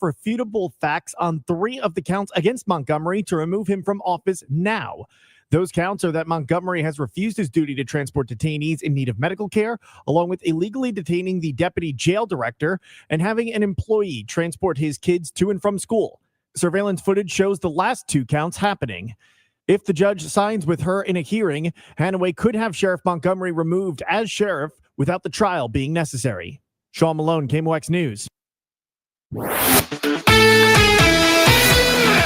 irrefutable facts on 3 of the counts against Montgomery to remove him from office now. Those counts are that Montgomery has refused his duty to transport detainees in need of medical care, along with illegally detaining the deputy jail director and having an employee transport his kids to and from school. Surveillance footage shows the last 2 counts happening. If the judge signs with her in a hearing, Hanaway could have Sheriff Montgomery removed as sheriff without the trial being necessary. Sean Malone, KMOX News.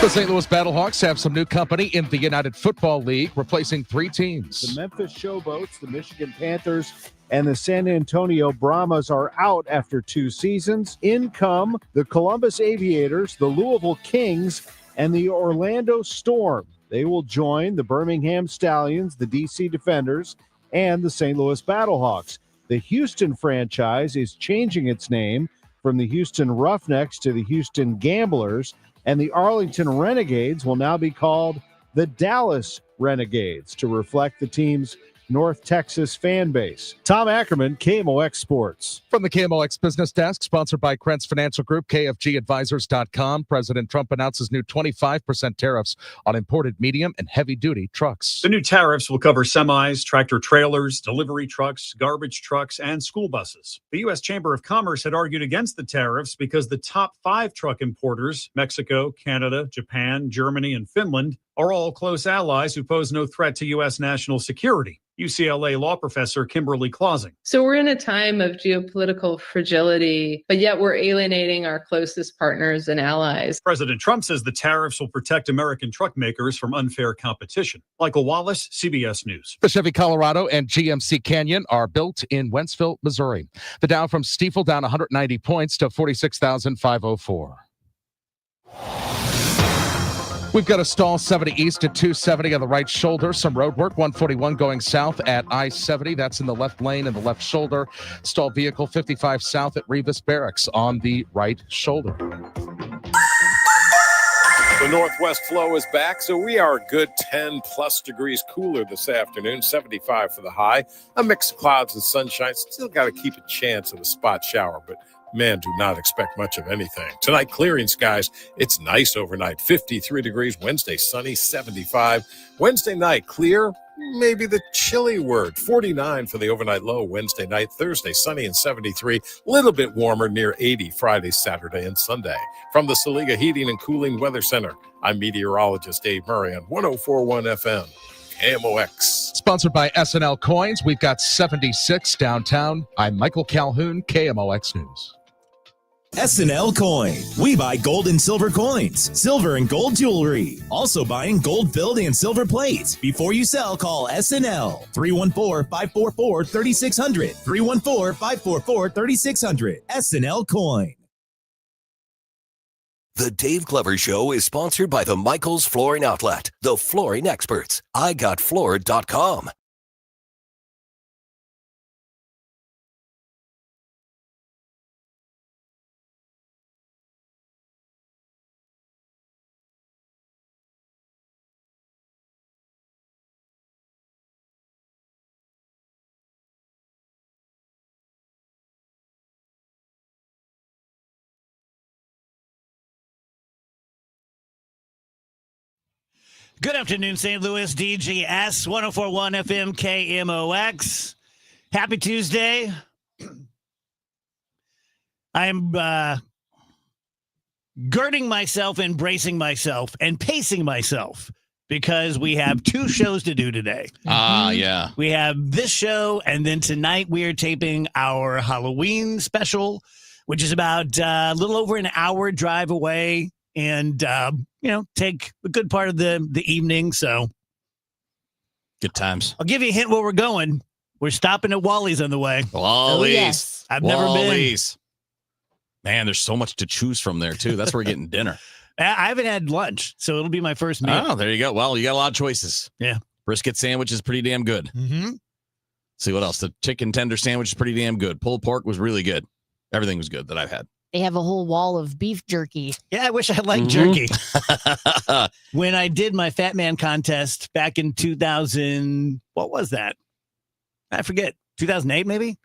The St. Louis Battlehawks have some new company in the United Football League, replacing 3 teams. The Memphis Showboats, the Michigan Panthers, and the San Antonio Brahmas are out after 2 seasons. In come the Columbus Aviators, the Louisville Kings, and the Orlando Storm. They will join the Birmingham Stallions, the DC Defenders, and the St. Louis Battlehawks. The Houston franchise is changing its name from the Houston Roughnecks to the Houston Gamblers, and the Arlington Renegades will now be called the Dallas Renegades to reflect the team's North Texas fan base. Tom Ackerman, KMOX Sports. From the KMOX Business Desk, sponsored by Krentz Financial Group, KFGadvisors.com, President Trump announces new 25% tariffs on imported medium and heavy-duty trucks. The new tariffs will cover semis, tractor-trailers, delivery trucks, garbage trucks, and school buses. The U.S. Chamber of Commerce had argued against the tariffs because the top 5 truck importers, Mexico, Canada, Japan, Germany, and Finland, are all close allies who pose no threat to U.S. national security. UCLA law professor Kimberly Clausing. So we're in a time of geopolitical fragility, but yet we're alienating our closest partners and allies. President Trump says the tariffs will protect American truck makers from unfair competition. Michael Wallace, CBS News. The Chevy Colorado and GMC Canyon are built in Wentzville, Missouri. The Dow from Stiefel down 190 points to 46,504. We've got a stall 70 east at 270 on the right shoulder. Some road work, 141 going south at I-70. That's in the left lane and the left shoulder. Stalled vehicle 55 south at Revis Barracks on the right shoulder. The northwest flow is back, so we are a good 10 plus degrees cooler this afternoon, 75 for the high. A mix of clouds and sunshine. Still got to keep a chance of a spot shower, but man, do not expect much of anything. Tonight, clearing skies. It's nice overnight. 53 degrees. Wednesday, sunny, 75. Wednesday night, clear. Maybe the chilly word. 49 for the overnight low Wednesday night. Thursday, sunny and 73. A little bit warmer, near 80 Friday, Saturday, and Sunday. From the Saliga Heating and Cooling Weather Center, I'm meteorologist Dave Murray on 104.1 FM. KMOX. Sponsored by SNL Coins. We've got 76 downtown. I'm Michael Calhoun, KMOX News. SNL Coin. We buy gold and silver coins, silver and gold jewelry. Also buying gold-filled and silver plates. Before you sell, call SNL. 314-544-3600. 314-544-3600. SNL Coin. The Dave Glover Show is sponsored by the Michaels Flooring Outlet, the flooring experts. IGotFloored.com. Good afternoon, St. Louis, DGS, 104.1 FM, KMOX. Happy Tuesday. I'm girding myself and bracing myself and pacing myself because we have 2 shows to do today. Yeah. We have this show, and then tonight we are taping our Halloween special, which is about a little over an hour drive away. And, take a good part of the evening. So good times. I'll give you a hint where we're going. We're stopping at Wally's on the way. Wally's. Oh, yes. I've never been. Man, there's so much to choose from there, too. That's where we're getting dinner. I haven't had lunch, so it'll be my first meal. Oh, there you go. Well, you got a lot of choices. Yeah. Brisket sandwich is pretty damn good. Mm-hmm. See what else? The chicken tender sandwich is pretty damn good. Pulled pork was really good. Everything was good that I've had. They have a whole wall of beef jerky. Yeah, I wish I liked jerky. When I did my Fat Man contest back in 2000, what was that? I forget. 2008 maybe,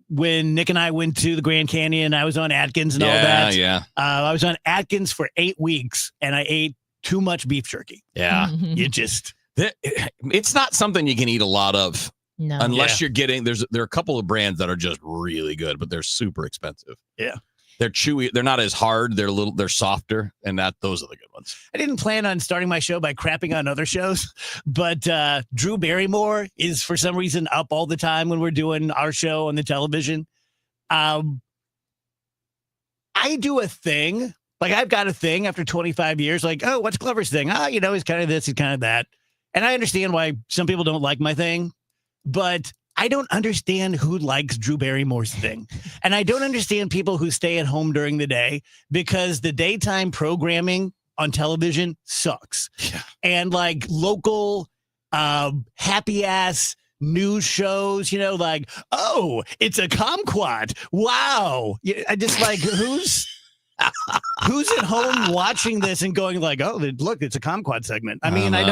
when Nick and I went to the Grand Canyon. I was on Atkins and all that. Yeah. I was on Atkins for 8 weeks, and I ate too much beef jerky. Yeah. You just It's not something you can eat a lot of No. unless you're getting there are a couple of brands that are just really good, but they're super expensive. Yeah. They're chewy. They're not as hard. They're softer, and those are the good ones. I didn't plan on starting my show by crapping on other shows, but Drew Barrymore is for some reason up all the time when we're doing our show on the television. I do a thing. Like, I've got a thing after 25 years, like, oh, what's Glover's thing? He's kind of this, he's kind of that. And I understand why some people don't like my thing, but I don't understand who likes Drew Barrymore's thing. And I don't understand people who stay at home during the day, because the daytime programming on television sucks. Yeah. And like local happy ass news shows, like, oh, it's a kumquat. Wow. I just like, who's at home watching this and going like, oh, look, it's a kumquat segment. I mean, I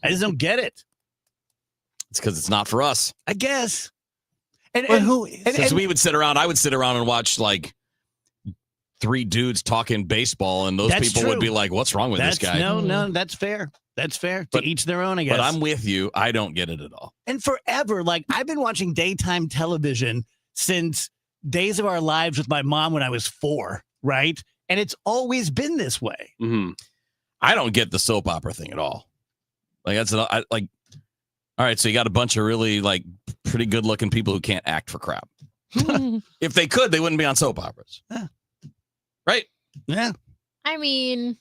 just don't get it. It's because it's not for us. I guess. Since we would sit around, I would sit around and watch like 3 dudes talking baseball, and those people would be like, what's wrong with this guy? No, that's fair. That's fair. To each their own, I guess. But I'm with you. I don't get it at all. And forever, like, I've been watching daytime television since Days of Our Lives with my mom when I was 4, right? And it's always been this way. Mm-hmm. I don't get the soap opera thing at all. Like, all right, so you got a bunch of really, like, pretty good-looking people who can't act for crap. If they could, they wouldn't be on soap operas. Yeah. Right? Yeah. I mean,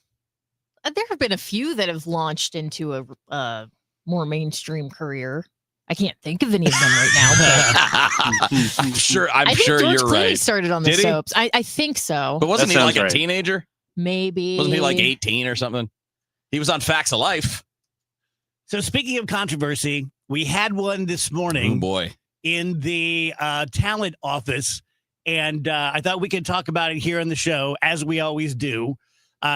there have been a few that have launched into a more mainstream career. I can't think of any of them right now. But I'm sure I think George you're Clooney right. started on the Did he? soaps. I think so. But wasn't he like a teenager? Maybe. Wasn't he like 18 or something? He was on Facts of Life. So speaking of controversy, we had one this morning. Oh, boy. In the talent office, and I thought we could talk about it here on the show, as we always do.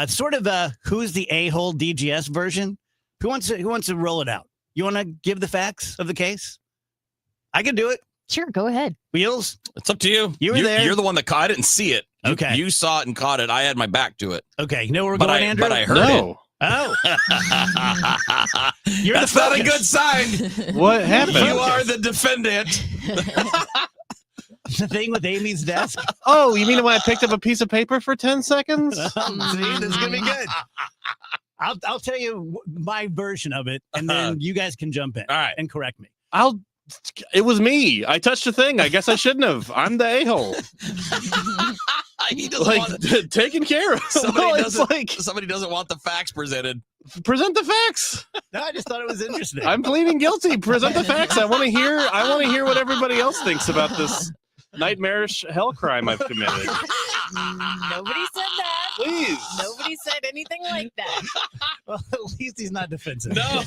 Sort of a who's the a-hole DGS version. Who wants to roll it out? You want to give the facts of the case? I can do it. Sure, go ahead. Wheels? It's up to you. You were there. You're the one that caught it. I didn't see it. Okay. You saw it and caught it. I had my back to it. Okay. You know where we're going, Andrew? But I heard it. Oh. That's not a good sign. What happened? You are the defendant. The thing with Amy's desk. Oh, you mean when I picked up a piece of paper for 10 seconds? See, this is going to be good. I'll tell you my version of it, and then you guys can jump in. All right. And correct me. It was me. I touched a thing. I guess I shouldn't have. I'm the a-hole. He doesn't want taken care of. Somebody doesn't want the facts presented. Present the facts. No, I just thought it was interesting. I'm pleading guilty. Present the facts. I want to hear what everybody else thinks about this nightmarish hell crime I've committed. Nobody said that. Please. Nobody said anything like that. Well, at least he's not defensive. No.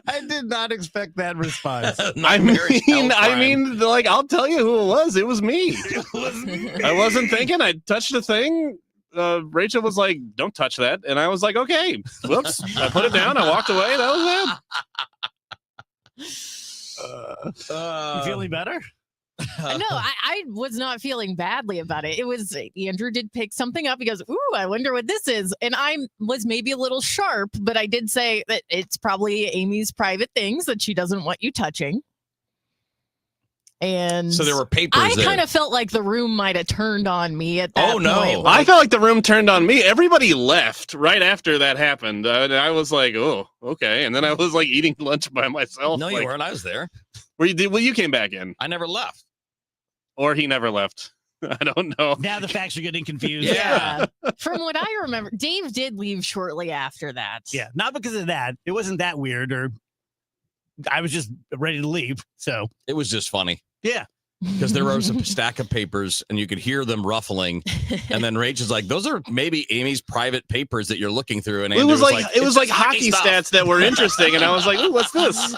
I did not expect that response. I mean, like, I'll tell you who it was. It was me. It was me. I wasn't thinking. I touched a thing. Rachel was like, "Don't touch that," and I was like, "Okay." Whoops. I put it down. I walked away. That was it. You feeling better? No, I was not feeling badly about it. It was Andrew did pick something up. He goes, "Ooh, I wonder what this is." And I was maybe a little sharp, but I did say that it's probably Amy's private things that she doesn't want you touching. And so there were papers. I kind of felt like the room might have turned on me at that point. I felt like the room turned on me. Everybody left right after that happened. I was like, "Oh, okay." And then I was like eating lunch by myself. No, like, you weren't. I was there. Well, you came back in. I never left. Or he never left. I don't know. Now the facts are getting confused. Yeah. From what I remember, Dave did leave shortly after that. Yeah, not because of that. It wasn't that weird, or I was just ready to leave. So it was just funny. Yeah. Because there was a stack of papers and you could hear them ruffling. And then Rachel's like, those are maybe Amy's private papers that you're looking through. And it was like hockey hockey stats that were interesting. And I was like, "Ooh, what's this?"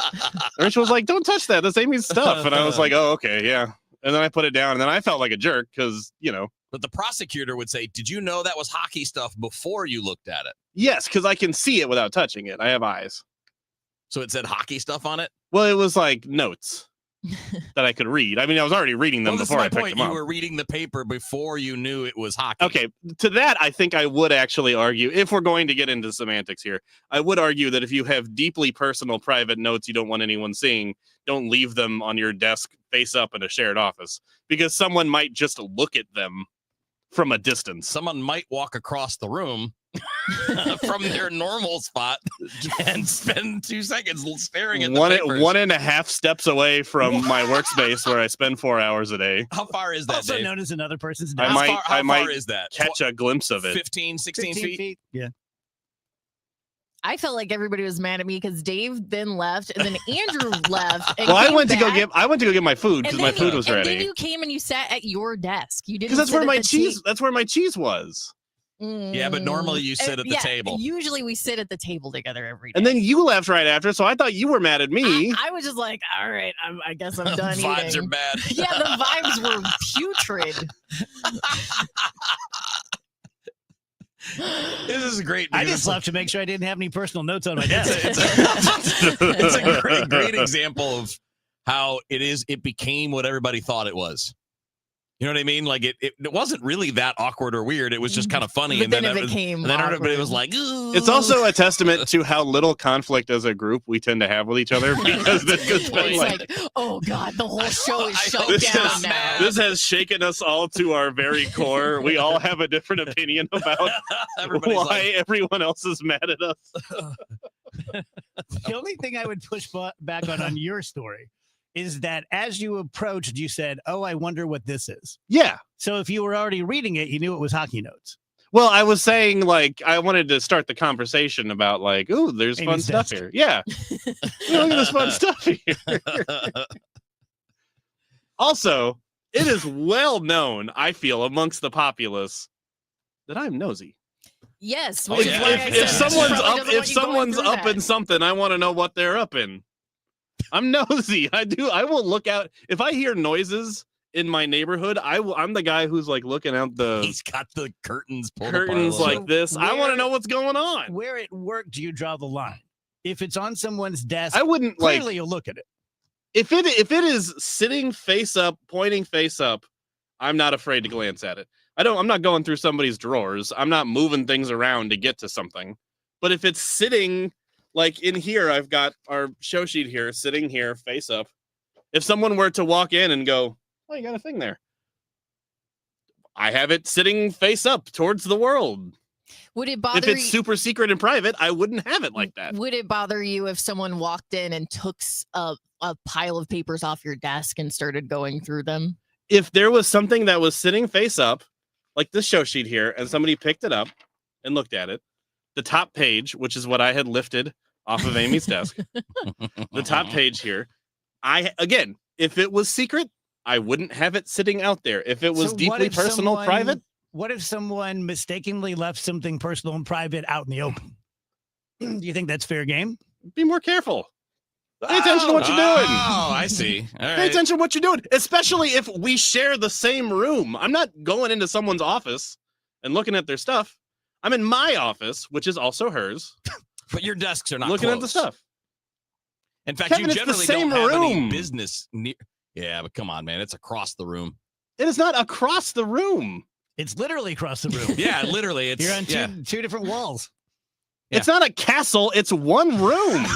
Rachel was like, "Don't touch that. That's Amy's stuff." And I was like, "Oh, okay, yeah." And then I put it down, and then I felt like a jerk because, But the prosecutor would say, did you know that was hockey stuff before you looked at it? yes, because I can see it without touching it. I have eyes. So it said hockey stuff on it? Well, it was like notes that I could read. I mean, I was already reading them Well, before I that's my picked point. them You up. were reading the paper before you knew it was hockey. Okay, to that, I think I would actually argue, if we're going to get into semantics here, I would argue that if you have deeply personal private notes you don't want anyone seeing, don't leave them on your desk face up in a shared office, because someone might just look at them from a distance. Someone might walk across the room from their normal spot and spend 2 seconds staring at the papers. 1.5 steps away from my workspace where I spend 4 hours a day. How far is that, Also Dave? known as another person's I desk. might- How I might far is that? Catch a glimpse of it. 15, 16 feet? Yeah. I felt like everybody was mad at me because Dave then left, and then Andrew left. And Well, I came went to go back, get my food because and my then food was and then ready. you came and you sat at your desk. You didn't Because that's sit where at my the cheese. That's where my cheese was. Yeah, but normally you sit at the yeah, table. Usually we sit at the table together every day. And then you left right after, so I thought you were mad at me. I was just like, all right, I guess I'm done Vibes eating. are bad. Yeah, the vibes were putrid. This is great. I because just left to make sure I didn't have any personal notes on my desk. it's a great example of how it became what everybody thought it was. You know what I mean? Like it wasn't really that awkward or weird. It was just kind of funny. But and then then it became everybody awkward. was like, ooh. It's also a testament to how little conflict as a group we tend to have with each other because this has been It's like, like, oh God, the whole show is shut this down has, now. this has shaken us all to our very core. We all have a different opinion about Everybody's why like, everyone else is mad at us. The only thing I would push back on your story is that as you approached, you said, "Oh, I wonder what this is." Yeah. So if you were already reading it, you knew it was hockey notes. Well, I was saying, like, I wanted to start the conversation about, like, ooh, there's fun Amy's stuff desk. here. Yeah. Look at this fun stuff here. Also, it is well known, I feel, amongst the populace that I'm nosy. Yes. Oh, which yeah. is why I If said someone's probably up, doesn't if want you going someone's through up that. in something, I want to know what they're up in. I'm nosy. I will look out if I hear noises in my neighborhood. I'm the guy who's like looking out the he's got the curtains pulled apart a curtains little like bit. this. I want Where- to know what's going on. Where at work do you draw the line? If it's on someone's desk, I wouldn't like clearly you'll look at it. if it is sitting face up, pointing face up. I'm not afraid to glance at it. I'm not going through somebody's drawers. I'm not moving things around to get to something. But if it's sitting like in here, I've got our show sheet here, sitting here, face up. If someone were to walk in and go, "Oh, you got a thing there," I have it sitting face up towards the world. Would it bother If it's you? super secret and private, I wouldn't have it like that. Would it bother you if someone walked in and took a pile of papers off your desk and started going through them? If there was something that was sitting face up, like this show sheet here, and somebody picked it up and looked at it, the top page, which is what I had lifted off of Amy's desk, the top page here, if it was secret, I wouldn't have it sitting out there. If it was So what deeply if personal, someone- private, What if someone mistakenly left something personal and private out in the open? Do you think that's fair game? be more careful. Pay attention to what you're doing. Oh, I see. All Pay right. attention to what you're doing, especially if we share the same room. I'm not going into someone's office and looking at their stuff. I'm in my office, which is also hers, But your desks are not looking at the close. stuff. In fact, Kevin, you it's the generally same don't have any room. business near. Yeah, but come on, man. It's across the room. It is not across the room. It's literally across the room. Yeah, literally. It's You're on yeah. two different walls. It's not a castle. It's one room.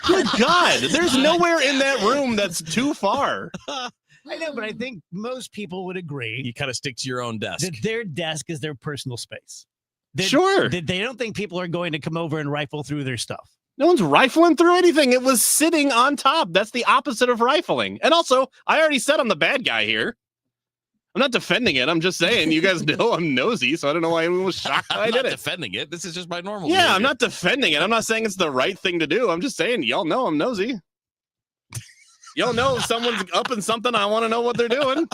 Good God. There's nowhere in that room that's too far. I know, but I think most people would agree You kind of stick to your own desk. that their desk is their personal space. That- Sure. that they don't think people are going to come over and rifle through their stuff. No one's rifling through anything. It was sitting on top. That's the opposite of rifling. And also, I already said I'm the bad guy here. I'm not defending it. I'm just saying, you guys know I'm nosy, so I don't know why anyone was shocked that I I'm did not it. defending it. This is just my normal. Yeah, behavior. I'm not defending it. I'm not saying it's the right thing to do. I'm just saying, y'all know I'm nosy. Y'all know if someone's up in something, I want to know what they're doing.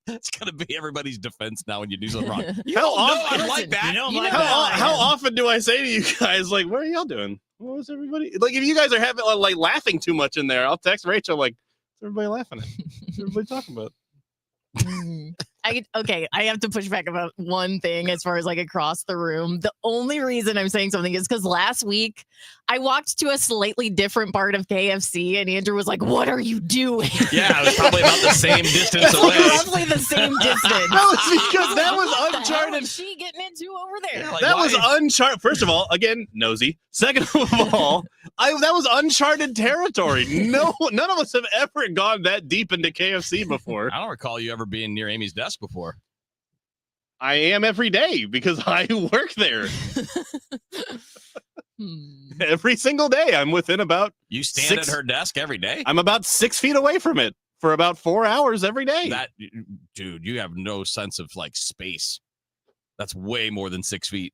It's gonna be everybody's defense now when you do something wrong. You How don't know often- I'm like that. You know, You like know that. How often do I say to you guys, like, what are y'all doing? What was everybody like? If you guys are having like laughing too much in there, I'll text Rachel like, "Is everybody laughing at? What's everybody talking about? I have to push back about one thing as far as like across the room. The only reason I'm saying something is because last week I walked to a slightly different part of KFC and Andrew was like, "What are you doing?" Yeah, it was probably about the same distance away. Roughly the same distance. That was because that was What the hell uncharted. is she getting into over there? Yeah, like, That why- was uncharted. First of all, again, nosy. Second of all, that was uncharted territory. None of us have ever gone that deep into KFC before. I don't recall you ever being near Amy's desk before. I am every day because I work there. Every single day, I'm within about. You stand Six- at her desk every day? I'm about 6 feet away from it for about 4 hours every day. That, dude, you have no sense of like space. That's way more than 6 feet.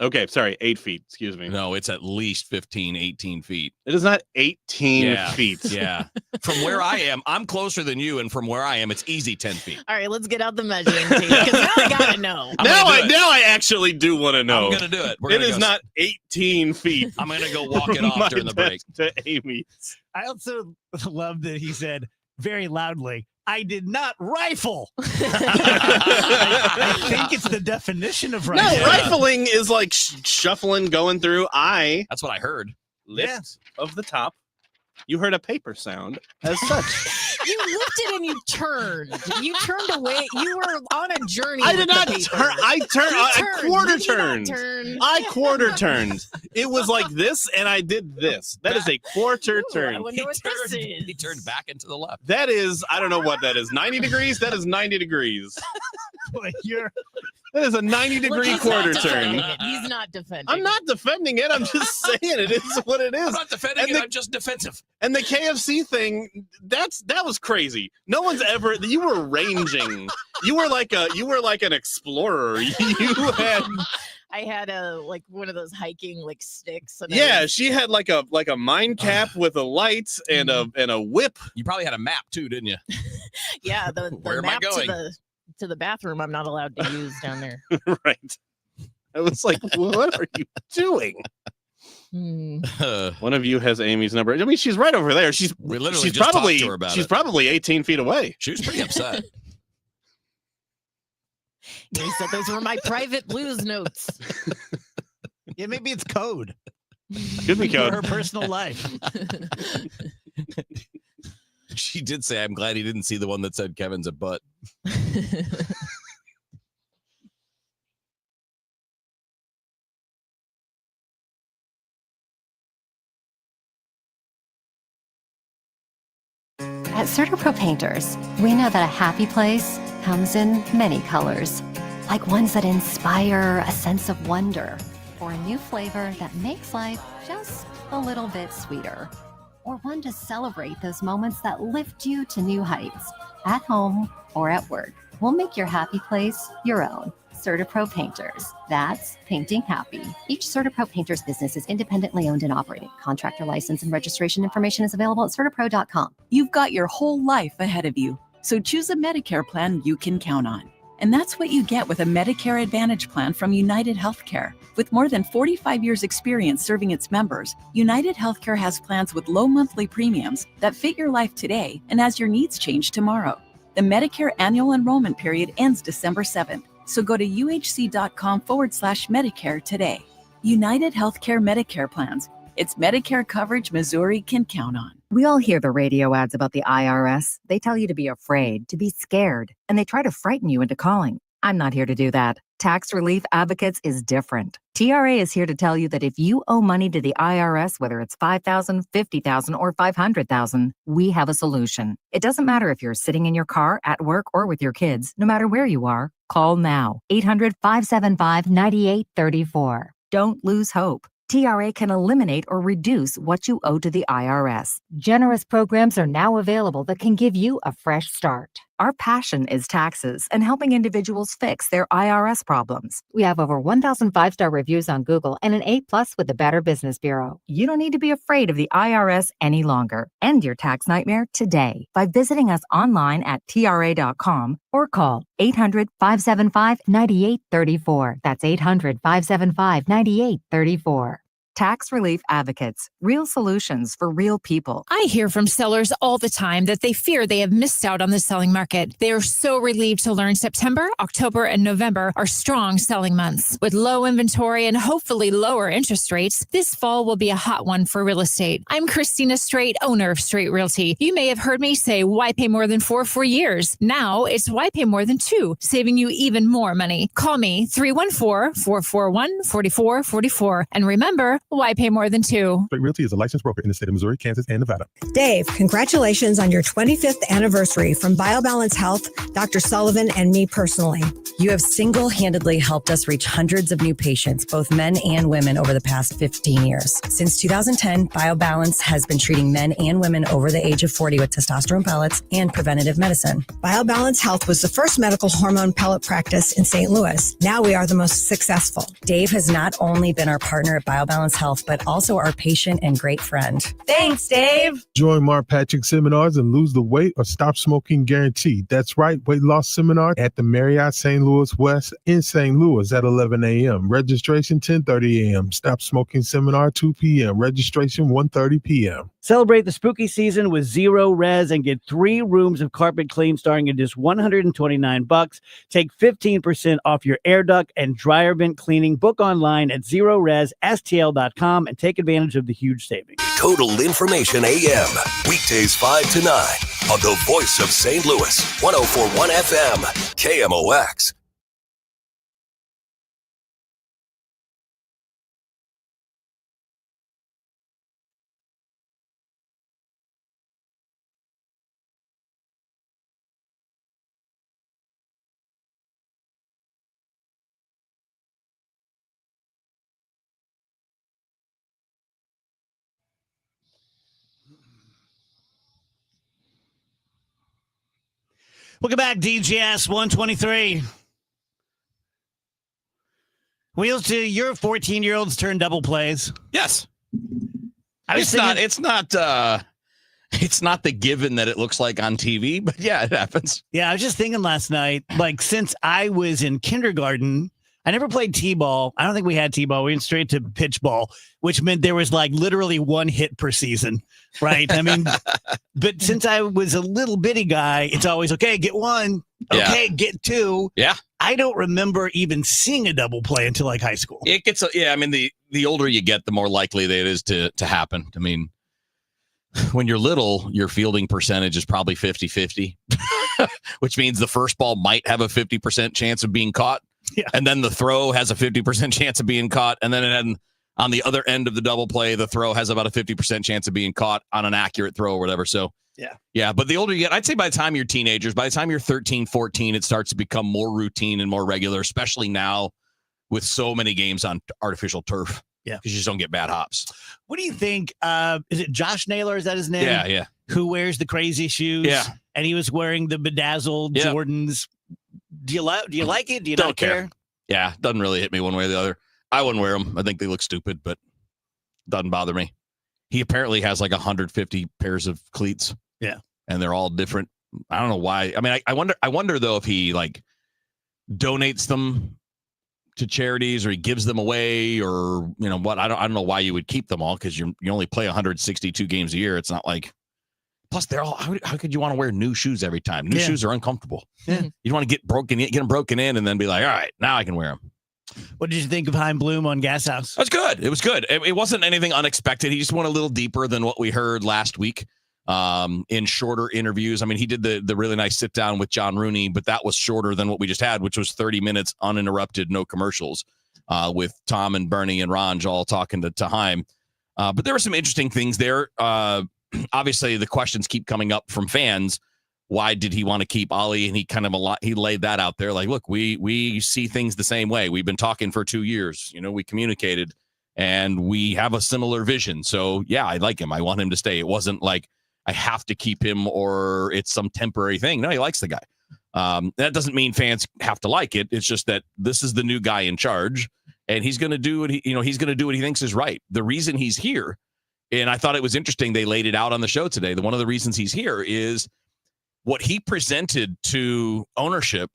Okay, sorry, 8 feet. Excuse me. No, it's at least 15, 18 feet. It is not 18 Yeah, feet. Yeah. From where I am, I'm closer than you, and from where I am, it's easy 10 feet. All right, let's get out the measuring tape because now I gotta know. Now I actually do want to know. I'm gonna do it. It is not 18 feet. I'm gonna go walk it off during the break. To Amy. I also love that he said very loudly, "I did not rifle." I think it's the definition of No, rifle. rifling is like shuffling, going through. That's what I heard. Lift of the top. You heard a paper sound as such. You lifted and you turned. You turned away. You were on a journey. I with did the not paper. turn. I turned. You I turned. quarter You did not turned. turn. I quarter turned. It was like this, and I did this. That is a quarter Ooh, I turn. wonder what this is. He turned back into the left. That is, I don't know what that is. 90 degrees? That is 90 degrees. Boy, you're That is a 90 Look, degree he's quarter not turn. defending it. He's not defending. I'm not defending it. I'm just saying it is what it is. I'm not defending And it. the- I'm just defensive. And the KFC thing, that was crazy. No one's ever. You were ranging. You were like an explorer. You had. I had like one of those hiking like sticks. And Yeah, she had like a mine cap with a light and a whip. You probably had a map too, didn't you? yeah. The Where am I map going? to the bathroom. I'm not allowed to use down there. Right. I was like, what are you doing? Hmm. One of you has Amy's number. I mean, she's right over there. We literally she's just probably talked to her about she's it. probably 18 feet away. She was pretty upset. You said those were my private blues notes. yeah, maybe it's code Could be for code. her personal life. She did say, "I'm glad he didn't see the one that said Kevin's a butt." At CertaPro Painters, we know that a happy place comes in many colors, like ones that inspire a sense of wonder, or a new flavor that makes life just a little bit sweeter, or one to celebrate those moments that lift you to new heights, at home or at work. We'll make your happy place your own. CertaPro Painters. That's painting happy. Each CertaPro Painters business is independently owned and operated. Contractor license and registration information is available at CertaPro.com. You've got your whole life ahead of you, so choose a Medicare plan you can count on. And that's what you get with a Medicare Advantage plan from United Healthcare. With more than 45 years' experience serving its members, United Healthcare has plans with low monthly premiums that fit your life today and as your needs change tomorrow. The Medicare annual enrollment period ends December 7th, so go to uhc.com/Medicare today. United Healthcare Medicare plans. It's Medicare coverage Missouri can count on. We all hear the radio ads about the IRS. They tell you to be afraid, to be scared, and they try to frighten you into calling. I'm not here to do that. Tax Relief Advocates is different. TRA is here to tell you that if you owe money to the IRS, whether it's $5,000, $50,000, or $500,000, we have a solution. It doesn't matter if you're sitting in your car, at work, or with your kids. No matter where you are, call now. 800-575-9834. Don't lose hope. TRA can eliminate or reduce what you owe to the IRS. Generous programs are now available that can give you a fresh start. Our passion is taxes and helping individuals fix their IRS problems. We have over 1,000 5-star reviews on Google and an A+ with the Better Business Bureau. You don't need to be afraid of the IRS any longer. End your tax nightmare today by visiting us online at TRA.com or call 800-575-9834. That's 800-575-9834. Tax Relief Advocates, real solutions for real people. I hear from sellers all the time that they fear they have missed out on the selling market. They are so relieved to learn September, October, and November are strong selling months. With low inventory and hopefully lower interest rates, this fall will be a hot one for real estate. I'm Christina Straight, owner of Straight Realty. You may have heard me say, why pay more than 4 for years? Now it's why pay more than 2, saving you even more money. Call me 314-441-4444. And remember, why pay more than 2? Straight Realty is a licensed broker in the state of Missouri, Kansas, and Nevada. Dave, congratulations on your 25th anniversary from BioBalance Health, Dr. Sullivan, and me personally. You have single-handedly helped us reach hundreds of new patients, both men and women, over the past 15 years. Since 2010, BioBalance has been treating men and women over the age of 40 with testosterone pellets and preventative medicine. BioBalance Health was the first medical hormone pellet practice in St. Louis. Now we are the most successful. Dave has not only been our partner at BioBalance Health, but also our patient and great friend. Thanks, Dave. Join Mark Patrick seminars and lose the weight or stop smoking guaranteed. That's right, weight loss seminar at the Marriott St. Louis West in St. Louis at 11 a.m. Registration 10:30 a.m. Stop smoking seminar 2 p.m. Registration 1:30 p.m. Celebrate the spooky season with Zero Res and get 3 rooms of carpet clean starting at just $129. Take 15% off your air duct and dryer vent cleaning. Book online at ZeroResSTL.com and take advantage of the huge savings. Total Information AM, weekdays 5 to 9 on the voice of St. Louis, 104.1 FM, KMOX. Welcome back, DGS 123. Wheels to your 14-year-olds turn double plays. Yes. It's not the given that it looks like on TV, but yeah, it happens. Yeah, I was just thinking last night, like since I was in kindergarten, I never played T-ball. I don't think we had T-ball. We went straight to pitch ball, which meant there was like literally 1 hit per season, right? I mean, but since I was a little bitty guy, it's always, okay, get 1. Okay, get 2. Yeah. I don't remember even seeing a double play until like high school. It gets, I mean, the older you get, the more likely that it is to happen. I mean, when you're little, your fielding percentage is probably 50-50, which means the first ball might have a 50% chance of being caught. Yeah. And then the throw has a 50% chance of being caught. And then on the other end of the double play, the throw has about a 50% chance of being caught on an accurate throw or whatever. So, yeah. But the older you get, I'd say by the time you're teenagers, by the time you're 13, 14, it starts to become more routine and more regular, especially now with so many games on artificial turf. Yeah. Because you just don't get bad hops. What do you think? Is it Josh Naylor? Is that his name? Yeah. Who wears the crazy shoes? Yeah. And he was wearing the bedazzled Jordans. Do you like it? Do you Don't not care? Yeah, doesn't really hit me one way or the other. I wouldn't wear them. I think they look stupid, but doesn't bother me. He apparently has like 150 pairs of cleats. Yeah. And they're all different. I don't know why. I mean, I wonder though if he like donates them to charities or he gives them away or you know what. I don't know why you would keep them all because you only play 162 games a year. It's not like. Plus, they're all. How could you want to wear new shoes every time? New shoes are uncomfortable. Yeah. You want to get them broken in, and then be like, all right, now I can wear them. What did you think of Heim Bloom on Gas House? That's good. It was good. It wasn't anything unexpected. He just went a little deeper than what we heard last week in shorter interviews. I mean, he did the really nice sit down with John Rooney, but that was shorter than what we just had, which was 30 minutes uninterrupted, no commercials, with Tom and Bernie and Ranj all talking to Heim. But there were some interesting things there. Obviously, the questions keep coming up from fans. Why did he want to keep Ollie? And he laid that out there. Like, look, we see things the same way. We've been talking for 2 years. You know, we communicated, and we have a similar vision. So, yeah, I like him. I want him to stay. It wasn't like I have to keep him or it's some temporary thing. No, he likes the guy. That doesn't mean fans have to like it. It's just that this is the new guy in charge, and he's going to do what he's going to do what he thinks is right. The reason he's here. And I thought it was interesting. They laid it out on the show today. One of the reasons he's here is what he presented to ownership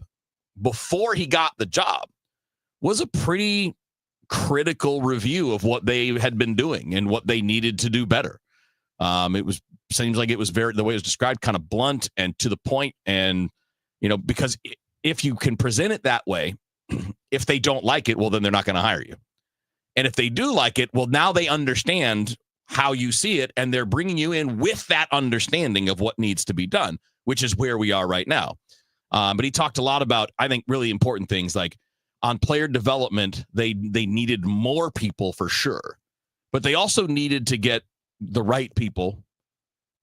before he got the job was a pretty critical review of what they had been doing and what they needed to do better. Seems like it was the way it was described, kind of blunt and to the point. And, because if you can present it that way, if they don't like it, well, then they're not going to hire you. And if they do like it, well, now they understand how you see it, and they're bringing you in with that understanding of what needs to be done, which is where we are right now. But he talked a lot about, I think, really important things like on player development, they needed more people for sure, but they also needed to get the right people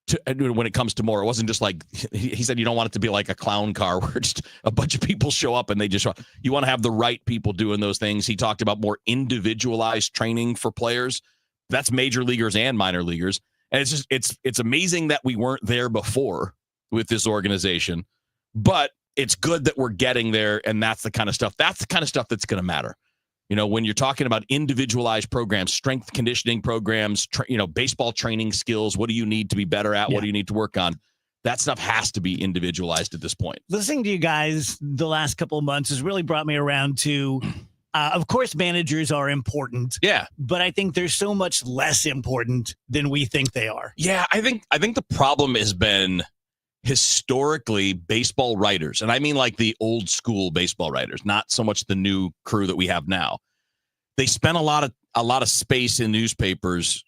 to, when it comes to more. It wasn't just like, he said, you don't want it to be like a clown car where just a bunch of people show up and they just, you want to have the right people doing those things. He talked about more individualized training for players. That's major leaguers and minor leaguers. And it's amazing that we weren't there before with this organization, but it's good that we're getting there. And that's the kind of stuff that's going to matter. When you're talking about individualized programs, strength conditioning programs, baseball training skills, what do you need to be better at? Yeah. What do you need to work on? That stuff has to be individualized at this point. Listening to you guys the last couple of months has really brought me around to, of course, managers are important. Yeah. But I think they're so much less important than we think they are. Yeah, I think the problem has been historically baseball writers, and I mean like the old school baseball writers, not so much the new crew that we have now. They spent a lot of space in newspapers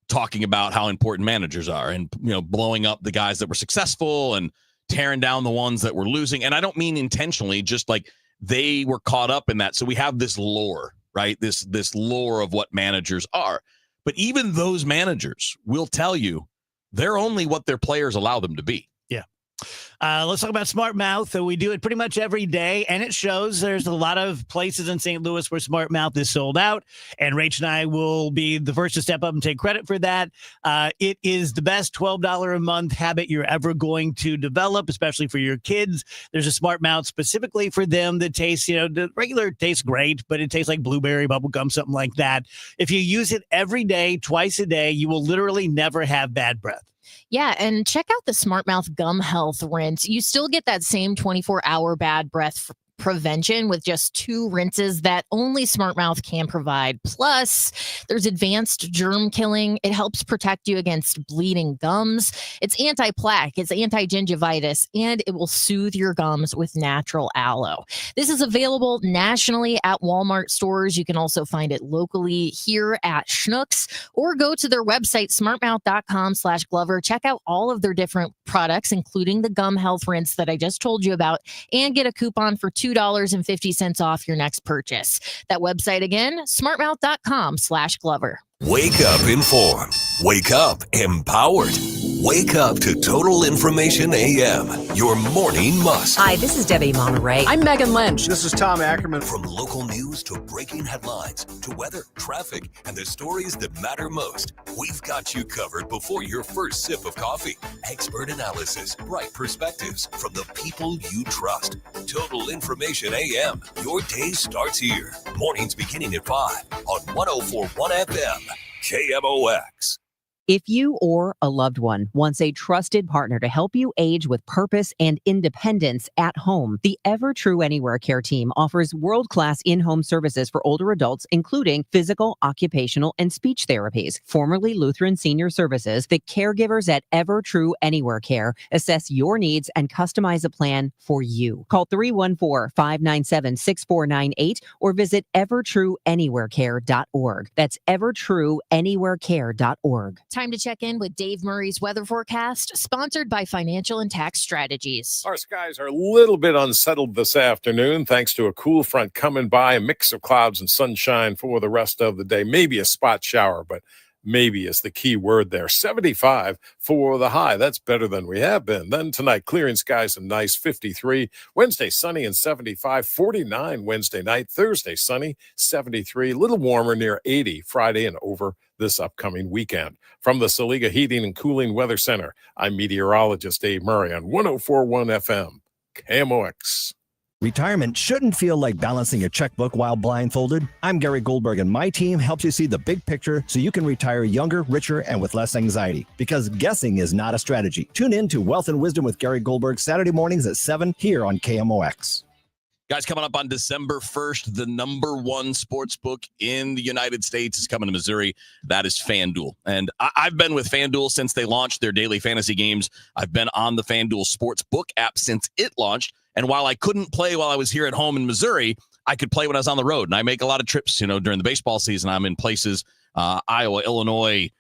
talking about how important managers are, and blowing up the guys that were successful and tearing down the ones that were losing. And I don't mean intentionally, just like they were caught up in that. So we have this lore, right? This lore of what managers are. But even those managers will tell you they're only what their players allow them to be. Yeah. Let's talk about Smart Mouth. We do it pretty much every day, and it shows. There's a lot of places in St. Louis where Smart Mouth is sold out, and Rach and I will be the first to step up and take credit for that. It is the best $12 a month habit you're ever going to develop, especially for your kids. There's a Smart Mouth specifically for them that tastes, the regular tastes great, but it tastes like blueberry, bubble gum, something like that. If you use it every day, twice a day, you will literally never have bad breath. Yeah, and check out the Smart Mouth Gum Health Rinse. You still get that same 24-hour bad breath prevention with just 2 rinses that only Smart Mouth can provide. Plus, there's advanced germ killing. It helps protect you against bleeding gums. It's anti-plaque, it's anti-gingivitis, and it will soothe your gums with natural aloe. This is available nationally at Walmart stores. You can also find it locally here at Schnucks, or go to their website, smartmouth.com/Glover. Check out all of their different products, including the Gum Health Rinse that I just told you about, and get a coupon for $2.50 off your next purchase. That website again, smartmouth.com/Glover. Wake up informed. Wake up empowered. Wake up to Total Information AM, your morning must. Hi, this is Debbie Monterey. I'm Megan Lynch. This is Tom Ackerman. From local news to breaking headlines to weather, traffic, and the stories that matter most, we've got you covered before your first sip of coffee. Expert analysis, bright perspectives from the people you trust. Total Information AM, your day starts here. Mornings beginning at 5 on 104.1 FM, KMOX. If you or a loved one wants a trusted partner to help you age with purpose and independence at home, the EverTrue Anywhere Care team offers world-class in-home services for older adults, including physical, occupational, and speech therapies. Formerly Lutheran Senior Services, the caregivers at EverTrue Anywhere Care assess your needs and customize a plan for you. Call 314-597-6498 or visit evertrueanywherecare.org. That's evertrueanywherecare.org. Time to check in with Dave Murray's weather forecast, sponsored by Financial and Tax Strategies. Our skies are a little bit unsettled this afternoon thanks to a cool front coming by, a mix of clouds and sunshine for the rest of the day. Maybe a spot shower, but maybe is the key word there. 75 for the high. That's better than we have been. Then tonight, clearing skies and nice, 53. Wednesday, sunny and 75. 49 Wednesday night. Thursday, sunny, 73. A little warmer, near 80 Friday and over this upcoming weekend. From the Saliga Heating and Cooling Weather Center, I'm meteorologist Dave Murray on 104.1 FM, KMOX. Retirement shouldn't feel like balancing a checkbook while blindfolded. I'm Gary Goldberg, and my team helps you see the big picture so you can retire younger, richer, and with less anxiety. Because guessing is not a strategy. Tune in to Wealth and Wisdom with Gary Goldberg Saturday mornings at 7 here on KMOX. Guys, coming up on December 1st, the number one sports book in the United States is coming to Missouri. That is FanDuel. And I've been with FanDuel since they launched their daily fantasy games. I've been on the FanDuel Sportsbook app since it launched. And while I couldn't play while I was here at home in Missouri, I could play when I was on the road. And I make a lot of trips, during the baseball season. I'm in places, Iowa, Illinois,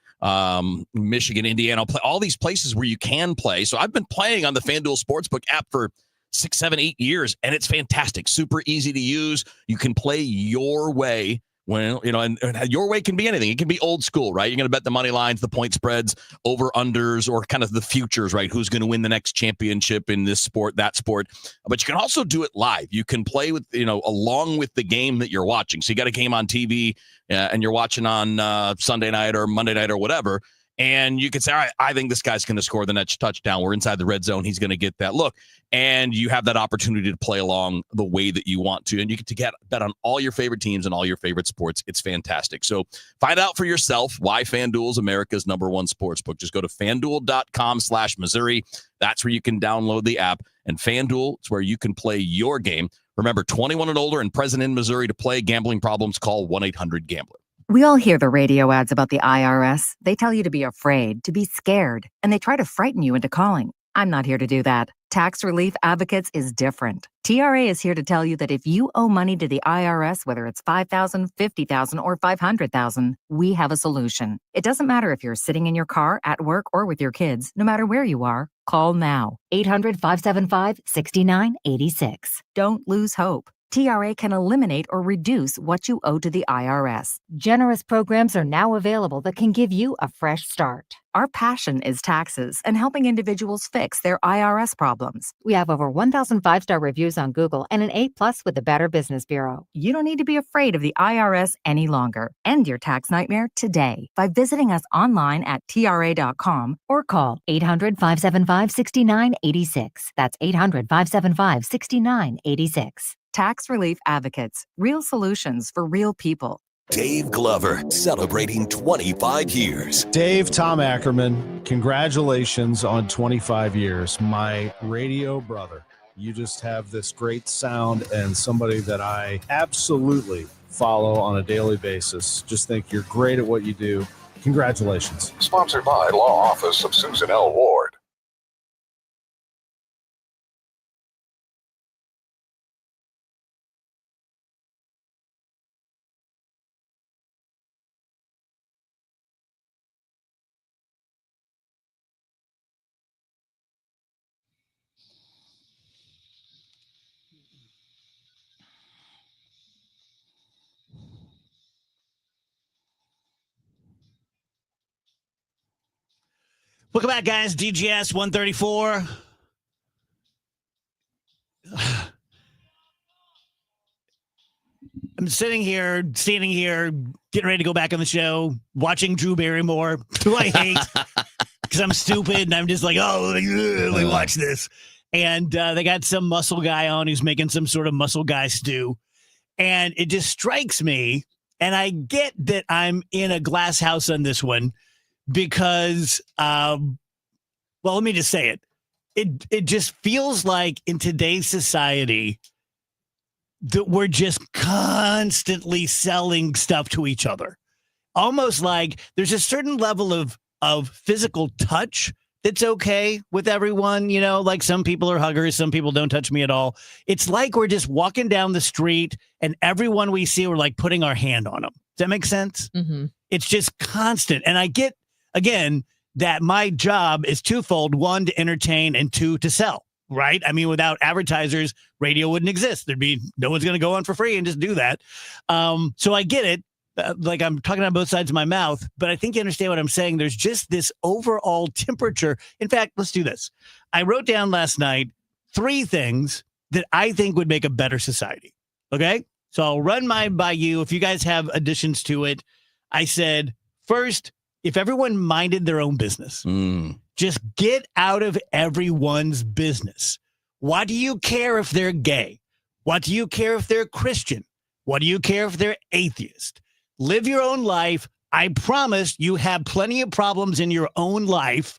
Michigan, Indiana, all these places where you can play. So I've been playing on the FanDuel Sportsbook app for 6, 7, 8 years, and it's fantastic. Super easy to use. You can play your way and your way can be anything. It can be old school, right? You're going to bet the money lines, the point spreads, over unders, or kind of the futures, right? Who's going to win the next championship in this sport, that sport. But you can also do it live. You can play with, along with the game that you're watching. So you got a game on TV and you're watching on Sunday night or Monday night or whatever. And you can say, all right, I think this guy's going to score the next touchdown. We're inside the red zone. He's going to get that look. And you have that opportunity to play along the way that you want to. And you get to bet on all your favorite teams and all your favorite sports. It's fantastic. So find out for yourself why FanDuel is America's number one sports book. Just go to FanDuel.com/Missouri. That's where you can download the app. And FanDuel is where you can play your game. Remember, 21 and older and present in Missouri to play. Gambling problems, call 1-800-GAMBLER. We all hear the radio ads about the IRS. They tell you to be afraid, to be scared, and they try to frighten you into calling. I'm not here to do that. Tax Relief Advocates is different. TRA is here to tell you that if you owe money to the IRS, whether it's $5,000, $50,000, or $500,000, we have a solution. It doesn't matter if you're sitting in your car, at work, or with your kids. No matter where you are, call now. 800-575-6986. Don't lose hope. TRA can eliminate or reduce what you owe to the IRS. Generous programs are now available that can give you a fresh start. Our passion is taxes and helping individuals fix their IRS problems. We have over 1,000 5-star reviews on Google and an A+ with the Better Business Bureau. You don't need to be afraid of the IRS any longer. End your tax nightmare today by visiting us online at TRA.com or call 800-575-6986. That's 800-575-6986. Tax Relief Advocates. Real solutions for real people. Dave Glover, celebrating 25 years. Dave, Tom Ackerman, congratulations on 25 years. My radio brother. You just have this great sound and somebody that I absolutely follow on a daily basis. Just think you're great at what you do. Congratulations. Sponsored by Law Office of Susan L. Ward. Welcome back, guys. DGS 134. I'm standing here, getting ready to go back on the show, watching Drew Barrymore, who I hate because I'm stupid and I'm just like, let me watch this. And they got some muscle guy on who's making some sort of muscle guy stew. And it just strikes me, and I get that I'm in a glass house on this one, because, let me just say it. It just feels like in today's society that we're just constantly selling stuff to each other. Almost like there's a certain level of physical touch that's okay with everyone. Like some people are huggers, some people don't touch me at all. It's like we're just walking down the street and everyone we see, we're like putting our hand on them. Does that make sense? Mm-hmm. It's just constant. And I get, again, that my job is twofold: one, to entertain, and two, to sell, right? I mean, without advertisers, radio wouldn't exist. No one's going to go on for free and just do that. So I get it. Like I'm talking on both sides of my mouth, but I think you understand what I'm saying. There's just this overall temperature. In fact, let's do this. I wrote down last night 3 things that I think would make a better society. Okay? So I'll run mine by you. If you guys have additions to it, I said, first, if everyone minded their own business, just get out of everyone's business. What do you care if they're gay? What do you care if they're Christian? What do you care if they're atheist? Live your own life. I promise you have plenty of problems in your own life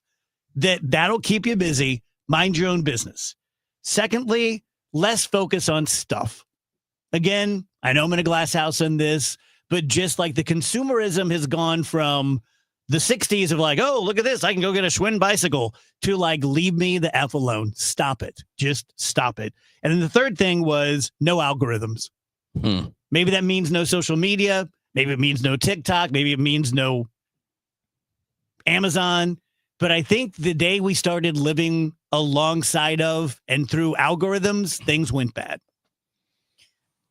that'll keep you busy. Mind your own business. Secondly, less focus on stuff. Again, I know I'm in a glass house on this, but just like the consumerism has gone from the 60s of like, oh, look at this, I can go get a Schwinn bicycle, to like, leave me the F alone. Stop it. Just stop it. And then the third thing was no algorithms. Maybe that means no social media. Maybe it means no TikTok. Maybe it means no Amazon. But I think the day we started living alongside of and through algorithms, things went bad.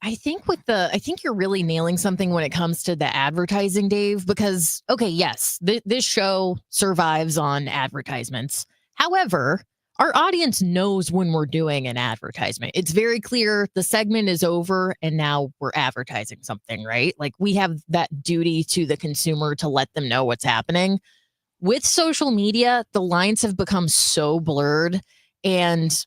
I think you're really nailing something when it comes to the advertising, Dave, because, okay, yes, this show survives on advertisements. However, our audience knows when we're doing an advertisement. It's very clear the segment is over and now we're advertising something, right? Like, we have that duty to the consumer to let them know what's happening. With social media, the lines have become so blurred, and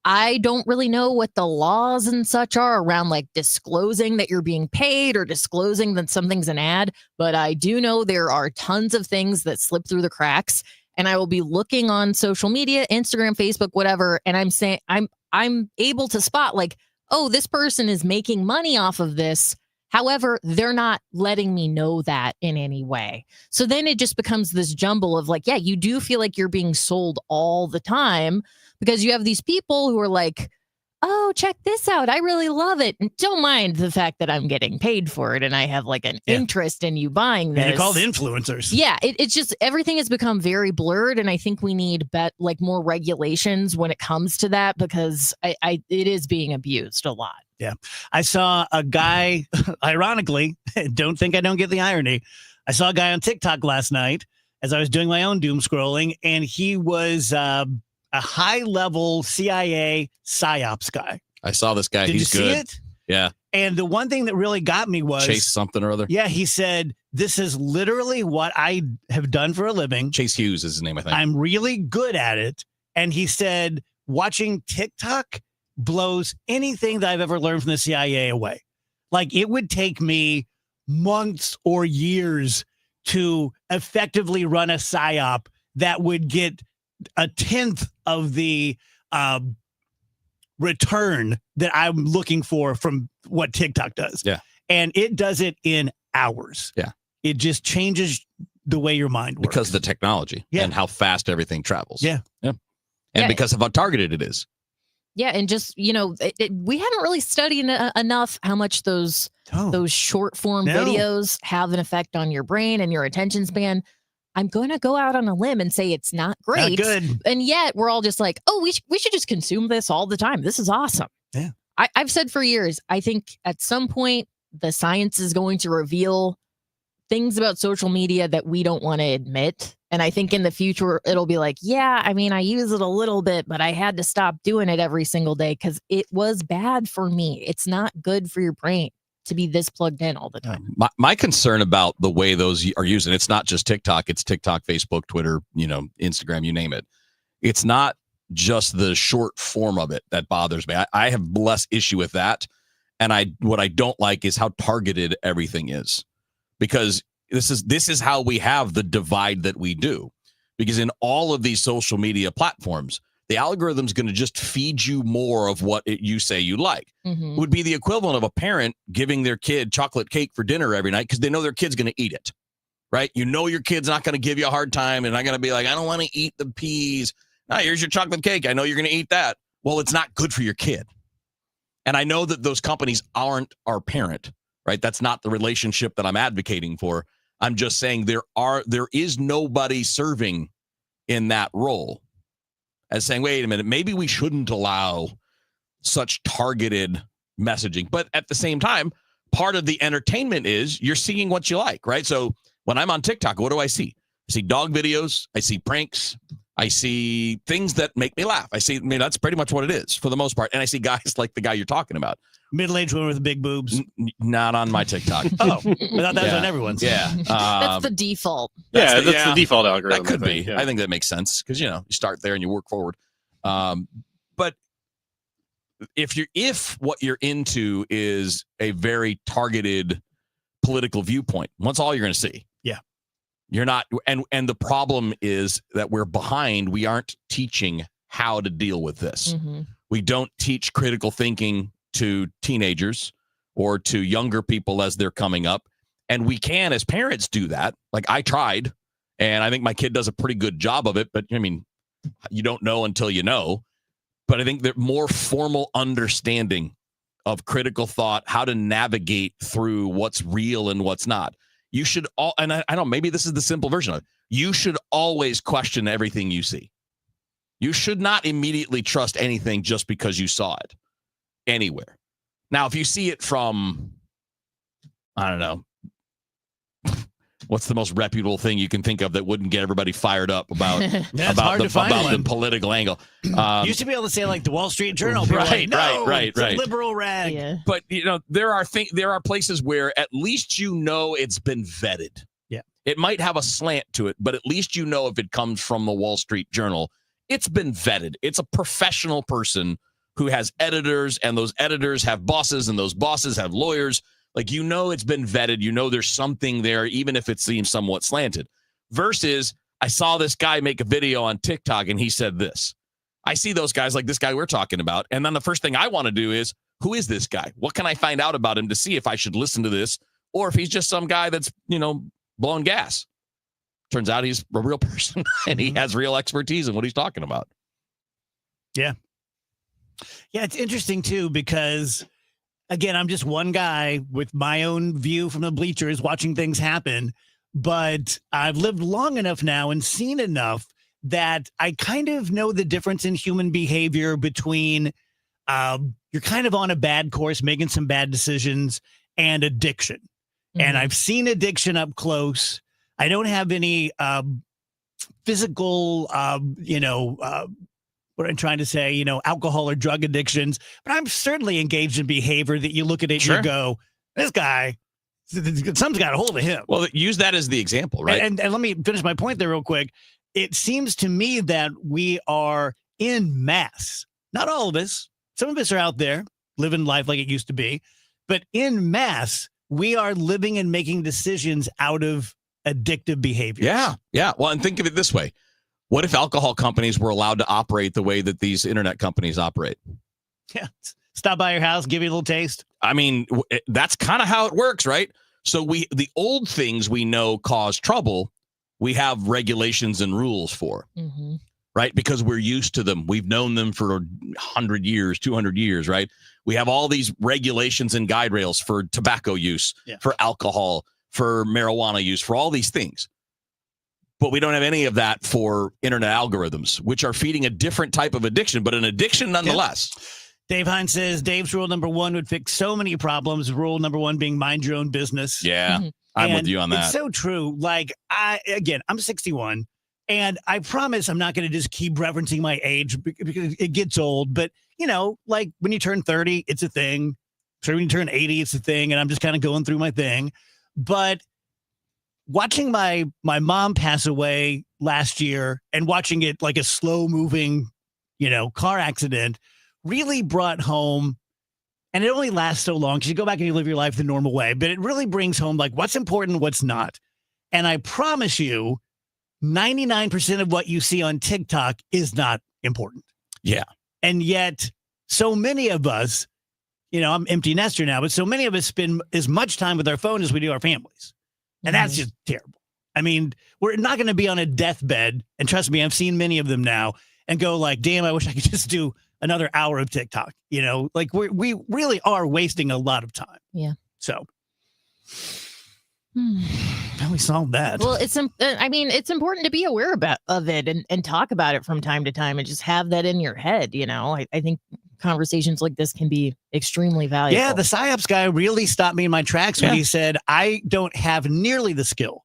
I don't really know what the laws and such are around like disclosing that you're being paid or disclosing that something's an ad. But I do know there are tons of things that slip through the cracks, and I will be looking on social media, Instagram, Facebook, whatever. And I'm saying, I'm able to spot like, oh, this person is making money off of this. However, they're not letting me know that in any way. So then it just becomes this jumble of like, yeah, you do feel like you're being sold all the time, because you have these people who are like, oh, check this out, I really love it. And don't mind the fact that I'm getting paid for it and I have like an interest in you buying this. And they're called influencers. Yeah, it's just everything has become very blurred. And I think we need like more regulations when it comes to that, because it is being abused a lot. Yeah. I saw a guy, ironically, don't think I don't get the irony. I saw a guy on TikTok last night as I was doing my own doom scrolling, and he was a high-level CIA PsyOps guy. I saw this guy. Did He's you good. see it? Yeah. And the one thing that really got me was Chase something or other. Yeah, he said, this is literally what I have done for a living. Chase Hughes is his name, I think. I'm really good at it. And he said, watching TikTok blows anything that I've ever learned from the CIA away. Like, it would take me months or years to effectively run a PSYOP that would get a 10th of the return that I'm looking for from what TikTok does. Yeah. And it does it in hours. Yeah. It just changes the way your mind works. Because of the technology and how fast everything travels. Yeah. And because of how targeted it is. Yeah, and just, we haven't really studied enough how much those short form videos have an effect on your brain and your attention span. I'm going to go out on a limb and say it's not great. Not good. And yet we're all just like, oh, we should just consume this all the time. This is awesome. Yeah. I've said for years, I think at some point the science is going to reveal things about social media that we don't want to admit. And I think in the future, it'll be like, yeah, I mean, I use it a little bit, but I had to stop doing it every single day because it was bad for me. It's not good for your brain to be this plugged in all the time. My concern about the way those are used, and it's not just TikTok, it's TikTok, Facebook, Twitter, Instagram, you name it. It's not just the short form of it that bothers me. I have less issue with that. And what I don't like is how targeted everything is, because this is how we have the divide that we do, because in all of these social media platforms, the algorithm's going to just feed you more of what you say you like. Mm-hmm. It would be the equivalent of a parent giving their kid chocolate cake for dinner every night because they know their kid's going to eat it, right? Your kid's not going to give you a hard time and not going to be like, I don't want to eat the peas. No, here's your chocolate cake. I know you're going to eat that. Well, it's not good for your kid. And I know that those companies aren't our parent, right? That's not the relationship that I'm advocating for. I'm just saying there is nobody serving in that role as saying, wait a minute, maybe we shouldn't allow such targeted messaging. But at the same time, part of the entertainment is you're seeing what you like, right? So when I'm on TikTok, what do I see? I see dog videos. I see pranks. I see things that make me laugh. That's pretty much what it is for the most part. And I see guys like the guy you're talking about. Middle-aged women with big boobs. Not on my TikTok. Oh, I thought that was on everyone's. Yeah. That's the default. That's the default algorithm. That could be. Yeah. I think that makes sense because, you start there and you work forward. But if what you're into is a very targeted political viewpoint, that's all you're going to see. Yeah. You're not. And the problem is that we're behind. We aren't teaching how to deal with this. Mm-hmm. We don't teach critical thinking to teenagers or to younger people as they're coming up. And we can, as parents, do that. Like I tried, and I think my kid does a pretty good job of it. But I mean, you don't know until you know. But I think that more formal understanding of critical thought, how to navigate through what's real and what's not. You should all, and I don't know, maybe this is the simple version of it. You should always question everything you see. You should not immediately trust anything just because you saw it anywhere. Now, if you see it from, I don't know, what's the most reputable thing you can think of that wouldn't get everybody fired up about the political angle? Used to be able to say like the Wall Street Journal. Right. It's a liberal rag. Yeah. But there are places where at least it's been vetted. Yeah. It might have a slant to it, but at least if it comes from the Wall Street Journal, it's been vetted. It's a professional person who has editors, and those editors have bosses, and those bosses have lawyers. Like, it's been vetted. There's something there, even if it seems somewhat slanted. Versus, I saw this guy make a video on TikTok, and he said this. I see those guys like this guy we're talking about, and then the first thing I want to do is, who is this guy? What can I find out about him to see if I should listen to this, or if he's just some guy that's, blowing gas. Turns out he's a real person, and he has real expertise in what he's talking about. Yeah. Yeah, it's interesting, too, because... Again, I'm just one guy with my own view from the bleachers watching things happen, but I've lived long enough now and seen enough that I kind of know the difference in human behavior between you're kind of on a bad course, making some bad decisions, and addiction. Mm-hmm. And I've seen addiction up close. I don't have any physical, what I'm trying to say, alcohol or drug addictions, but I'm certainly engaged in behavior that you look at it and you go, this guy, something's got a hold of him. Well, use that as the example, right? And let me finish my point there real quick. It seems to me that we are in mass, not all of us, some of us are out there living life like it used to be, but in mass, we are living and making decisions out of addictive behaviors. Yeah. Well, and think of it this way. What if alcohol companies were allowed to operate the way that these internet companies operate? Yeah. Stop by your house, give you a little taste. I mean, that's kind of how it works, right? So the old things we know cause trouble, we have regulations and rules for, right? Because we're used to them. We've known them for 100 years, 200 years, right? We have all these regulations and guide rails for tobacco use, for alcohol, for marijuana use, for all these things. But we don't have any of that for internet algorithms, which are feeding a different type of addiction, but an addiction nonetheless. Dave Hines says Dave's rule number 1 would fix so many problems. Rule number 1 being mind your own business. Yeah, I'm with you on that. It's so true. Like, I'm 61, and I promise I'm not going to just keep referencing my age because it gets old. But, like when you turn 30, it's a thing. So when you turn 80, it's a thing. And I'm just kind of going through my thing. But watching my mom pass away last year and watching it like a slow moving, car accident really brought home, and it only lasts so long because you go back and you live your life the normal way, but it really brings home like what's important, what's not. And I promise you, 99% of what you see on TikTok is not important. Yeah. And yet so many of us, I'm empty nester now, but so many of us spend as much time with our phone as we do our families. And that's just terrible. I mean, we're not going to be on a deathbed. And trust me, I've seen many of them now and go like, damn, I wish I could just do another hour of TikTok. Like we really are wasting a lot of time. Yeah. So how we solve that? Well, it's important to be aware of it and talk about it from time to time and just have that in your head. I think conversations like this can be extremely valuable. Yeah, the PsyOps guy really stopped me in my tracks when he said, I don't have nearly the skill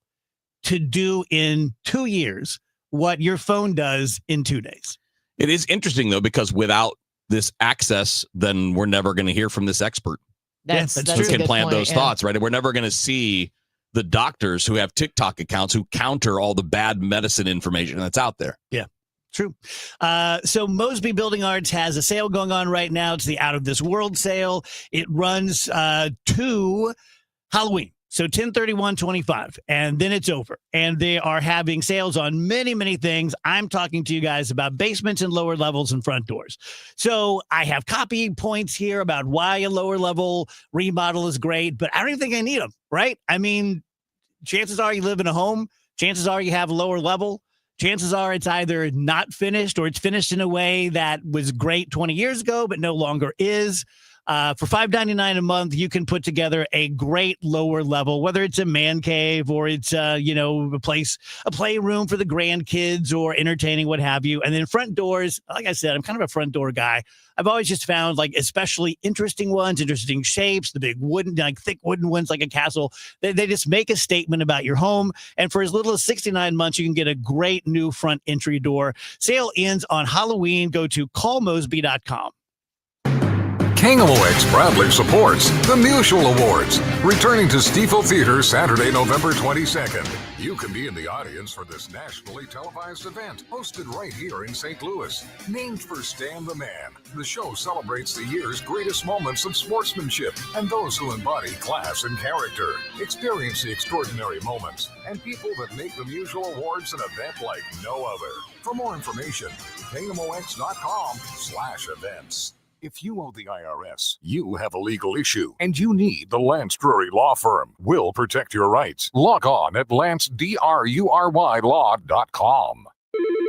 to do in 2 years what your phone does in 2 days. It is interesting, though, because without this access, then we're never going to hear from this expert. That's who can plant those thoughts, right? And we're never going to see the doctors who have TikTok accounts who counter all the bad medicine information that's out there. Yeah. True. So Mosby Building Arts has a sale going on right now. It's the Out of This World sale. It runs to Halloween. So 10/31/25, and then it's over. And they are having sales on many, many things. I'm talking to you guys about basements and lower levels and front doors. So I have copy points here about why a lower level remodel is great, but I don't even think I need them, right? I mean, chances are you live in a home. Chances are you have a lower level. Chances are it's either not finished or it's finished in a way that was great 20 years ago, but no longer is. For $5.99 a month, you can put together a great lower level, whether it's a man cave or it's, a playroom for the grandkids or entertaining, what have you. And then front doors, like I said, I'm kind of a front door guy. I've always just found like especially interesting ones, interesting shapes, the big wooden, like thick wooden ones like a castle. They just make a statement about your home. And for as little as 69 months, you can get a great new front entry door. Sale ends on Halloween. Go to callmosby.com. KMOX proudly supports the Musial Awards, returning to Stifel Theater Saturday, November 22nd. You can be in the audience for this nationally televised event, hosted right here in St. Louis. Named for Stan the Man, the show celebrates the year's greatest moments of sportsmanship and those who embody class and character. Experience the extraordinary moments and people that make the Musial Awards an event like no other. For more information, KMOX.com/events. If you owe the IRS, you have a legal issue, and you need the Lance Drury Law Firm. We'll protect your rights. Log on at LanceDruryLaw.com.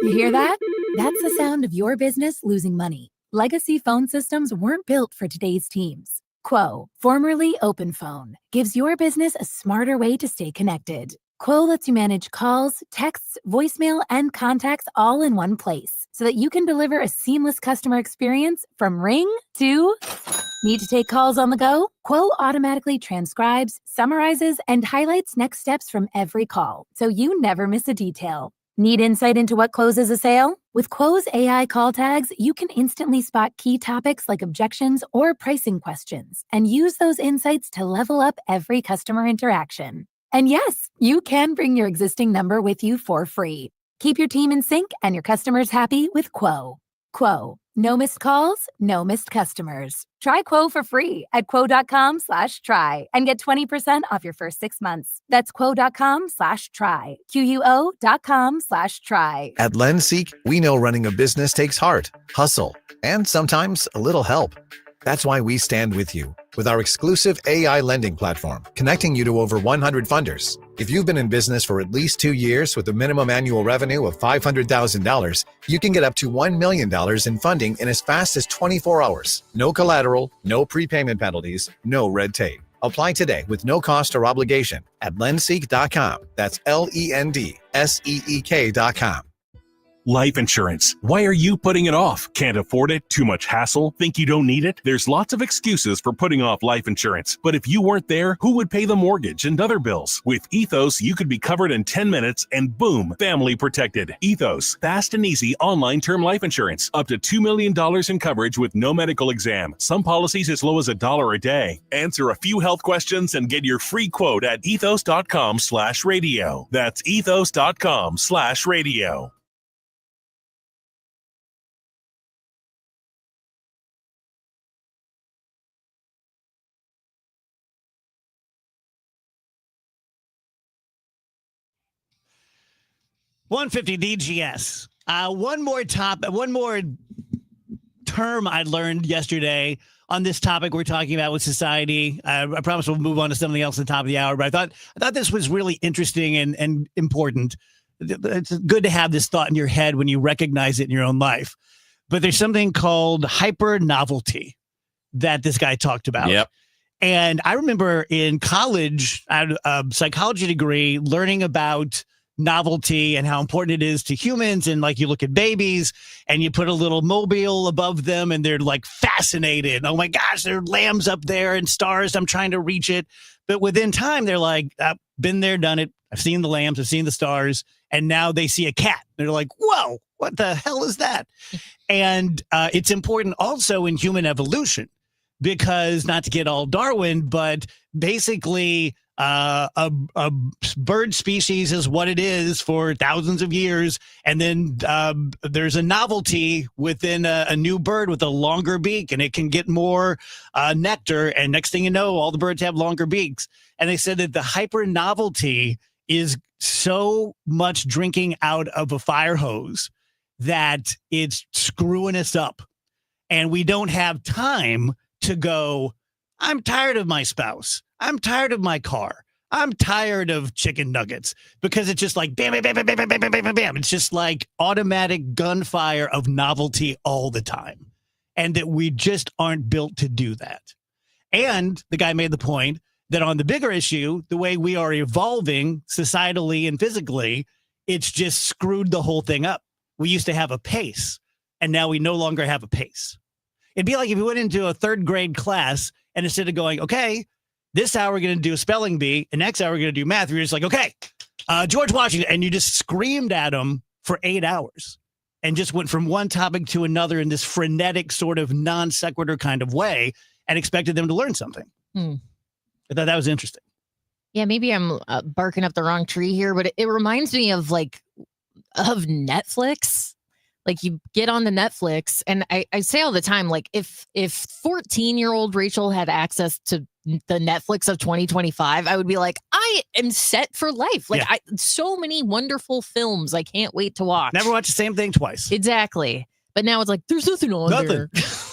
You hear that? That's the sound of your business losing money. Legacy phone systems weren't built for today's teams. Quo, formerly OpenPhone, gives your business a smarter way to stay connected. Quo lets you manage calls, texts, voicemail, and contacts all in one place so that you can deliver a seamless customer experience from ring to... Need to take calls on the go? Quo automatically transcribes, summarizes, and highlights next steps from every call, so you never miss a detail. Need insight into what closes a sale? With Quo's AI call tags, you can instantly spot key topics like objections or pricing questions and use those insights to level up every customer interaction. And yes, you can bring your existing number with you for free. Keep your team in sync and your customers happy with Quo. Quo, no missed calls, no missed customers. Try Quo for free at quo.com/try and get 20% off your first 6 months. That's quo.com/try. QUO.com/try. At LendSeek, we know running a business takes heart, hustle, and sometimes a little help. That's why we stand with you with our exclusive AI lending platform, connecting you to over 100 funders. If you've been in business for at least 2 years with a minimum annual revenue of $500,000, you can get up to $1 million in funding in as fast as 24 hours. No collateral, no prepayment penalties, no red tape. Apply today with no cost or obligation at lendseek.com. That's LENDSEEK.com. Life insurance. Why are you putting it off? Can't afford it? Too much hassle? Think you don't need it? There's lots of excuses for putting off life insurance. But if you weren't there, who would pay the mortgage and other bills? With Ethos, you could be covered in 10 minutes and boom, family protected. Ethos, fast and easy online term life insurance. Up to $2 million in coverage with no medical exam. Some policies as low as $1 a day. Answer a few health questions and get your free quote at ethos.com/radio. That's ethos.com/radio. $150 DGS. One more term I learned yesterday on this topic we're talking about with society. I promise we'll move on to something else at the top of the hour, but I thought this was really interesting and important. It's good to have this thought in your head when you recognize it in your own life. But there's something called hyper novelty that this guy talked about. Yep. And I remember in college, I had a psychology degree, learning about novelty and how important it is to humans. And like you look at babies and you put a little mobile above them and they're like fascinated. Oh my gosh, there are lambs up there and stars. I'm trying to reach it. But within time, they're like, I've been there, done it. I've seen the lambs, I've seen the stars. And now they see a cat. They're like, whoa, what the hell is that? And it's important also in human evolution because, not to get all Darwin, but basically a bird species is what it is for thousands of years, and then there's a novelty within a new bird with a longer beak, and it can get more nectar, and next thing you know, all the birds have longer beaks. And they said that the hyper novelty is so much drinking out of a fire hose that it's screwing us up, and we don't have time to go, I'm tired of my spouse. I'm tired of my car. I'm tired of chicken nuggets, because it's just like bam, bam, bam, bam, bam, bam, bam, bam, bam. It's just like automatic gunfire of novelty all the time. And that we just aren't built to do that. And the guy made the point that on the bigger issue, the way we are evolving societally and physically, it's just screwed the whole thing up. We used to have a pace, and now we no longer have a pace. It'd be like if you went into a third grade class and instead of going, okay, this hour we're going to do a spelling bee, and next hour we're going to do math, you're just like, okay, George Washington, and you just screamed at him for 8 hours and just went from one topic to another in this frenetic sort of non sequitur kind of way and expected them to learn something. I thought that was interesting. Yeah, maybe I'm barking up the wrong tree here, but it reminds me of Netflix. Like, you get on the Netflix, and I say all the time, like, if 14-year-old Rachel had access to the Netflix of 2025, I would be like, I am set for life. Like, so many wonderful films I can't wait to watch. Never watch the same thing twice. Exactly. But now it's like, there's nothing on there.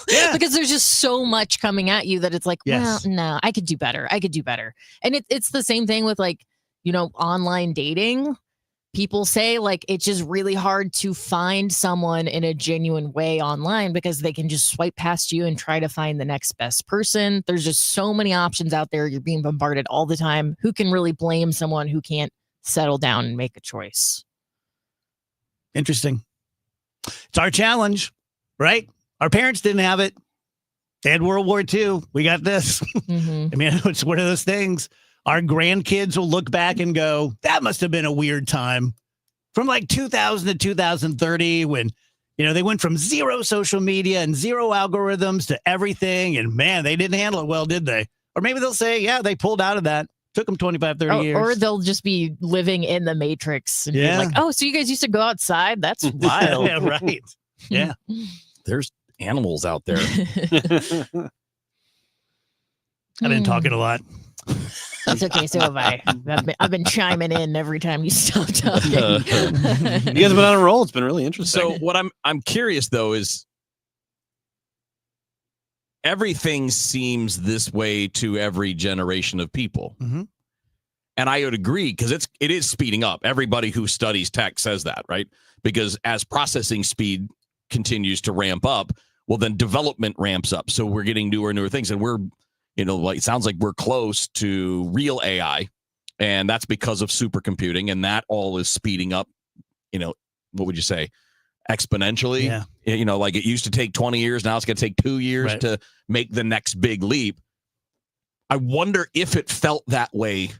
Yeah. Because there's just so much coming at you that it's like, well, no, I could do better. And it's the same thing with, like, online dating. People say, like, it's just really hard to find someone in a genuine way online because they can just swipe past you and try to find the next best person. There's just so many options out there. You're being bombarded all the time. Who can really blame someone who can't settle down and make a choice? Interesting. It's our challenge, right? Our parents didn't have it. They had World War II. We got this. I mean, it's one of those things. Our grandkids will look back and go, that must have been a weird time. From like 2000 to 2030, when, they went from zero social media and zero algorithms to everything. And man, they didn't handle it well, did they? Or maybe they'll say, yeah, they pulled out of that. Took them 25, 30 years. Or they'll just be living in the Matrix. And be like, oh, so you guys used to go outside? That's wild. Yeah, right. Yeah. There's animals out there. I've been talking a lot. It's okay, so have I. I've been chiming in every time you stop talking. You guys have been on a roll. It's been really interesting. So what I'm curious, though, is everything seems this way to every generation of people. And I would agree, because it is speeding up. Everybody who studies tech says that, right? Because as processing speed continues to ramp up, well, then development ramps up. So we're getting newer and newer things, and we're it sounds like we're close to real AI, and that's because of supercomputing, and that all is speeding up, what would you say, exponentially? Yeah. Like it used to take 20 years. Now it's going to take 2 years to make the next big leap. I wonder if it felt that way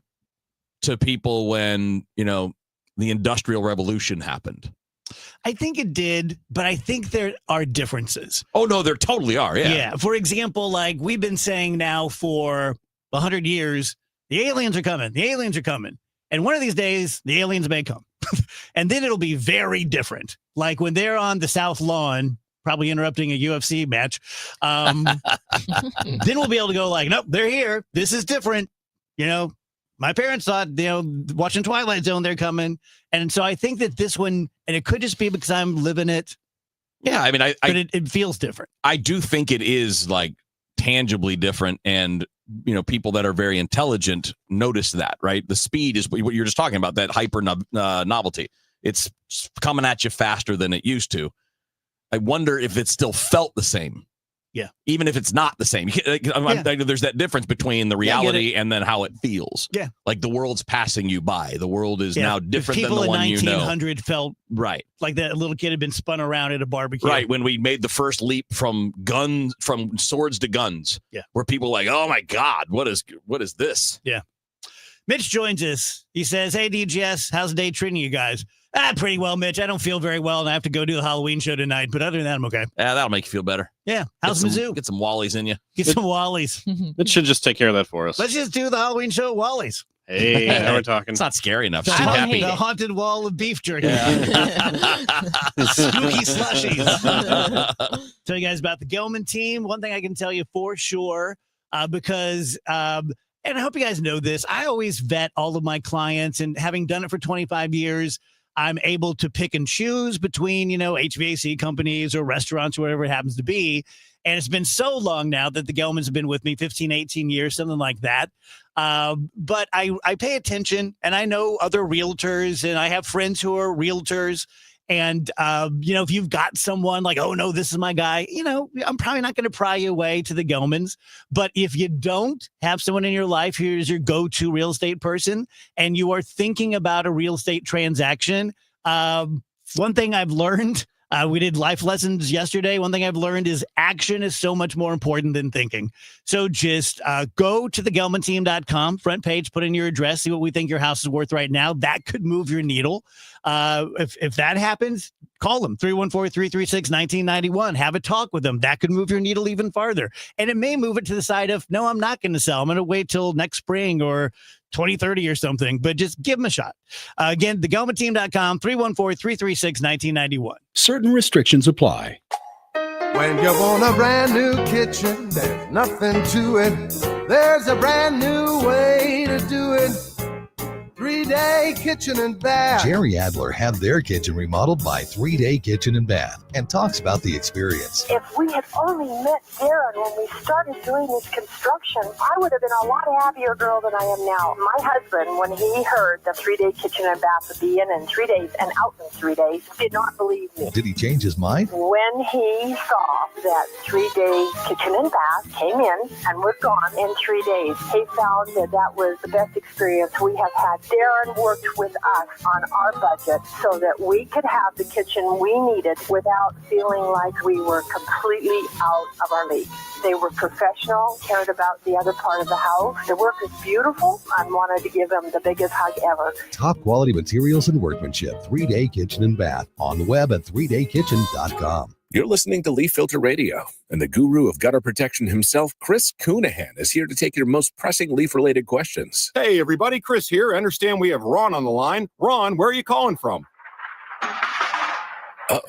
to people when, the Industrial Revolution happened. I think it did, but I think there are differences. Oh, no, there totally are. Yeah. Yeah. For example, like we've been saying now for 100 years, the aliens are coming. The aliens are coming. And one of these days, the aliens may come. And then it'll be very different. Like when they're on the South Lawn, probably interrupting a UFC match, then we'll be able to go like, nope, they're here. This is different. My parents thought, watching Twilight Zone, they're coming. And so I think that this one, and it could just be because I'm living it. Yeah, I mean, but it feels different. I do think it is like tangibly different. And, people that are very intelligent notice that, right? The speed is what you're just talking about, that hyper novelty. It's coming at you faster than it used to. I wonder if it still felt the same. Yeah. Even if it's not the same. There's that difference between the reality and then how it feels. Yeah. Like the world's passing you by. The world is now different than the one you know. People in 1900 felt right. Like that little kid had been spun around at a barbecue. Right. When we made the first leap from swords to guns. Yeah. Where people were like, oh my God, what is this? Yeah. Mitch joins us. He says, hey, DGS, how's the day treating you guys? Pretty well, Mitch. I don't feel very well, and I have to go do the Halloween show tonight. But other than that, I'm okay. Yeah, that'll make you feel better. Yeah. How's Mizzou? Get some Wallies in you. Get some Wallies. It should just take care of that for us. Let's just do the Halloween show at Wallies. Hey, now we're talking. It's not scary enough. The, It's too happy. the haunted wall of beef jerky. Yeah. Spooky slushies. Tell you guys about the Gilman team. One thing I can tell you for sure, because and I hope you guys know this, I always vet all of my clients, and having done it for 25 years, I'm able to pick and choose between, HVAC companies or restaurants, or whatever it happens to be. And it's been so long now that the Gelmans have been with me, 15, 18 years, something like that. But I pay attention, and I know other realtors, and I have friends who are realtors. And, if you've got someone like, oh, no, this is my guy, I'm probably not going to pry you away to the Gelmans. But if you don't have someone in your life who's your go-to real estate person, and you are thinking about a real estate transaction, one thing I've learned, we did life lessons yesterday. One thing I've learned is action is so much more important than thinking. So just go to thegelmanteam.com, front page, put in your address, see what we think your house is worth right now. That could move your needle. If that happens, call them, 314-336-1991. Have a talk with them. That could move your needle even farther. And it may move it to the side of, no, I'm not going to sell. I'm going to wait till next spring or 2030 or something, but just give them a shot. Again, thegelmanteam.com, 314-336-1991. Certain restrictions apply. When you want a brand new kitchen, there's nothing to it. There's a brand new way to do it. 3-Day Kitchen and Bath. Jerry Adler had their kitchen remodeled by 3-Day Kitchen and Bath and talks about the experience. If we had only met Darren when we started doing this construction, I would have been a lot happier girl than I am now. My husband, when he heard the 3-Day Kitchen and Bath would be in 3 days and out in 3 days, did not believe me. Did he change his mind? When he saw that 3-Day Kitchen and Bath came in and was gone in 3 days, he found that was the best experience we have had. Darren worked with us on our budget so that we could have the kitchen we needed without feeling like we were completely out of our league. They were professional, cared about the other part of the house. The work is beautiful. I wanted to give them the biggest hug ever. Top quality materials and workmanship. 3-Day Kitchen and Bath. On the web at 3daykitchen.com. You're listening to Leaf Filter Radio, and the guru of gutter protection himself, Chris Coonahan, is here to take your most pressing leaf-related questions. Hey, everybody, Chris here. I understand we have Ron on the line. Ron, where are you calling from? Uh-oh.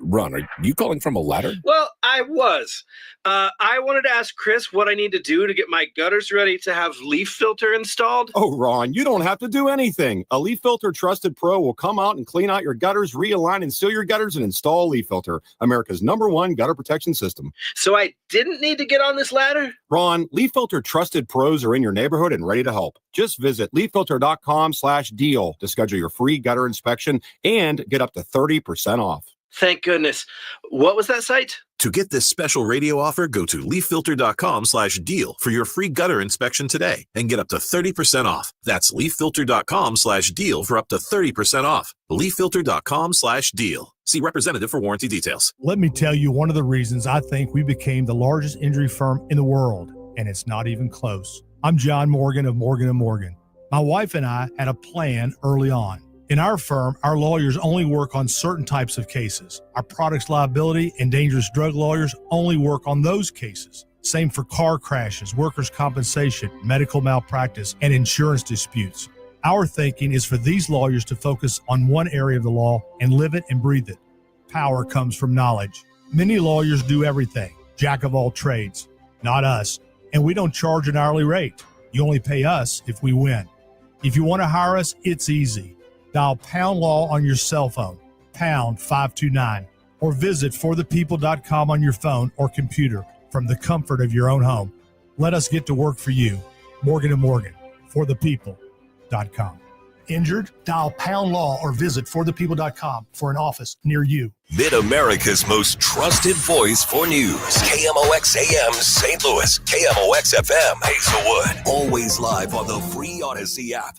Ron, are you calling from a ladder? Well, I was. I wanted to ask Chris what I need to do to get my gutters ready to have Leaf Filter installed. Oh, Ron, you don't have to do anything. A Leaf Filter Trusted Pro will come out and clean out your gutters, realign and seal your gutters, and install Leaf Filter, America's #1 gutter protection system. So I didn't need to get on this ladder? Ron, Leaf Filter Trusted Pros are in your neighborhood and ready to help. Just visit leaffilter.com/deal to schedule your free gutter inspection and get up to 30% off. Thank goodness. What was that site? To get this special radio offer, go to leaffilter.com/deal for your free gutter inspection today and get up to 30% off. That's leaffilter.com/deal for up to 30% off. leaffilter.com/deal. See representative for warranty details. Let me tell you one of the reasons I think we became the largest injury firm in the world, and it's not even close. I'm John Morgan of Morgan & Morgan. My wife and I had a plan early on. In our firm, our lawyers only work on certain types of cases. Our products liability and dangerous drug lawyers only work on those cases. Same for car crashes, workers' compensation, medical malpractice, and insurance disputes. Our thinking is for these lawyers to focus on one area of the law and live it and breathe it. Power comes from knowledge. Many lawyers do everything, jack of all trades. Not us. And we don't charge an hourly rate. You only pay us if we win. If you want to hire us, it's easy. Dial Pound Law on your cell phone, pound 529, or visit forthepeople.com on your phone or computer from the comfort of your own home. Let us get to work for you. Morgan & Morgan, forthepeople.com. Injured? Dial Pound Law or visit forthepeople.com for an office near you. Mid-America's most trusted voice for news. KMOX AM St. Louis, KMOX FM Hazelwood. Always live on the free Odyssey app.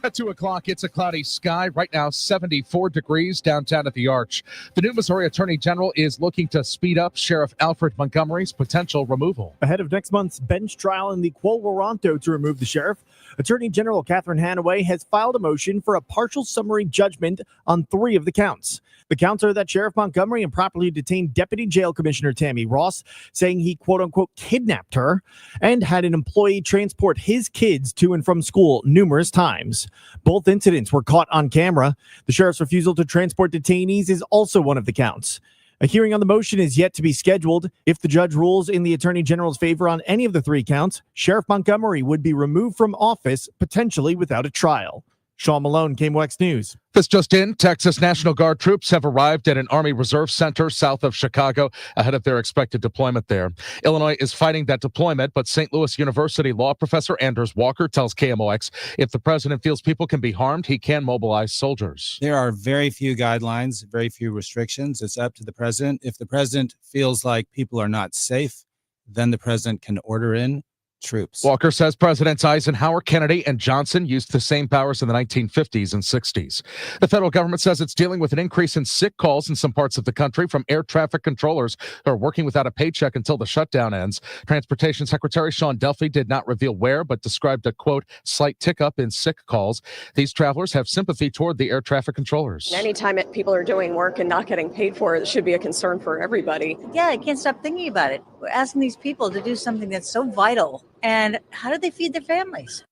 At 2 o'clock, it's a cloudy sky. Right now, 74 degrees downtown at the Arch. The new Missouri Attorney General is looking to speed up Sheriff Alfred Montgomery's potential removal. Ahead of next month's bench trial in the Quo Warranto to remove the sheriff, Attorney General Catherine Hanaway has filed a motion for a partial summary judgment on 3 of the counts. The counts are that Sheriff Montgomery improperly detained Deputy Jail Commissioner Tammy Ross, saying he quote-unquote kidnapped her, and had an employee transport his kids to and from school numerous times. Both incidents were caught on camera. The sheriff's refusal to transport detainees is also one of the counts. A hearing on the motion is yet to be scheduled. If the judge rules in the Attorney General's favor on any of the 3 counts, Sheriff Montgomery would be removed from office, potentially without a trial. Sean Malone, KMOX News. This just in, Texas National Guard troops have arrived at an Army Reserve Center south of Chicago ahead of their expected deployment there. Illinois is fighting that deployment, but St. Louis University law professor Anders Walker tells KMOX if the president feels people can be harmed, he can mobilize soldiers. There are very few guidelines, very few restrictions. It's up to the president. If the president feels like people are not safe, then the president can order in troops. Walker says Presidents Eisenhower, Kennedy, and Johnson used the same powers in the 1950s and 60s. The federal government says it's dealing with an increase in sick calls in some parts of the country from air traffic controllers who are working without a paycheck until the shutdown ends. Transportation Secretary Sean Duffy did not reveal where, but described a, quote, slight tick up in sick calls. These travelers have sympathy toward the air traffic controllers. Anytime people are doing work and not getting paid for it, it should be a concern for everybody. Yeah, I can't stop thinking about it. We're asking these people to do something that's so vital. And how do they feed their families?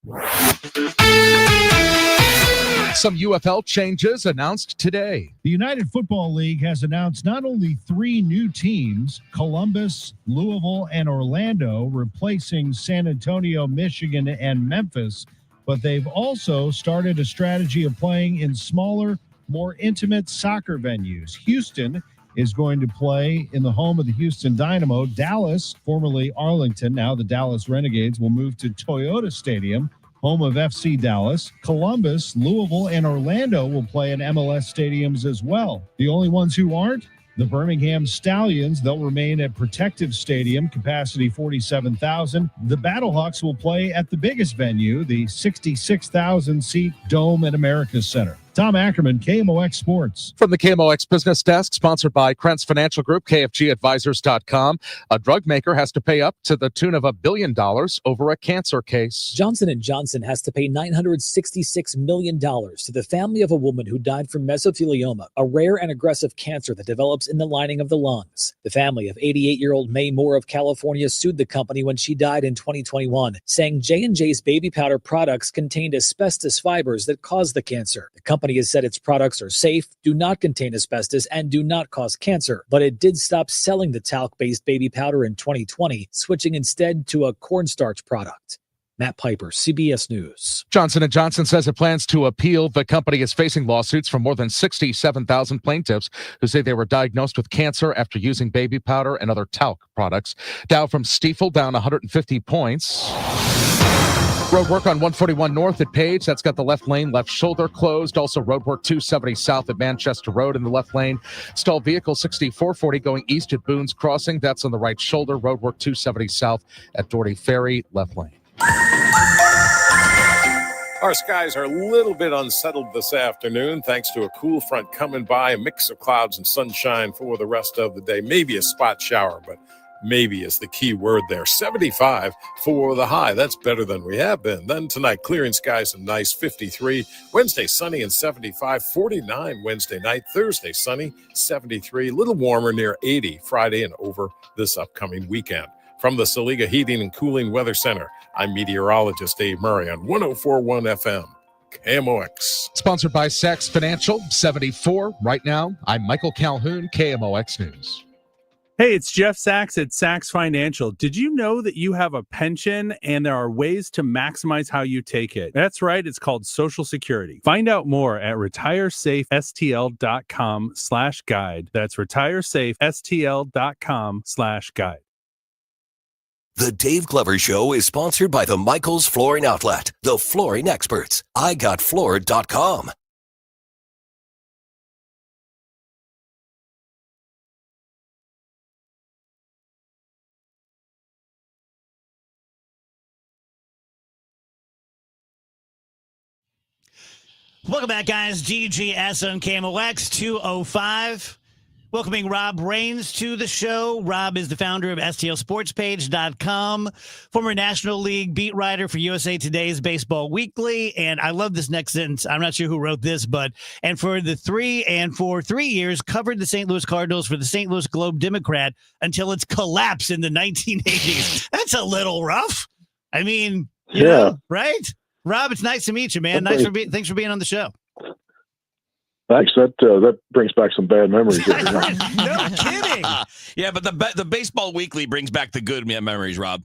Some UFL changes announced today. The United Football League has announced not only 3 new teams, Columbus, Louisville, and Orlando, replacing San Antonio, Michigan, and Memphis, but they've also started a strategy of playing in smaller, more intimate soccer venues. Houston is going to play in the home of the Houston Dynamo. Dallas, formerly Arlington, now the Dallas Renegades, will move to Toyota Stadium, home of FC Dallas. Columbus, Louisville, and Orlando will play in MLS stadiums as well. The only ones who aren't? The Birmingham Stallions. They'll remain at Protective Stadium, capacity 47,000. The Battlehawks will play at the biggest venue, the 66,000-seat Dome at America's Center. Tom Ackerman, KMOX Sports. From the KMOX Business Desk, sponsored by Krentz Financial Group, KFGadvisors.com. A drug maker has to pay up to the tune of $1 billion over a cancer case. Johnson & Johnson has to pay $966 million to the family of a woman who died from mesothelioma, a rare and aggressive cancer that develops in the lining of the lungs. The family of 88-year-old May Moore of California sued the company when she died in 2021, saying J&J's baby powder products contained asbestos fibers that caused the cancer. The company has said its products are safe, do not contain asbestos, and do not cause cancer, but it did stop selling the talc-based baby powder in 2020, switching instead to a cornstarch product. Matt Piper, CBS News. Johnson & Johnson says it plans to appeal. The company is facing lawsuits from more than 67,000 plaintiffs who say they were diagnosed with cancer after using baby powder and other talc products. Dow from Stifel down 150 points. Roadwork on 141 North at Page. That's got the left lane, left shoulder closed. Also roadwork 270 South at Manchester Road in the left lane. Stalled vehicle 6440 going east at Boone's Crossing. That's on the right shoulder. Roadwork 270 South at Doherty Ferry, left lane. Our skies are a little bit unsettled this afternoon thanks to a cool front coming by, a mix of clouds and sunshine for the rest of the day. Maybe a spot shower, but maybe is the key word there. 75 for the high. That's better than we have been. Then tonight, clearing skies and nice, 53. Wednesday, sunny and 75. 49 Wednesday night. Thursday, sunny, 73. A little warmer, near 80 Friday and over this upcoming weekend. From the Saliga Heating and Cooling Weather Center, I'm meteorologist Dave Murray on 104.1 FM. KMOX. Sponsored by Sachs Financial, 74 right now. I'm Michael Calhoun, KMOX News. Hey, it's Jeff Sachs at Sachs Financial. Did you know that you have a pension and there are ways to maximize how you take it? That's right. It's called Social Security. Find out more at retiresafestl.com/guide. That's retiresafestl.com/guide. The Dave Glover Show is sponsored by the Michaels Flooring Outlet, the flooring experts. IGotFloored.com. Welcome back, guys. DGS on KMOX 205. Welcoming Rob Rains to the show. Rob is the founder of STLSportsPage.com, former National League beat writer for USA Today's Baseball Weekly. And I love this next sentence. I'm not sure who wrote this, but for 3 years, covered the St. Louis Cardinals for the St. Louis Globe-Democrat until its collapse in the 1980s. That's a little rough. I mean, you know, right? Rob, it's nice to meet you, man. Thanks for being on the show. Thanks. That brings back some bad memories. No kidding. Yeah, but the Baseball Weekly brings back the good memories, Rob.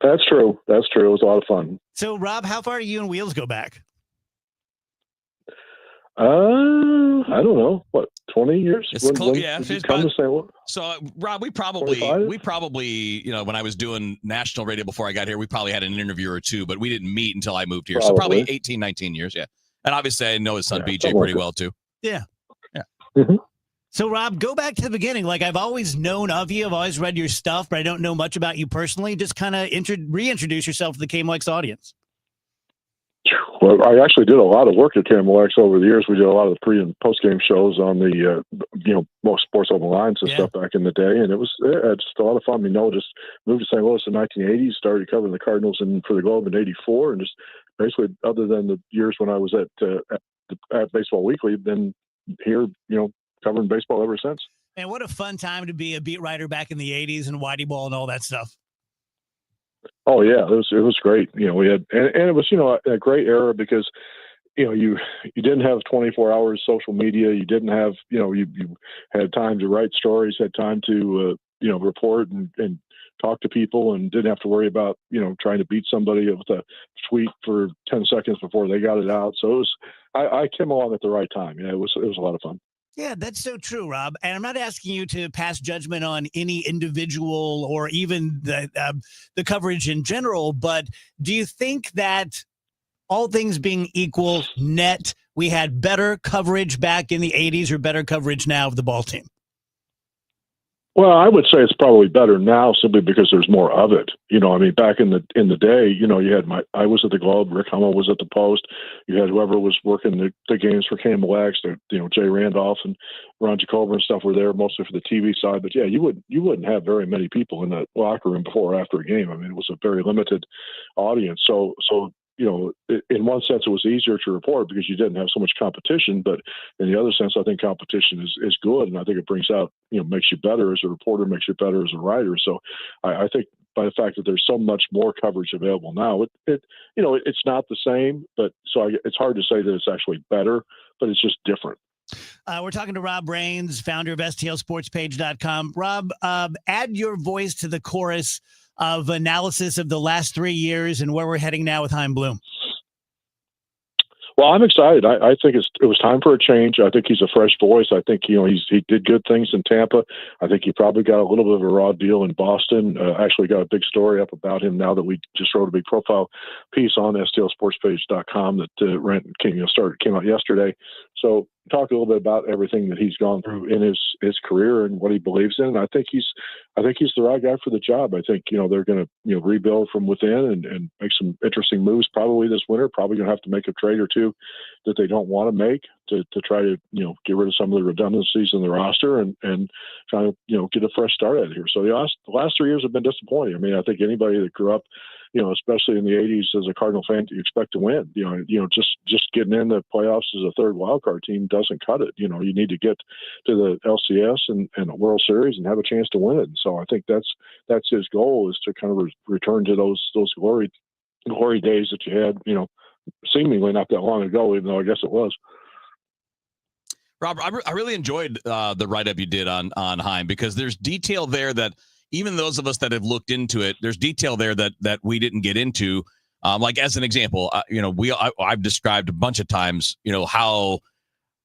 That's true. It was a lot of fun. So, Rob, how far do you and Wheels go back? I don't know. What, 20 years? It's When yeah. did you come to St. Louis? So, Rob, we probably, when I was doing national radio before I got here, we probably had an interview or two, but we didn't meet until I moved here. So probably 18, 19 years. Yeah. And obviously I know his son BJ pretty well too. Yeah. Mm-hmm. So, Rob, go back to the beginning. Like, I've always known of you. I've always read your stuff, but I don't know much about you personally. Just kind of reintroduce yourself to the KMOX audience. Well, I actually did a lot of work at KMOX over the years. We did a lot of the pre and post game shows on the, most Sports Open Lines and stuff back in the day. And it was just a lot of fun. Just moved to St. Louis in 1980, started covering the Cardinals for the Globe in 84. And just basically, other than the years when I was at Baseball Weekly, been here, covering baseball ever since. And what a fun time to be a beat writer back in the 80s and Whitey Ball and all that stuff. Oh yeah, it was great. We had, and it was, a great era because, you didn't have 24 hours social media. You didn't have, you had time to write stories, had time to, report and talk to people, and didn't have to worry about, trying to beat somebody with a tweet for 10 seconds before they got it out. So I came along at the right time. It was a lot of fun. Yeah, that's so true, Rob. And I'm not asking you to pass judgment on any individual or even the coverage in general, but do you think that all things being equal, we had better coverage back in the 80s or better coverage now of the ball team? Well, I would say it's probably better now simply because there's more of it. Back in the day, you had I was at the Globe, Rick Hummel was at the Post. You had whoever was working the games for KMOX, Jay Randolph and Ron Jacober and stuff were there mostly for the TV side. But yeah, you wouldn't have very many people in that locker room before or after a game. It was a very limited audience. So in one sense, it was easier to report because you didn't have so much competition. But in the other sense, I think competition is good, and I think it brings out, makes you better as a reporter, makes you better as a writer. So I think by the fact that there's so much more coverage available now, it's not the same. But it's hard to say that it's actually better, but it's just different. We're talking to Rob Rains, founder of STLSportsPage.com. Rob, add your voice to the chorus of analysis of the last 3 years and where we're heading now with Chaim Bloom. Well, I'm excited. I think it was time for a change. I think he's a fresh voice. I think he did good things in Tampa. I think he probably got a little bit of a raw deal in Boston. Actually got a big story up about him now that we just wrote a big profile piece on STLSportsPage.com that came out yesterday. So talk a little bit about everything that he's gone through in his career and what he believes in. I think he's the right guy for the job. I think they're going to rebuild from within and make some interesting moves probably this winter. Probably going to have to make a trade or two that they don't want to make to try to get rid of some of the redundancies in the roster and kind of get a fresh start out of here. So the last 3 years have been disappointing. I think anybody that grew up, especially in the 80s as a Cardinal fan, you expect to win. Just getting in the playoffs as a third wild card team doesn't cut it. You need to get to the LCS and the World Series and have a chance to win it. And so I think that's his goal, is to kind of return to those glory days that you had, seemingly not that long ago, even though I guess it was. Rob, I really enjoyed the write-up you did on Chaim, because there's detail there that even those of us that have looked into it, there's detail there that we didn't get into. Like as an example, I've described a bunch of times, how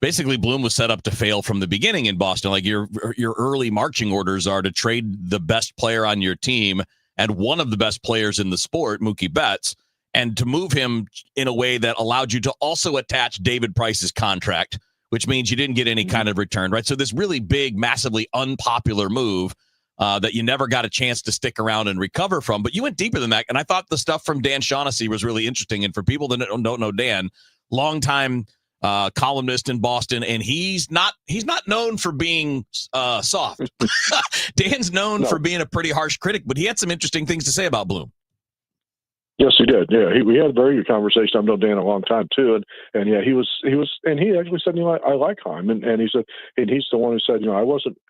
basically Bloom was set up to fail from the beginning in Boston. Like your early marching orders are to trade the best player on your team and one of the best players in the sport, Mookie Betts, and to move him in a way that allowed you to also attach David Price's contract, which means you didn't get any kind of return, right? So this really big, massively unpopular move that you never got a chance to stick around and recover from. But you went deeper than that, and I thought the stuff from Dan Shaughnessy was really interesting. And for people that don't know Dan, longtime columnist in Boston, and he's not known for being soft. Dan's known for being a pretty harsh critic, but he had some interesting things to say about Bloom. Yes, he did. Yeah, we had a very good conversation. I've known Dan a long time too, and yeah, he was, and he actually said, I like Heim, and he said, and he's the one who said,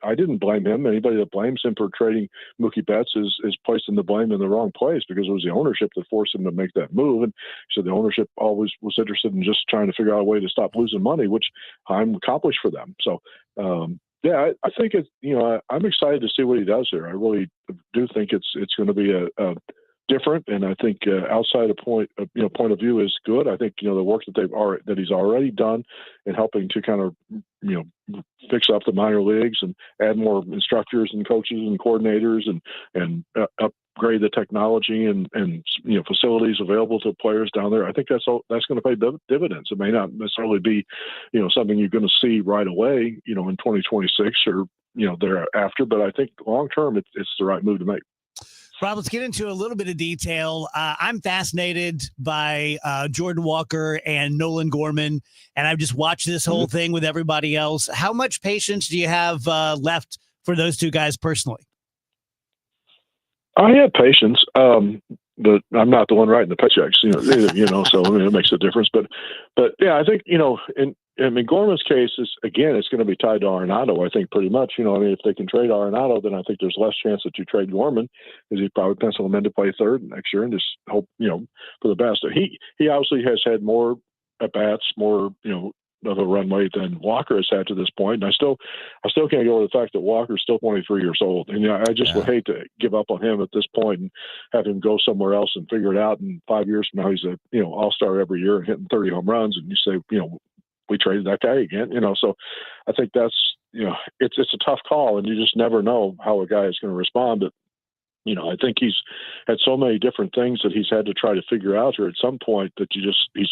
I didn't blame him. Anybody that blames him for trading Mookie Betts is placing the blame in the wrong place, because it was the ownership that forced him to make that move. And he said the ownership always was interested in just trying to figure out a way to stop losing money, which Heim accomplished for them. So. Yeah, I think it's, I'm excited to see what he does here. I really do think it's going to be a different, and I think outside a point of view is good. I think the work that he's already done in helping to kind of fix up the minor leagues and add more instructors and coaches and coordinators and upgrade the technology and facilities available to players down there. I think that's going to pay dividends. It may not necessarily be something you're going to see right away in 2026 or thereafter, but I think long term it's the right move to make. Rob, let's get into a little bit of detail. I'm fascinated by Jordan Walker and Nolan Gorman, and I've just watched this whole thing with everybody else. How much patience do you have left for those two guys personally? I have patience, but I'm not the one writing the paychecks, so it makes a difference. But yeah, I think, in Gorman's case, it's going to be tied to Arenado, I think, pretty much. If they can trade Arenado, then I think there's less chance that you trade Gorman, because he'd probably pencil him in to play third next year and just hope, for the best. He obviously has had more at-bats, more, of a runway than Walker has had to this point. And I still can't get over the fact that Walker's still 23 years old. And I just would hate to give up on him at this point and have him go somewhere else and figure it out. And 5 years from now, he's a, all-star every year and hitting 30 home runs. And you say, we traded that guy again, so I think that's, it's a tough call, and you just never know how a guy is going to respond. But, I think he's had so many different things that he's had to try to figure out here at some point that he's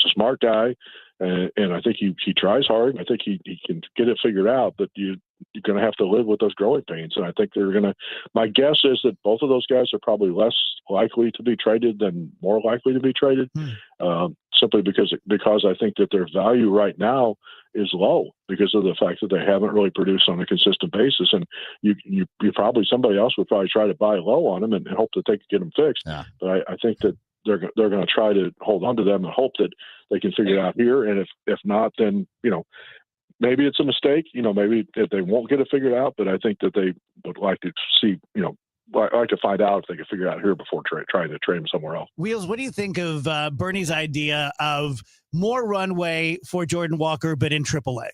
a smart guy. And I think he tries hard. I think he can get it figured out, but you're going to have to live with those growing pains. And I think my guess is that both of those guys are probably less likely to be traded than more likely to be traded, simply because I think that their value right now is low because of the fact that they haven't really produced on a consistent basis. And you probably, somebody else would probably try to buy low on them and hope that they could get them fixed. Yeah. But I think that they're going to try to hold on to them and hope that they can figure it out here. And if not, then, maybe it's a mistake, maybe they won't get it figured out, but I think that they would like to see, like to find out if they can figure it out here before trying to trade him somewhere else. Wheels, what do you think of Bernie's idea of more runway for Jordan Walker, but in AAA?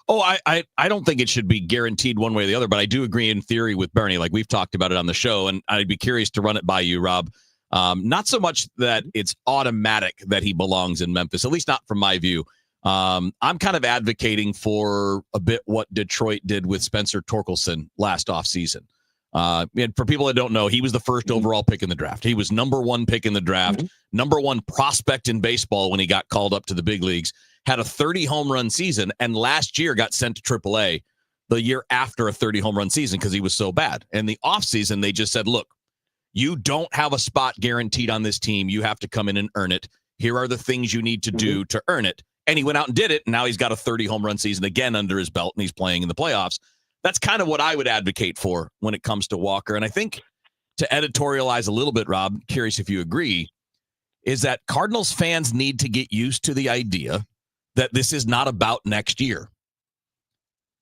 Oh, I don't think it should be guaranteed one way or the other, but I do agree in theory with Bernie. Like we've talked about it on the show, and I'd be curious to run it by you, Rob. Not so much that it's automatic that he belongs in Memphis, at least not from my view. I'm kind of advocating for a bit what Detroit did with Spencer Torkelson last offseason. And for people that don't know, he was the first overall pick in the draft. He was number one pick in the draft, number one prospect in baseball when he got called up to the big leagues, had a 30 home run season, and last year got sent to AAA the year after a 30 home run season because he was so bad. And the offseason, they just said, look, you don't have a spot guaranteed on this team. You have to come in and earn it. Here are the things you need to do to earn it. And he went out and did it. And now he's got a 30 home run season again under his belt, and he's playing in the playoffs. That's kind of what I would advocate for when it comes to Walker. And I think to editorialize a little bit, Rob, curious if you agree, is that Cardinals fans need to get used to the idea that this is not about next year.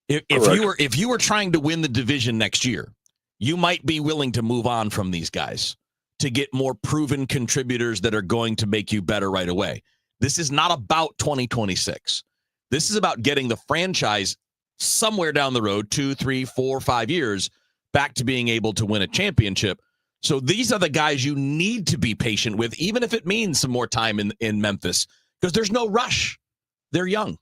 If you were trying to win the division next year, you might be willing to move on from these guys to get more proven contributors that are going to make you better right away. This is not about 2026. This is about getting the franchise somewhere down the road, 2, 3, 4, 5 years, back to being able to win a championship. So these are the guys you need to be patient with, even if it means some more time in Memphis, because there's no rush. They're young.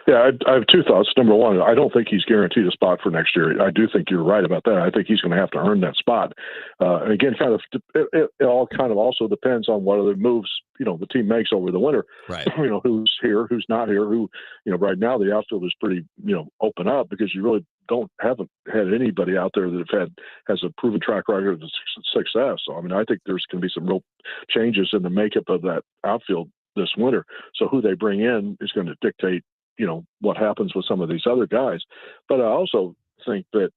Yeah, I have two thoughts. Number one, I don't think he's guaranteed a spot for next year. I do think you're right about that. I think he's going to have to earn that spot. And again, it all kind of also depends on what other moves, the team makes over the winter. Right. Who's here, who's not here, right now the outfield is pretty, open up because you really haven't had anybody out there that has a proven track record of success. So, I think there's going to be some real changes in the makeup of that outfield this winter. So who they bring in is going to dictate, what happens with some of these other guys. But I also think that,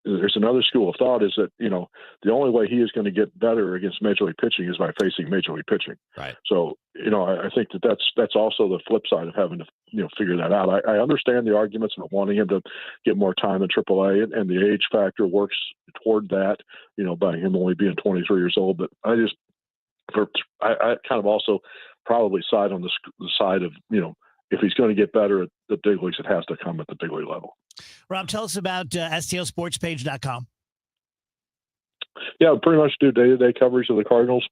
there's another school of thought is that, the only way he is going to get better against Major League pitching is by facing Major League pitching. Right. So, I think that's also the flip side of having to, figure that out. I understand the arguments of wanting him to get more time in AAA, and the age factor works toward that, by him only being 23 years old. But I kind of also probably side on the side of, if he's going to get better at the big leagues, it has to come at the big league level. Rob, tell us about STLSportspage.com. Yeah, pretty much do day-to-day coverage of the Cardinals.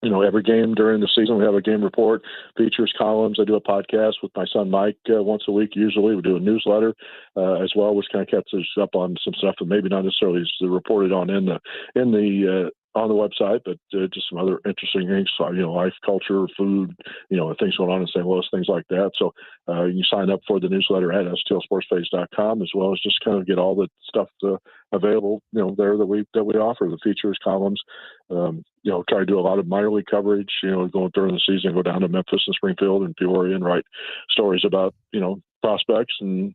Every game during the season, we have a game report, features, columns. I do a podcast with my son Mike once a week. Usually, we do a newsletter as well, which kind of catches us up on some stuff that maybe not necessarily is reported on on the website, but just some other interesting things, life, culture, food, things going on in St. Louis, things like that. So you sign up for the newsletter at stlsportspage.com, as well as just kind of get all the stuff available, there that we offer, the features, columns. Try to do a lot of minor league coverage, going during the season, go down to Memphis and Springfield and Peoria and write stories about, prospects and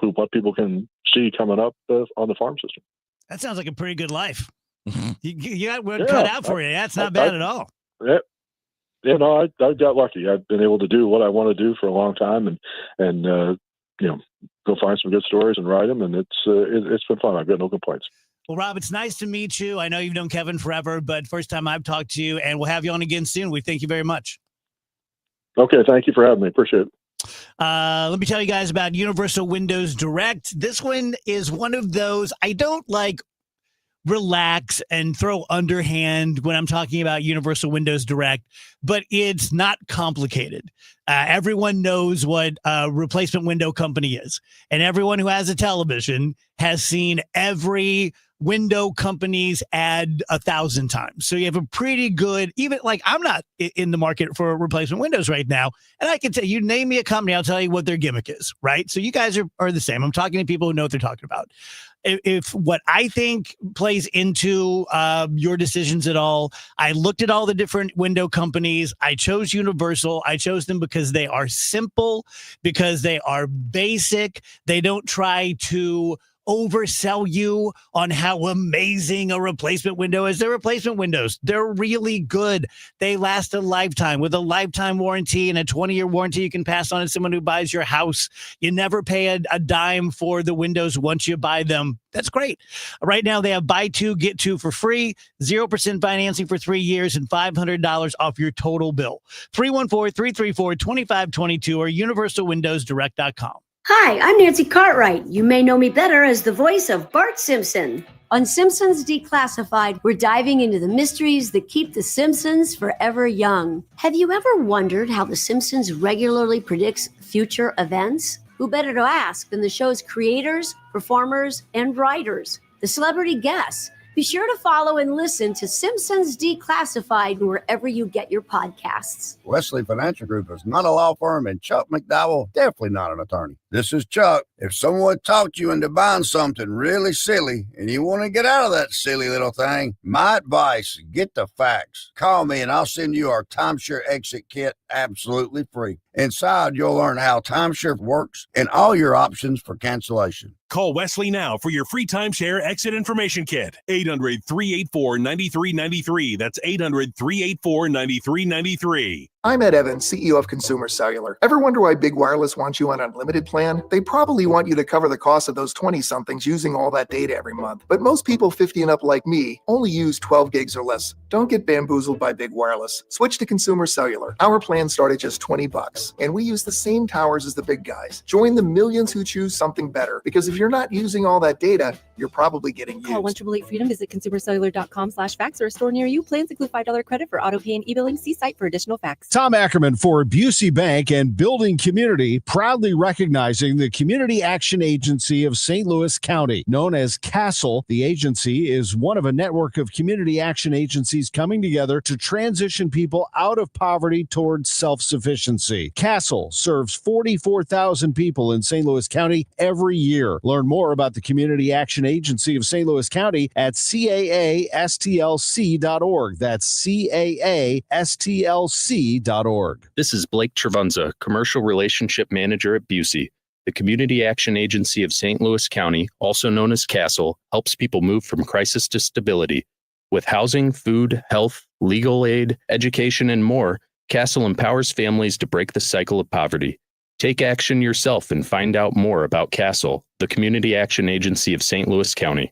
what people can see coming up on the farm system. That sounds like a pretty good life. You got work cut out for you. That's not bad at all. Yeah. I got lucky. I've been able to do what I want to do for a long time and go find some good stories and write them. And it's been fun. I've got no complaints. Well, Rob, it's nice to meet you. I know you've known Kevin forever, but first time I've talked to you, and we'll have you on again soon. We thank you very much. Okay. Thank you for having me. Appreciate it. Let me tell you guys about Universal Windows Direct. This one is one of those I don't relax and throw underhand when I'm talking about Universal Windows Direct, but it's not complicated. Everyone knows what a replacement window company is, and everyone who has a television has seen every window company's ad 1,000 times. So you have a pretty good, even I'm not in the market for replacement windows right now. And I can tell you, name me a company, I'll tell you what their gimmick is, right? So you guys are the same. I'm talking to people who know what they're talking about. If what I think plays into your decisions at all, I looked at all the different window companies. I chose Universal. I chose them because they are simple, because they are basic. They don't try to oversell you on how amazing a replacement window is. They're replacement windows. They're really good. They last a lifetime with a lifetime warranty and a 20-year warranty you can pass on to someone who buys your house. You never pay a dime for the windows once you buy them. That's great. Right now, they have buy two, get two for free, 0% financing for 3 years, and $500 off your total bill. 314-334-2522 or universalwindowsdirect.com. Hi, I'm Nancy Cartwright. You may know me better as the voice of Bart Simpson. On Simpsons Declassified, we're diving into the mysteries that keep The Simpsons forever young. Have you ever wondered how The Simpsons regularly predicts future events? Who better to ask than the show's creators, performers, and writers, the celebrity guests? Be sure to follow and listen to Simpsons Declassified wherever you get your podcasts. Wesley Financial Group is not a law firm, and Chuck McDowell definitely not an attorney. This is Chuck. If someone talked you into buying something really silly and you want to get out of that silly little thing, my advice, get the facts. Call me and I'll send you our timeshare exit kit absolutely free. Inside, you'll learn how timeshare works and all your options for cancellation. Call Wesley now for your free timeshare exit information kit. 800-384-9393. That's 800-384-9393. I'm Ed Evans, CEO of Consumer Cellular. Ever wonder why Big Wireless wants you on an unlimited plan? They probably want you to cover the cost of those 20-somethings using all that data every month. But most people 50 and up like me only use 12 gigs or less. Don't get bamboozled by Big Wireless. Switch to Consumer Cellular. Our plans start at just $20, and we use the same towers as the big guys. Join the millions who choose something better, because if you're not using all that data, you're probably getting used. Call 1-888-FREEDOM, visit consumercellular.com/facts or a store near you. Plans include $5 credit for auto pay and e-billing. See site for additional facts. Tom Ackerman for Busey Bank and Building Community, proudly recognizing the Community Action Agency of St. Louis County. Known as CASTLE, the agency is one of a network of community action agencies coming together to transition people out of poverty towards self-sufficiency. CASTLE serves 44,000 people in St. Louis County every year. Learn more about the Community Action Action Agency of St. Louis County at caastlc.org. That's caastlc.org. This is Blake Trevunza, Commercial Relationship Manager at Busey. The Community Action Agency of St. Louis County, also known as CASTLE, helps people move from crisis to stability. With housing, food, health, legal aid, education, and more, CASTLE empowers families to break the cycle of poverty. Take action yourself and find out more about CASTLE, the Community Action Agency of St. Louis County.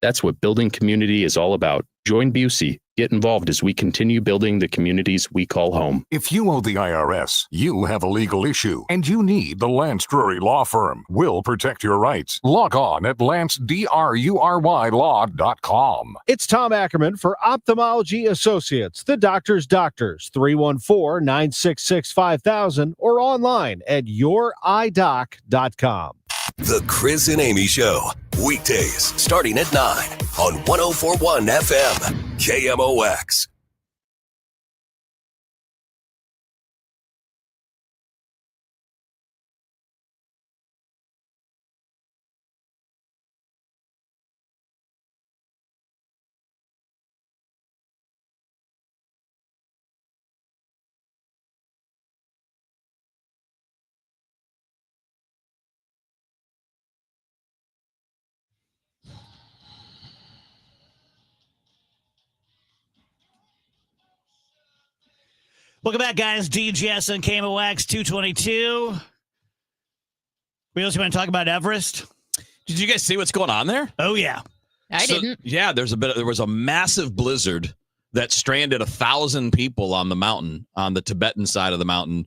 That's what building community is all about. Join Busey. Get involved as we continue building the communities we call home. If you owe the IRS, you have a legal issue, and you need the Lance Drury Law Firm. We'll protect your rights. Log on at lancedrurylaw.com. It's Tom Ackerman for Ophthalmology Associates, the doctor's doctors, 314-966-5000 or online at youridoc.com. The Chris and Amy Show, weekdays starting at 9 on 104.1 FM, KMOX. Welcome back, guys. DGS on KMOX 222. We also want to talk about Everest. Did you guys see what's going on there? Oh, yeah. I didn't. Yeah, there was a massive blizzard that stranded 1,000 people on the mountain, on the Tibetan side of the mountain.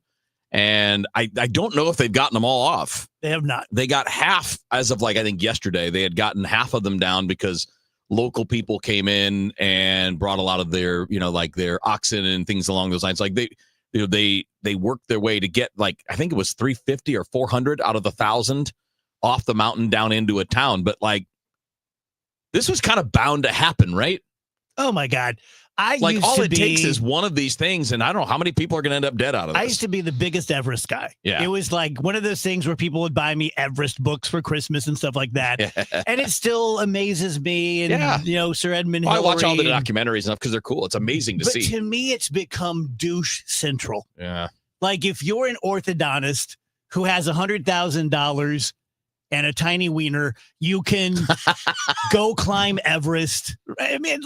And I don't know if they've gotten them all off. They have not. They got half as of I think yesterday. They had gotten half of them down because local people came in and brought a lot of their, their oxen and things along those lines. Like they worked their way to get I think it was 350 or 400 out of the 1,000 off the mountain down into a town. But this was kind of bound to happen, right? Oh my God. Takes is one of these things, and I don't know how many people are going to end up dead out of this. I used to be the biggest Everest guy. Yeah. It was like one of those things where people would buy me Everest books for Christmas and stuff like that. And it still amazes me. And, Sir Edmund Hillary. I watch all the documentaries and stuff because they're cool. It's amazing to see. But to me, it's become douche central. Yeah. Like if you're an orthodontist who has $100,000 and a tiny wiener, you can go climb Everest. I mean,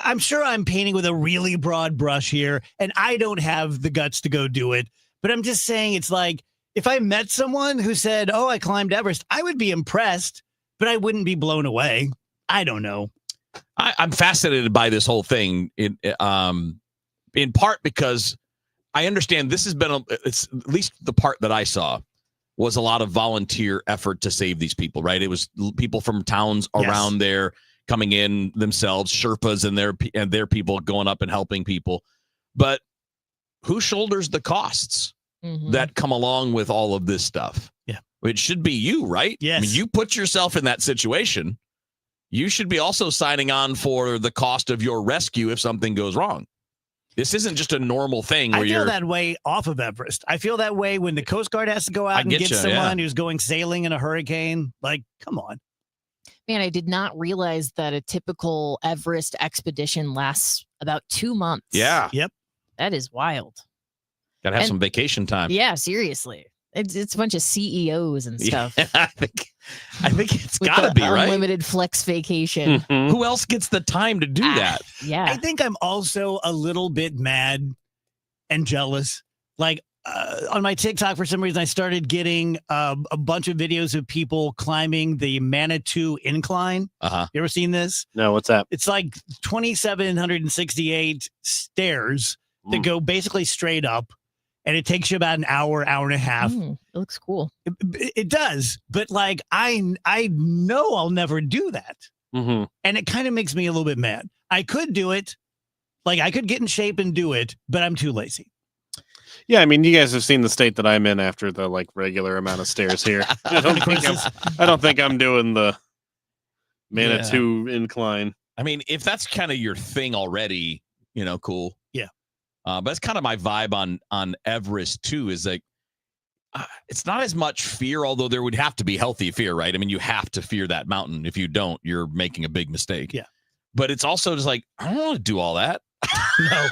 I'm sure I'm painting with a really broad brush here, and I don't have the guts to go do it. But I'm just saying it's like if I met someone who said, oh, I climbed Everest, I would be impressed, but I wouldn't be blown away. I don't know. I'm fascinated by this whole thing in part because I understand this has been, it's at least the part that I saw was a lot of volunteer effort to save these people, right? It was people from towns around there coming in themselves, Sherpas and their people going up and helping people. But who shoulders the costs that come along with all of this stuff? Yeah. It should be you, right? Yes. I mean, you put yourself in that situation. You should be also signing on for the cost of your rescue if something goes wrong. This isn't just a normal thing where I feel that way off of Everest. I feel that way when the Coast Guard has to go out and get someone who's going sailing in a hurricane. Like, come on. Man, I did not realize that a typical Everest expedition lasts about 2 months. Yeah. Yep. That is wild. Gotta have some vacation time. Yeah, seriously. It's a bunch of CEOs and stuff. I think it's gotta be right. Unlimited flex vacation. Who else gets the time to do that? Yeah. I think I'm also a little bit mad and jealous. Like on my TikTok, for some reason, I started getting a bunch of videos of people climbing the Manitou Incline. Uh-huh. You ever seen this? No, what's that? It's like 2,768 stairs that go basically straight up. And it takes you about an hour and a half. It looks cool. It does. But I know I'll never do that. Mm-hmm. And it kind of makes me a little bit mad. I could do it. I could get in shape and do it, but I'm too lazy. Yeah, I mean, you guys have seen the state that I'm in after the regular amount of stairs here. I don't think I'm doing the Manitou Incline. I mean, if that's kind of your thing already, cool. Yeah. But it's kind of my vibe on Everest too, is it's not as much fear, although there would have to be healthy fear, right? I mean, you have to fear that mountain. If you don't, you're making a big mistake. Yeah. But it's also just like, I don't want to do all that. No.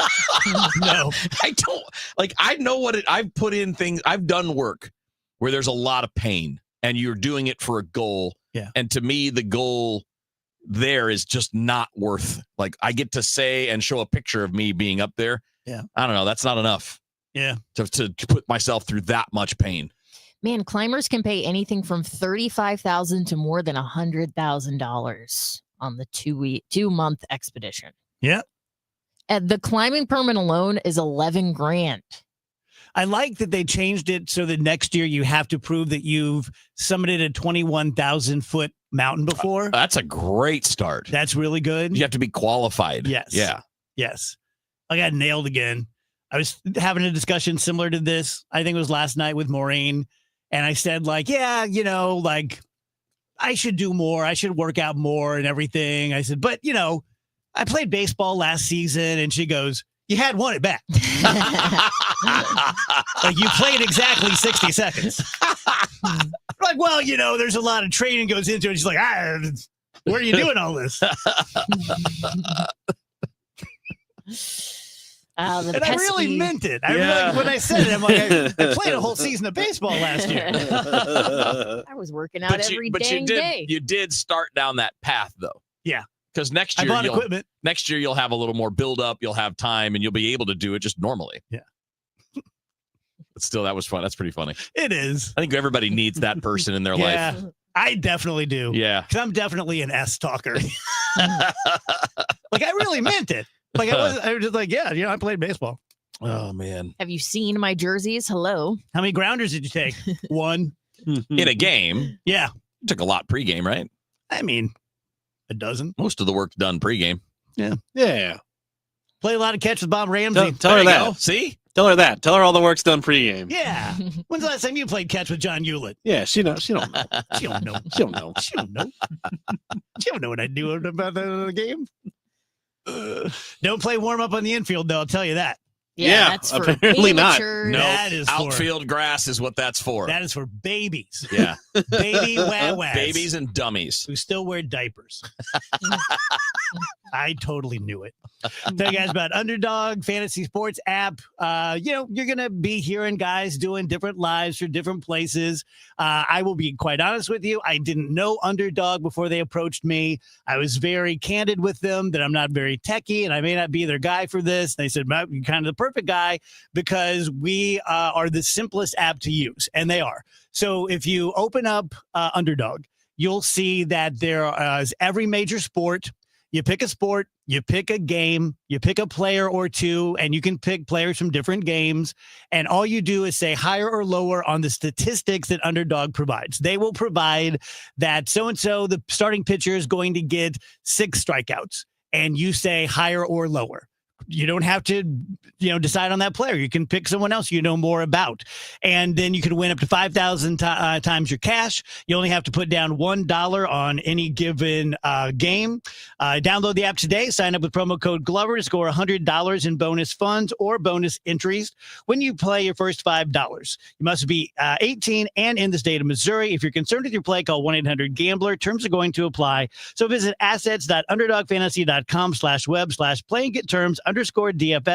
No. I don't. Like, I know I've put in things. I've done work where there's a lot of pain and you're doing it for a goal. Yeah. And to me, the goal there is just not worth, like, I get to say and show a picture of me being up there. Yeah. I don't know. That's not enough. Yeah. To put myself through that much pain. Man, climbers can pay anything from $35,000 to more than $100,000 on the 2-month expedition. Yeah. And the climbing permit alone is $11,000. I like that they changed it so that next year you have to prove that you've summited a 21,000-foot mountain before. That's a great start. That's really good. You have to be qualified. Yes. Yeah. Yes. I got nailed again. I was having a discussion similar to this. I think it was last night with Maureen. And I said, like, yeah, you know, like, I should do more. I should work out more and everything. I said, but, you know, I played baseball last season. And she goes, you had won it back. Like, you played exactly 60 seconds. I'm like, well, you know, there's a lot of training goes into it. She's like, where are you doing all this? And I really meant it. When I said it, I'm like, I played a whole season of baseball last year. I was working out every day. You did start down that path, though. Yeah. Because next I year, bought equipment. Next year you'll have a little more build up. You'll have time, and you'll be able to do it just normally. Yeah. But still, that was fun. That's pretty funny. It is. I think everybody needs that person in their Yeah, life. I definitely do. Yeah. Because I'm definitely an S talker. Like, I really meant it. Like, I was just like, yeah, you know, I played baseball. Oh, man. Have you seen my jerseys? Hello. How many grounders did you take? One. In a game? Yeah. You took a lot pregame, right? I mean, a dozen. Most of the work's done pregame. Yeah. Yeah. Play a lot of catch with Bob Ramsey. Tell her that. See? Tell her that. Tell her all the work's done pregame. Yeah. When's the last time you played catch with John Hewlett? Yeah, she don't know. She don't know. She don't know. She don't know what I do about the game. Don't play warm up on the infield, though. I'll tell you that. Yeah, that's for apparently not. No, that is outfield grass is what that's for. That is for babies. Yeah. Baby wah-wahs. Babies and dummies. Who still wear diapers. I totally knew it. Tell you guys about Underdog Fantasy Sports app. You know, you're going to be hearing guys doing different lives for different places. I will be quite honest with you. I didn't know Underdog before they approached me. I was very candid with them that I'm not very techie and I may not be their guy for this. They said, Matt, you're kind of the perfect guy because we are the simplest app to use. And they are. So if you open up Underdog, you'll see that there is every major sport. You pick a sport, you pick a game, you pick a player or two, and you can pick players from different games. And all you do is say higher or lower on the statistics that Underdog provides. They will provide that so-and-so, the starting pitcher, is going to get 6 strikeouts. And you say higher or lower. You don't have to, you know, decide on that player. You can pick someone else you know more about. And then you can win up to 5,000 times your cash. You only have to put down $1 on any given game. Download the app today. Sign up with promo code Glover to score $100 in bonus funds or bonus entries when you play your first $5. You must be 18 and in the state of Missouri. If you're concerned with your play, call 1-800-GAMBLER. Terms are going to apply. So visit assets.underdogfantasy.com/web/play and get terms _DFS_.html.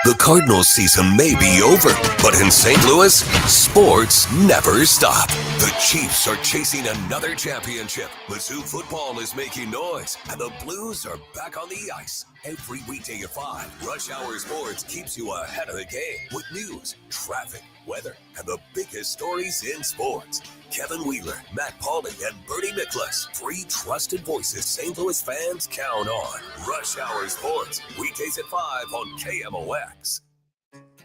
The Cardinals season may be over, but in St. Louis, sports never stop. The Chiefs are chasing another championship. Mizzou football is making noise, and the Blues are back on the ice. Every weekday at 5, Rush Hour Sports keeps you ahead of the game with news, traffic, weather, and the biggest stories in sports. Kevin Wheeler, Matt Pauley, and Bernie Nicholas, 3 trusted voices St. Louis fans count on. Rush Hour Sports, weekdays at 5 on KMOX.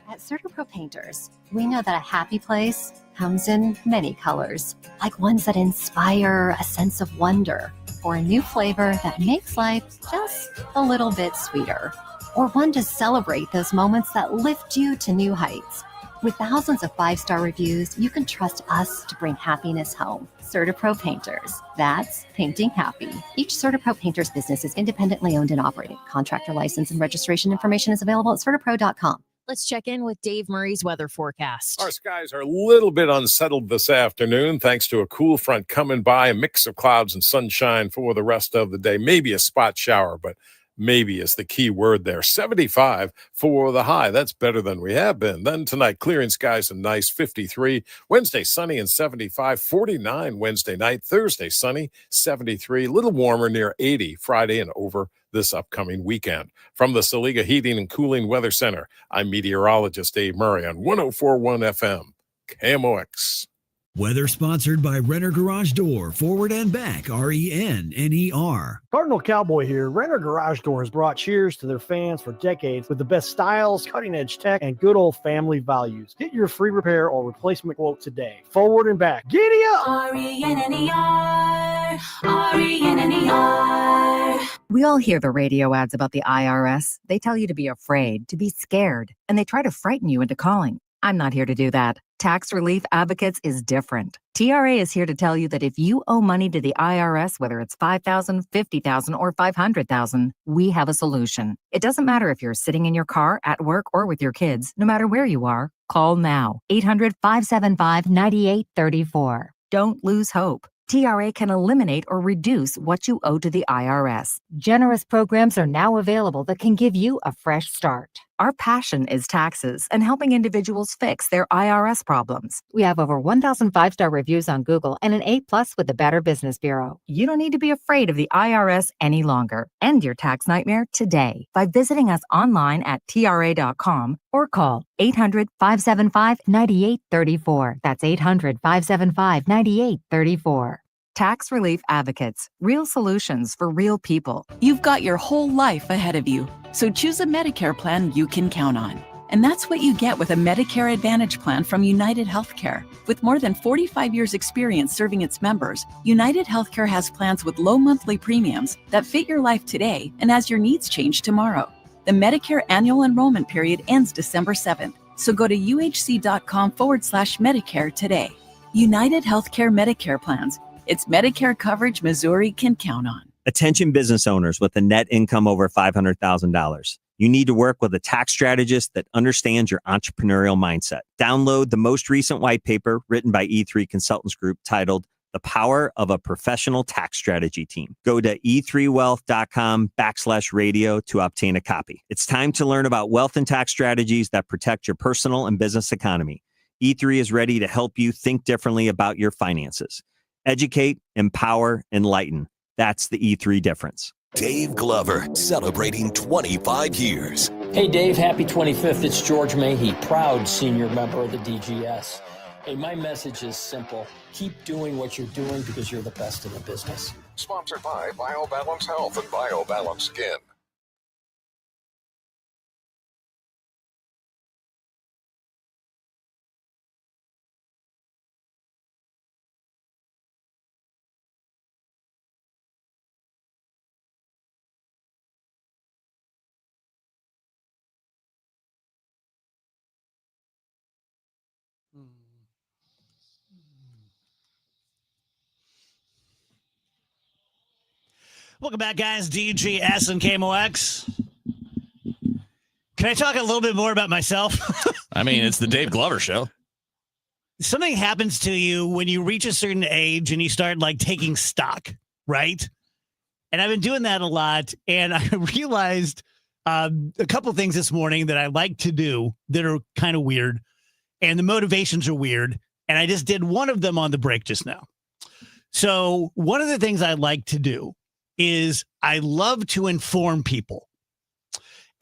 At CertaPro Painters, we know that a happy place comes in many colors, like ones that inspire a sense of wonder, or a new flavor that makes life just a little bit sweeter, or one to celebrate those moments that lift you to new heights. With thousands of 5-star reviews, you can trust us to bring happiness home. CertaPro Painters. That's painting happy. Each CertaPro Painters business is independently owned and operated. Contractor license and registration information is available at CertaPro.com. Let's check in with Dave Murray's weather forecast. Our skies are a little bit unsettled this afternoon thanks to a cool front coming by, a mix of clouds and sunshine for the rest of the day. Maybe a spot shower, but maybe is the key word there. 75 for the high. That's better than we have been. Then tonight, clearing skies and nice, 53. Wednesday, sunny and 75. 49 Wednesday night. Thursday, sunny, 73. A little warmer, near 80 Friday and over this upcoming weekend. From the Saliga Heating and Cooling Weather Center, I'm meteorologist Dave Murray on 104.1 FM, KMOX. Weather sponsored by Renner Garage Door, forward and back, RENNER. Cardinal Cowboy here. Renner Garage Door has brought cheers to their fans for decades with the best styles, cutting-edge tech, and good old family values. Get your free repair or replacement quote today. Forward and back. Giddy up! RENNER, RENNER. We all hear the radio ads about the IRS. They tell you to be afraid, to be scared, and they try to frighten you into calling. I'm not here to do that. Tax Relief Advocates is different. TRA is here to tell you that if you owe money to the IRS, whether it's $5,000, $50,000, or $500,000, we have a solution. It doesn't matter if you're sitting in your car, at work, or with your kids. No matter where you are, call now. 800-575-9834. Don't lose hope. TRA can eliminate or reduce what you owe to the IRS. Generous programs are now available that can give you a fresh start. Our passion is taxes and helping individuals fix their IRS problems. We have over 1,000 5-star reviews on Google and an A+ with the Better Business Bureau. You don't need to be afraid of the IRS any longer. End your tax nightmare today by visiting us online at TRA.com or call 800-575-9834. That's 800-575-9834. Tax Relief Advocates. Real solutions for real people. You've got your whole life ahead of you, so choose a Medicare plan you can count on. And that's what you get with a Medicare Advantage plan from United Healthcare. With more than 45 years experience serving its members, United Healthcare has plans with low monthly premiums that fit your life today and as your needs change tomorrow. The Medicare annual enrollment period ends December 7th, so go to uhc.com/Medicare today. United Healthcare Medicare plans. It's Medicare coverage Missouri can count on. Attention business owners with a net income over $500,000. You need to work with a tax strategist that understands your entrepreneurial mindset. Download the most recent white paper written by E3 Consultants Group titled The Power of a Professional Tax Strategy Team. Go to e3wealth.com/radio to obtain a copy. It's time to learn about wealth and tax strategies that protect your personal and business economy. E3 is ready to help you think differently about your finances. Educate, empower, enlighten. That's the E3 difference. Dave Glover, celebrating 25 years. Hey, Dave, happy 25th. It's George Mahey, proud senior member of the DGS. Hey, my message is simple. Keep doing what you're doing because you're the best in the business. Sponsored by BioBalance Health and BioBalance Skin. Welcome back, guys. DGS and KMOX. Can I talk a little bit more about myself? I mean, it's the Dave Glover Show. Something happens to you when you reach a certain age and you start like taking stock, right? And I've been doing that a lot. And I realized a couple things this morning that I like to do that are kind of weird. And the motivations are weird. And I just did one of them on the break just now. So one of the things I like to do is I love to inform people.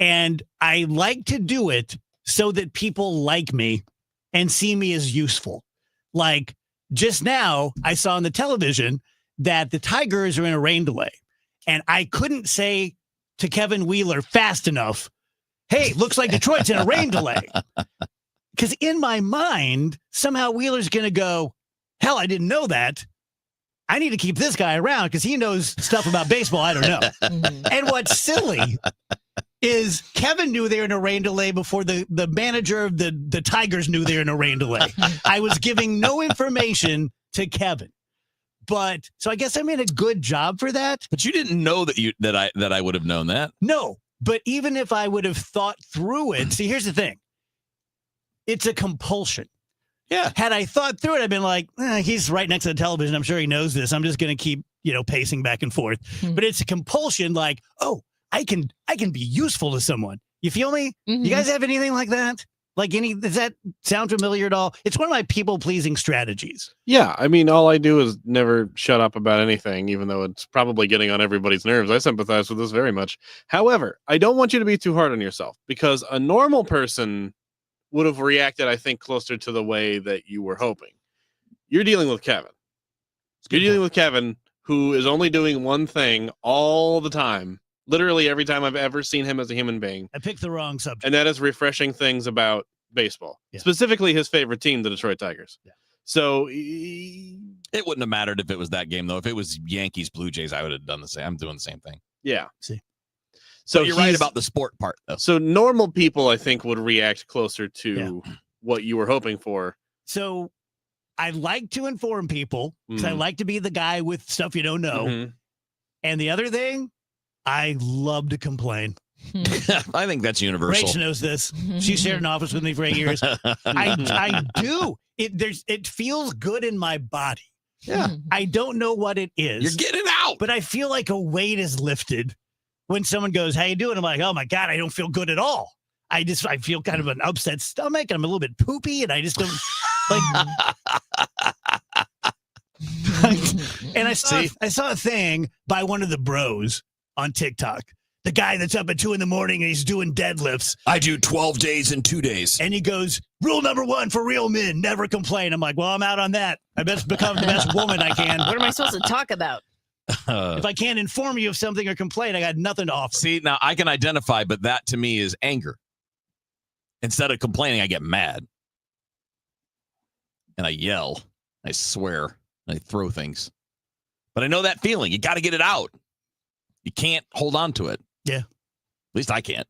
And I like to do it so that people like me and see me as useful. Like just now, I saw on the television that the Tigers are in a rain delay. And I couldn't say to Kevin Wheeler fast enough, hey, looks like Detroit's in a rain delay. Because in my mind, somehow Wheeler's going to go, hell, I didn't know that. I need to keep this guy around because he knows stuff about baseball I don't know. And what's silly is Kevin knew they were in a rain delay before the manager of the Tigers knew they were in a rain delay. I was giving no information to Kevin. But so I guess I made a good job for that. But you didn't know that I would have known that. No, but even if I would have thought through it, see, here's the thing. it's a compulsion. Yeah. Had I thought through it, I'd been like, he's right next to the television. I'm sure he knows this. I'm just going to keep, pacing back and forth. But it's a compulsion like, oh, I can be useful to someone. You feel me? You guys have anything like that? Does that sound familiar at all? It's one of my people-pleasing strategies. Yeah, I mean, all I do is never shut up about anything, even though it's probably getting on everybody's nerves. I sympathize with this very much. However, I don't want you to be too hard on yourself, because a normal person would have reacted, I think, closer to the way that you were hoping. You're dealing with Kevin. You're dealing with Kevin, who is only doing one thing all the time. Literally every time I've ever seen him as a human being. I picked the wrong subject. And that is refreshing things about baseball. Yeah. Specifically his favorite team, the Detroit Tigers. Yeah. So it wouldn't have mattered if it was that game, though. If it was Yankees, Blue Jays, I would have done the same. I'm doing the same thing. Yeah. See. So you're right about the sport part, though. So normal people, I think, would react closer to what you were hoping for. So I like to inform people because I like to be the guy with stuff you don't know. And the other thing, I love to complain. I think that's universal. Rach knows this. She shared an office with me for 8 years. I do. It feels good in my body. Yeah. I don't know what it is. You're getting out. But I feel like a weight is lifted when someone goes, "How you doing?" I'm like, "Oh my God, I don't feel good at all." I feel kind of an upset stomach. And I'm a little bit poopy, and I just don't And I saw a thing by one of the bros on TikTok. The guy that's up at 2 a.m. and he's doing deadlifts. I do 12 days in 2 days. And he goes, "Rule number 1 for real men, never complain." I'm like, well, I'm out on that. I best become the best woman I can. What am I supposed to talk about? If I can't inform you of something or complain, I got nothing to offer. See, now I can identify, but that to me is anger. Instead of complaining, I get mad. And I yell. I swear. I throw things. But I know that feeling. You got to get it out. You can't hold on to it. Yeah. At least I can't.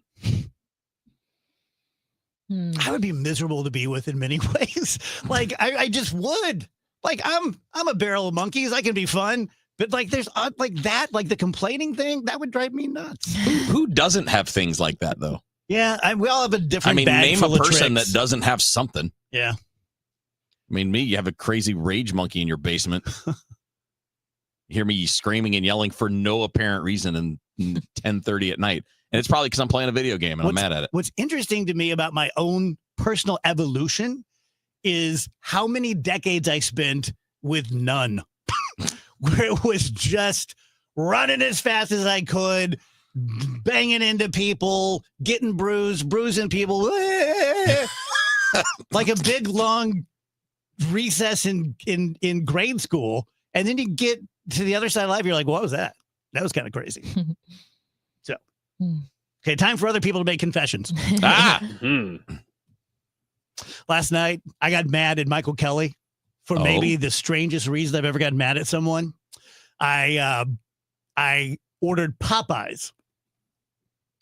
I would be miserable to be with in many ways. Like, I just would. Like, I'm a barrel of monkeys. I can be fun. But like, there's like that, like the complaining thing, that would drive me nuts. Who doesn't have things like that, though? Yeah, we all have a different bag name full a person of tricks. that doesn't have something. Yeah. I mean, you have a crazy rage monkey in your basement. You hear me screaming and yelling for no apparent reason in 10:30 at night. And it's probably because I'm playing a video game and I'm mad at it. What's interesting to me about my own personal evolution is how many decades I spent with none, where it was just running as fast as I could, banging into people, getting bruising people, like a big, long recess in grade school. And then you get to the other side of life, you're like, what was that? That was kind of crazy. So, okay, time for other people to make confessions. Last night, I got mad at Michael Kelly for maybe the strangest reason I've ever gotten mad at someone. I ordered Popeyes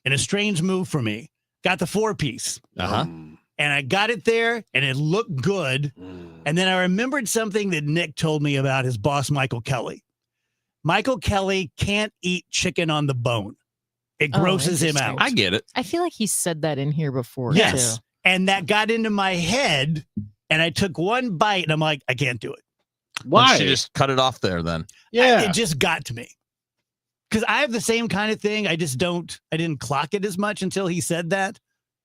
in a strange move for me. Got the 4-piece. And I got it there, and it looked good. And then I remembered something that Nick told me about his boss, Michael Kelly. Michael Kelly can't eat chicken on the bone. It grosses him out. I get it. I feel like he said that in here before, Yes. too. And that got into my head, and I took one bite, and I'm like, I can't do it. Why? Why don't you just cut it off there then? It just got to me. Because I have the same kind of thing. I didn't clock it as much until he said that.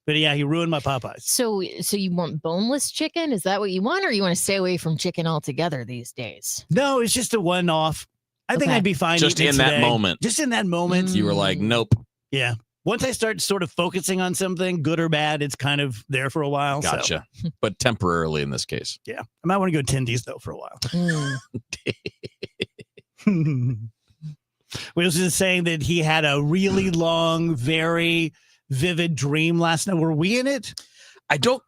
But yeah, he ruined my Popeyes. So you want boneless chicken? Is that what you want, or you want to stay away from chicken altogether these days? No, it's just a one-off. I think I'd be fine. Just eating in it that today. moment. Just in that moment. You were like, nope. Yeah. Once I start sort of focusing on something, good or bad, it's kind of there for a while. Gotcha. So. But temporarily in this case. Yeah. I might want to go Tendies, though, for a while. We was just saying that he had a really long, very vivid dream last night. Were we in it? I don't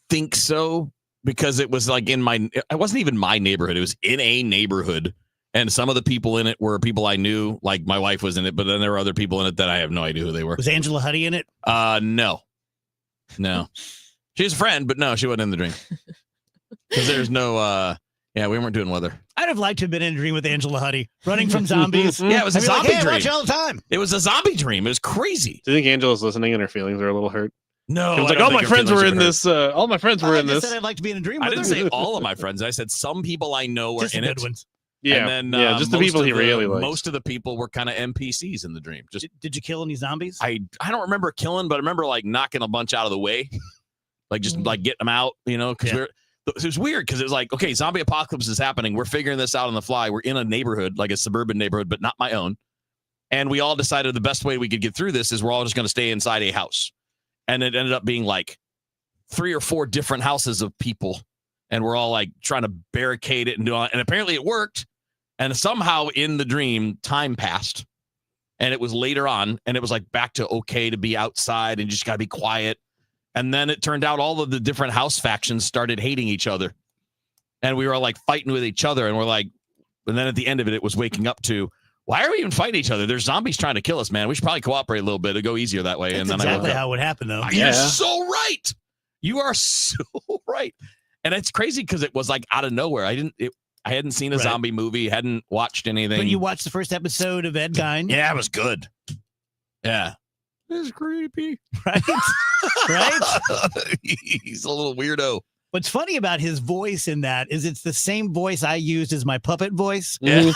think so, because it was like it wasn't even my neighborhood. It was in a neighborhood. And some of the people in it were people I knew, like my wife was in it, but then there were other people in it that I have no idea who they were. Was Angela Huddy in it? No. She was a friend, but no, she wasn't in the dream. Because there's no, we weren't doing weather. I'd have liked to have been in a dream with Angela Huddy, running from zombies. Yeah, it was a zombie dream. dream. I watch you all the time. It was a zombie dream. It was crazy. Do you think Angela's listening and her feelings are a little hurt? No, It was I like don't all my think friends feelings were are in hurt. this. All my friends were in I this. said I'd like to be in a dream. I with didn't her. say all of my friends. I said some people I know were Just in the good it. ones. Yeah, And then, yeah, just the most people of he really likes. Most of the people were kind of NPCs in the dream. Just Did you kill any zombies? I don't remember killing, but I remember like knocking a bunch out of the way, like just like getting them out, you know, because it was weird because it was like, okay, zombie apocalypse is happening. We're figuring this out on the fly. We're in a neighborhood, like a suburban neighborhood, but not my own. And we all decided the best way we could get through this is we're all just going to stay inside a house. And it ended up being like 3 or 4 different houses of people. And we're all like trying to barricade it and do all, and apparently it worked. And somehow in the dream, time passed. And it was later on, and it was like back to okay to be outside and just got to be quiet. And then it turned out all of the different house factions started hating each other. And we were all like fighting with each other. And we're like, and then at the end of it, it was waking up to, why are we even fighting each other? There's zombies trying to kill us, man. We should probably cooperate a little bit. It'd go easier that way. That's and then exactly I how it would happen, though. You're so right. You are so right. And it's crazy because it was like out of nowhere. I hadn't seen a zombie movie, hadn't watched anything. But you watched the first episode of Ed Gein. Yeah, it was good. Yeah. It's creepy. Right? Right? He's a little weirdo. What's funny about his voice in that is it's the same voice I used as my puppet voice. Yeah. When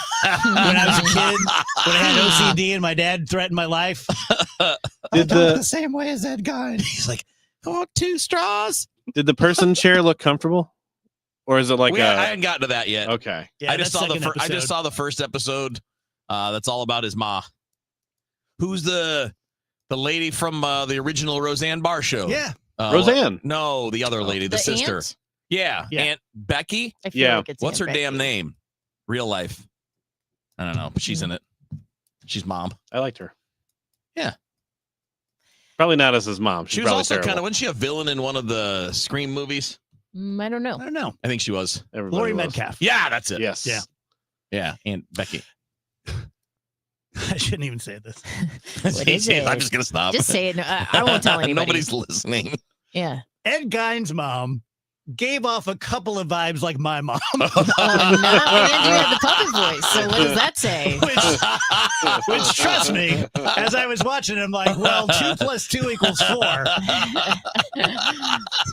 I was a kid, when I had OCD and my dad threatened my life. Did the same way as Ed Gein. He's like, I want 2 straws. Did the person chair look comfortable, or is it like I hadn't gotten to that yet. Okay. Yeah, I just that's saw second I just episode. saw the first episode. That's all about his ma. Who's the lady from the original Roseanne Barr show? Yeah. Roseanne? No, the other lady, the sister. aunt? Yeah, Aunt Becky. I feel like it's What's Aunt her damn Becky. name? Real life. I don't know, but she's in it. She's mom. I liked her. Yeah. Probably not as his mom. She's She was probably also terrible. kind of, wasn't she a villain in one of the Scream movies? I don't know. I don't know. I think she was. Everybody Lori was. Metcalf. Yeah, that's it. Yes. Yeah. Yeah, Aunt Becky. I shouldn't even say this. What is it? I'm just going to stop. Just say it. No, I won't tell anybody. Nobody's listening. Yeah. Ed Gein's mom gave off a couple of vibes like my mom. No, and you had the puppet voice. So what does that say? Which, trust me, as I was watching, I'm like, well, 2 + 2 = 4.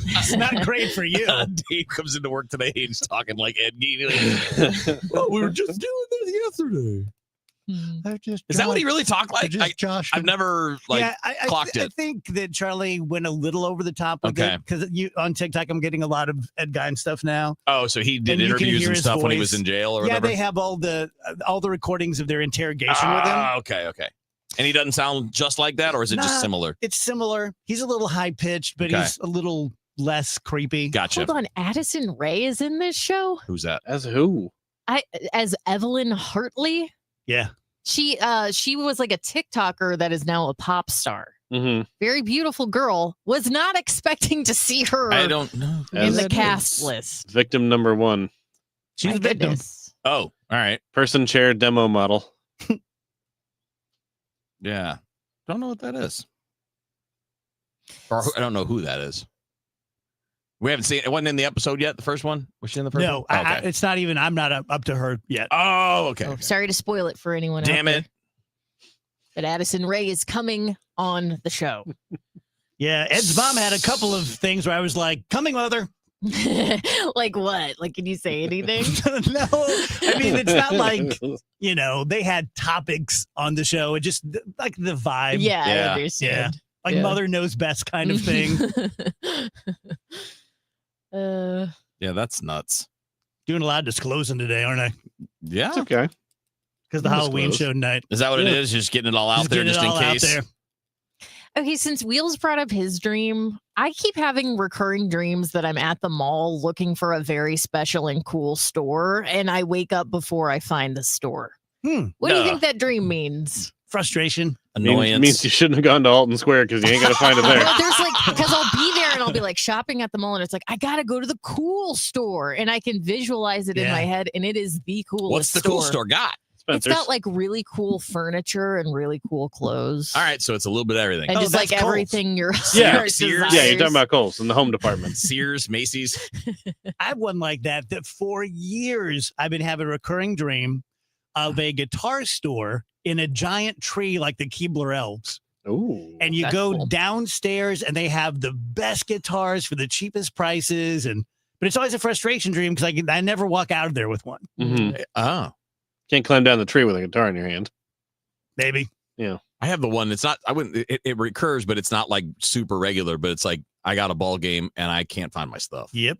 It's not great for you. Dave comes into work today and he's talking like Ed Gein. Well, we were just doing this yesterday. Is that what he really talked like? I've never clocked I it. think that Charlie went a little over the top with Okay. it because on TikTok I'm getting a lot of Ed Gein stuff now. Oh, so he did And you can interviews hear and his stuff when he was voice. in jail or Yeah, whatever? they have all the recordings of their interrogation with him. Ah, okay. And he doesn't sound just like that, or is it Nah, just similar? It's similar. He's a little high pitched, but Okay. he's a little less creepy. Gotcha. Hold on. Addison Rae is in this show? Who's that? As who? As Evelyn Hartley? Yeah. She was like a TikToker that is now a pop star. Mm-hmm. Very beautiful girl. Was not expecting to see her I don't know. in the cast list. Victim number 1. She's My a victim. goodness. Oh, all right. Person chair demo model. Yeah. Don't know what that is. Or I don't know who that is. We haven't seen it. Wasn't in the episode yet, the first one? Was she in the first No, one? Okay. it's not even. I'm not up to her yet. Oh, okay. Oh, sorry to spoil it for anyone. Damn out there. it. But Addison Rae is coming on the show. Yeah, Ed's mom had a couple of things where I was like, "Coming, mother." Like what? Like, can you say anything? No, I mean it's not like they had topics on the show. It just like the vibe. Yeah, I Yeah, understand. like Yeah. mother knows best kind of thing. Yeah, that's nuts. Doing a lot of disclosing today, aren't I? Yeah. It's okay. Because the Halloween show tonight. Is that what it Yeah. is? Just getting it all out there getting it just in all out case? there. Okay, since Wheels brought up his dream, I keep having recurring dreams that I'm at the mall looking for a very special and cool store, and I wake up before I find the store. What do you think that dream means? Frustration. Means you shouldn't have gone to Alton Square because you ain't gonna find it there. Well, there's because I'll be there and I'll be like shopping at the mall, and it's like I gotta go to the cool store, and I can visualize it in Yeah. my head, and it is the coolest. What's the cool store got? It's got like really cool furniture and really cool clothes. All right, so it's a little bit of everything. And just like everything your Yeah, heart Sears. desires. Yeah, you're talking about Kohl's in the home department. Sears, Macy's. I have one like that for years I've been having a recurring dream of a guitar store in a giant tree like the Keebler Elves. Ooh, and you that's go cool. downstairs and they have the best guitars for the cheapest prices. But it's always a frustration dream because I never walk out of there with one. Mm-hmm. Oh, Can't climb down the tree with a guitar in your hand. Maybe. Yeah. I have the one. It's not. I wouldn't. It recurs, but it's not like super regular. But it's like I got a ball game and I can't find my stuff. Yep.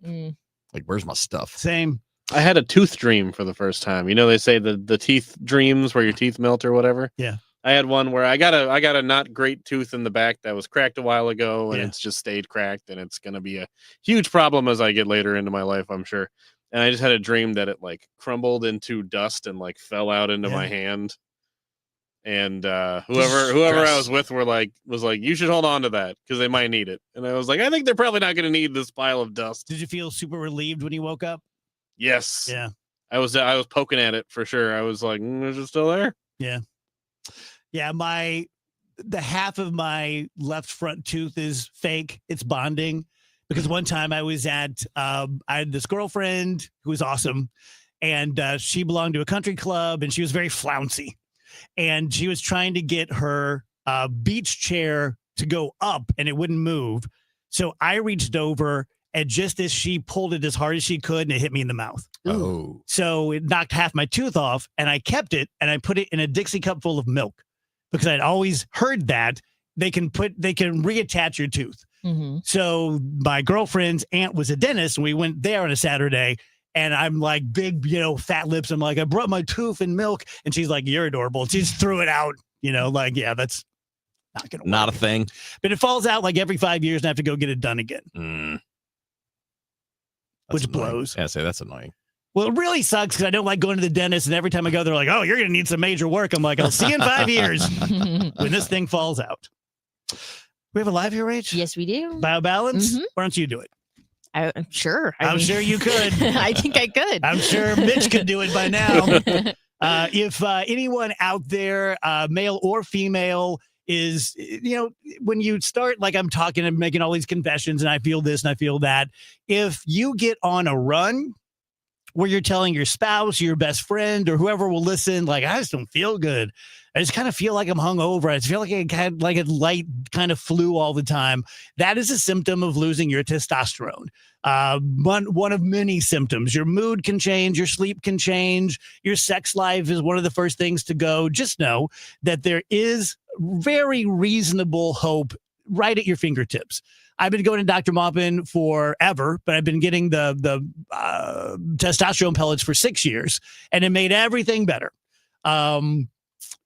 Like, where's my stuff? Same. I had a tooth dream for the first time. You know, they say the teeth dreams where your teeth melt or whatever. Yeah. I had one where I got a not great tooth in the back that was cracked a while ago, and Yeah. it's just stayed cracked, and it's gonna be a huge problem as I get later into my life, I'm sure. And I just had a dream that it like crumbled into dust and like fell out into my hand. And whoever I was with was like, you should hold on to that because they might need it. And I was like, I think they're probably not going to need this pile of dust. Did you feel super relieved when you woke up? Yes. Yeah. I was poking at it for sure. I was like, is it still there? Yeah. Yeah. The half of my left front tooth is fake. It's bonding because one time I was I had this girlfriend who was awesome, and she belonged to a country club, and she was very flouncy. And she was trying to get her beach chair to go up and it wouldn't move. So I reached over, and just as she pulled it as hard as she could, and it hit me in the mouth. Oh. So it knocked half my tooth off, and I kept it and I put it in a Dixie cup full of milk because I'd always heard that they can reattach your tooth. Mm-hmm. So my girlfriend's aunt was a dentist, and we went there on a Saturday. And I'm like big, fat lips. I'm like, I brought my tooth and milk. And she's like, you're adorable. And she just threw it out, yeah, that's not going to work. Not a thing. But it falls out like every 5 years and I have to go get it done again. Which blows. Yeah, that's annoying. Well, it really sucks because I don't like going to the dentist. And every time I go, they're like, oh, you're going to need some major work. I'm like, I'll see you in 5 years when this thing falls out. We have a live here, Rach? Yes, we do. BioBalance? Why don't you do it? I'm sure. I'm sure you could. I think I could. I'm sure Mitch could do it by now. If anyone out there, male or female, is, when you start, like I'm talking and making all these confessions and I feel this and I feel that, if you get on a run where you're telling your spouse, your best friend, or whoever will listen, like, I just don't feel good. I just kind of feel like I'm hungover. I just feel like I had like a light kind of flu all the time. That is a symptom of losing your testosterone. One of many symptoms. Your mood can change. Your sleep can change. Your sex life is one of the first things to go. Just know that there is very reasonable hope right at your fingertips. I've been going to Dr. Maupin forever, but I've been getting the testosterone pellets for 6 years, and it made everything better.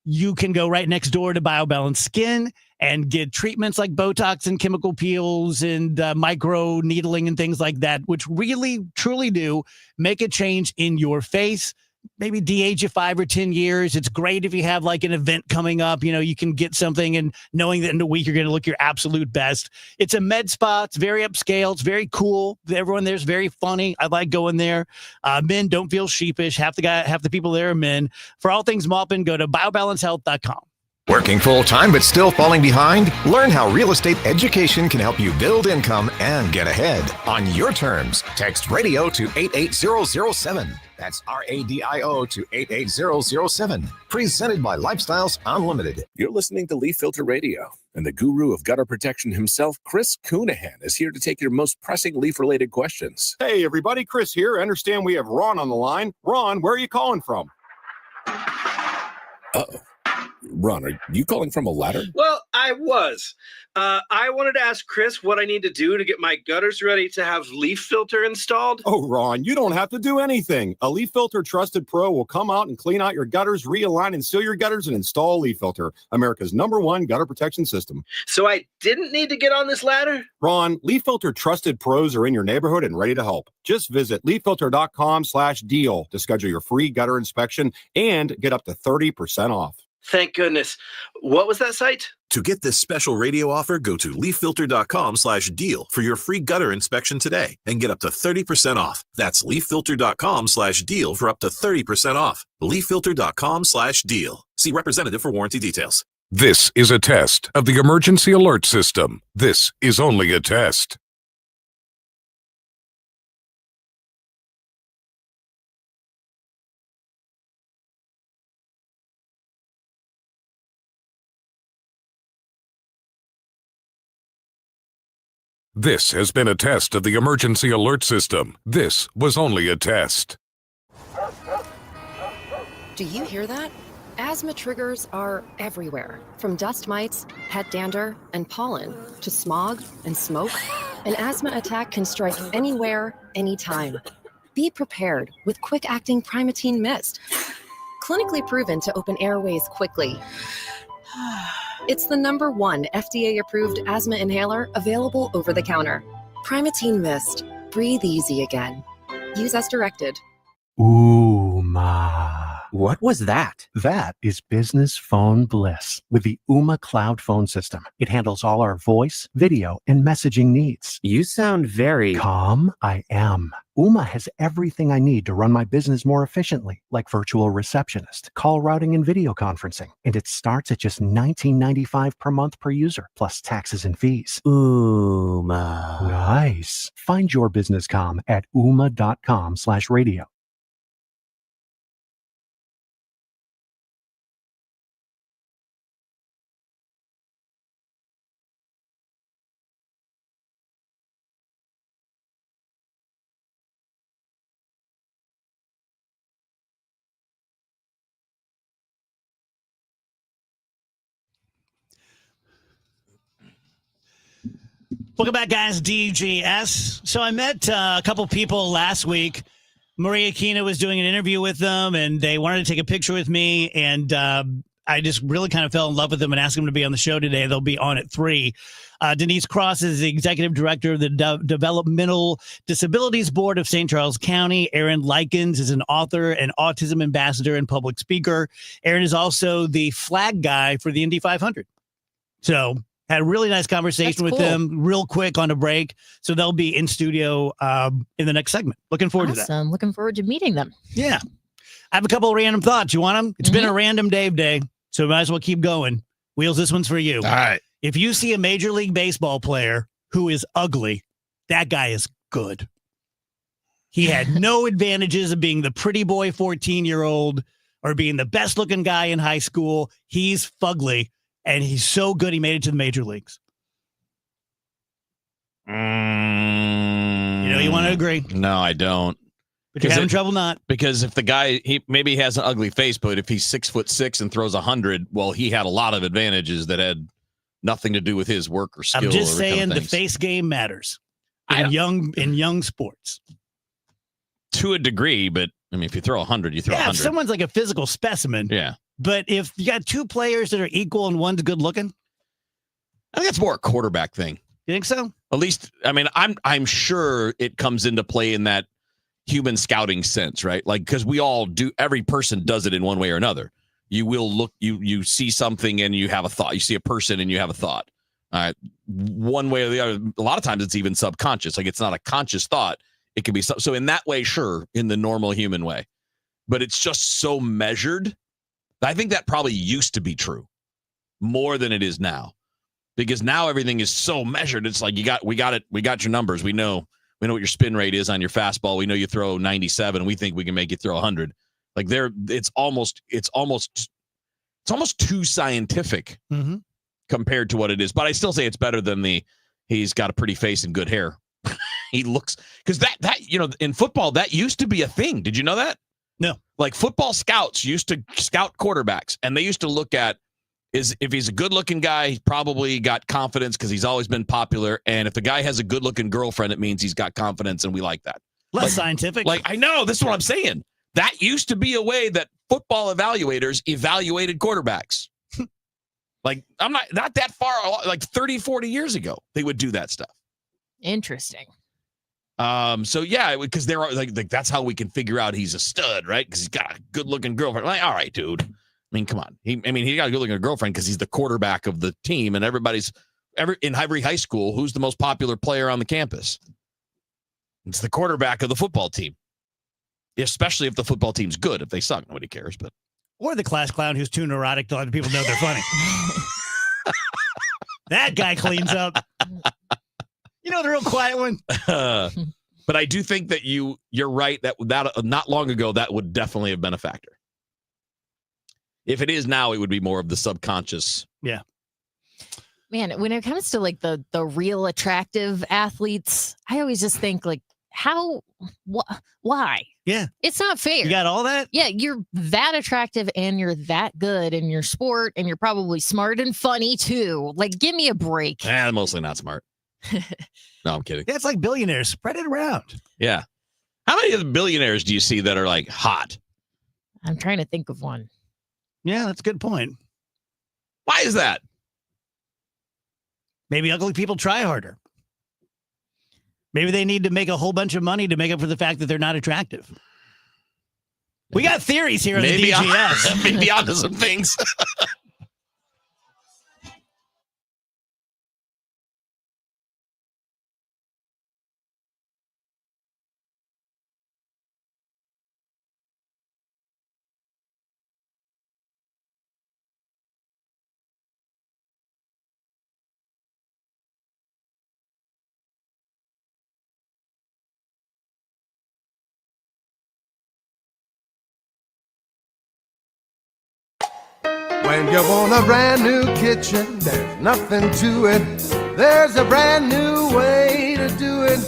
You can go right next door to BioBalance Skin and get treatments like Botox and chemical peels and micro needling and things like that, which really, truly do make a change in your face. Maybe de-age you 5 or 10 years. It's great if you have like an event coming up, you can get something and knowing that in a week you're going to look your absolute best. It's a med spa. It's very upscale. It's very cool. Everyone there's very funny. I like going there. Men, don't feel sheepish. Half the people there are men. For all things Maupin, go to biobalancehealth.com. Working full-time but still falling behind? Learn how real estate education can help you build income and get ahead on your terms. Text radio to 88007. That's RADIO to 88007. Presented by Lifestyles Unlimited. You're listening to Leaf Filter Radio, and the guru of gutter protection himself, Chris Coonahan, is here to take your most pressing leaf-related questions. Hey, everybody, Chris here. I understand we have Ron on the line. Ron, where are you calling from? Uh-oh. Ron, are you calling from a ladder? Well, I was. I wanted to ask Chris what I need to do to get my gutters ready to have Leaf Filter installed. Oh, Ron, you don't have to do anything. A Leaf Filter Trusted Pro will come out and clean out your gutters, realign and seal your gutters, and install a Leaf Filter, America's #1 gutter protection system. So I didn't need to get on this ladder? Ron, Leaf Filter Trusted Pros are in your neighborhood and ready to help. Just visit leaffilter.com/deal to schedule your free gutter inspection and get up to 30% off. Thank goodness. What was that site? To get this special radio offer, go to leaffilter.com/deal for your free gutter inspection today and get up to 30% off. That's leaffilter.com/deal for up to 30% off. leaffilter.com/deal. See representative for warranty details. This is a test of the emergency alert system. This is only a test. This has been a test of the emergency alert system. This was only a test. Do you hear that? Asthma triggers are everywhere, from dust mites, pet dander, and pollen, to smog and smoke. An asthma attack can strike anywhere, anytime. Be prepared with quick-acting Primatene Mist. Clinically proven to open airways quickly. It's the #1 FDA-approved asthma inhaler available over the counter. Primatene Mist. Breathe easy again. Use as directed. Ooma. What was that? That is business phone bliss with the Ooma Cloud Phone System. It handles all our voice, video, and messaging needs. You sound very calm. I am. Ooma has everything I need to run my business more efficiently, like virtual receptionist, call routing, and video conferencing. And it starts at just $19.95 per month per user, plus taxes and fees. Ooma. Nice. Find your business comm at ooma.com/radio. Welcome back, guys. DGS. So I met a couple people last week. Maria Kina was doing an interview with them, and they wanted to take a picture with me. And I just really kind of fell in love with them and asked them to be on the show today. They'll be on at 3. Denise Cross is the executive director of the Developmental Disabilities Board of St. Charles County. Aaron Likens is an author and autism ambassador and public speaker. Aaron is also the flag guy for the Indy 500. So had a really nice conversation with them real quick on a break. So they'll be in studio in the next segment. Looking forward to that. Awesome. Looking forward to meeting them. Yeah. I have a couple of random thoughts. You want them? It's been a random Dave day, so we might as well keep going. Wheels, this one's for you. All right. If you see a Major League Baseball player who is ugly, that guy is good. He had no advantages of being the pretty boy 14-year-old or being the best looking guy in high school. He's fugly. And he's so good, he made it to the major leagues. You know, you want to agree? No, I don't. But you're having trouble not. Because if the guy, he maybe has an ugly face, but if he's 6'6" and throws 100, well, he had a lot of advantages that had nothing to do with his work or skill. I'm just or saying the things. face game matters in young sports. To a degree, but I mean, if you throw 100, you throw 100. If someone's like a physical specimen. Yeah. But if you got two players that are equal and one's good looking, I think that's more a quarterback thing. You think so? At least, I mean, I'm sure it comes into play in that human scouting sense, right? Like, because we all do, every person does it in one way or another. You will look, you see something and you have a thought. You see a person and you have a thought. One way or the other. A lot of times it's even subconscious. Like, it's not a conscious thought. It can be so in that way, sure, in the normal human way. But it's just so measured. I think that probably used to be true more than it is now, because now everything is so measured. It's like we got your numbers. We know what your spin rate is on your fastball. We know you throw 97. We think we can make you throw 100. Like it's almost too scientific compared to what it is. But I still say it's better than he's got a pretty face and good hair. He looks, because that in football that used to be a thing. Did you know that? No. Like, football scouts used to scout quarterbacks, and they used to look at if he's a good-looking guy, he's probably got confidence because he's always been popular. And if the guy has a good-looking girlfriend, it means he's got confidence, and we like that. Less scientific. Like, I know, this is what I'm saying. That used to be a way that football evaluators evaluated quarterbacks. Like, I'm not that far, like 30, 40 years ago, they would do that stuff. Interesting. So yeah, because there are like that's how we can figure out he's a stud, right? Because he's got a good looking girlfriend. Like, all right, dude. I mean, come on. He got a good looking girlfriend because he's the quarterback of the team, and in every high school, who's the most popular player on the campus? It's the quarterback of the football team. Especially if the football team's good. If they suck, nobody cares. But or the class clown who's too neurotic to let people know they're funny. That guy cleans up. You know, the real quiet one. But I do think that you're right that not long ago, that would definitely have been a factor. If it is now, it would be more of the subconscious. Yeah. Man, when it comes to like the real attractive athletes, I always just think like, why? Yeah. It's not fair. You got all that? Yeah, you're that attractive and you're that good in your sport and you're probably smart and funny too. Like, give me a break. Mostly not smart. No, I'm kidding. Yeah, it's like billionaires. Spread it around. Yeah. How many of the billionaires do you see that are like hot? I'm trying to think of one. Yeah, that's a good point. Why is that? Maybe ugly people try harder. Maybe they need to make a whole bunch of money to make up for the fact that they're not attractive. We got theories here on the DGS. Maybe onto some things. When you want a brand new kitchen, there's nothing to it. There's a brand new way to do it.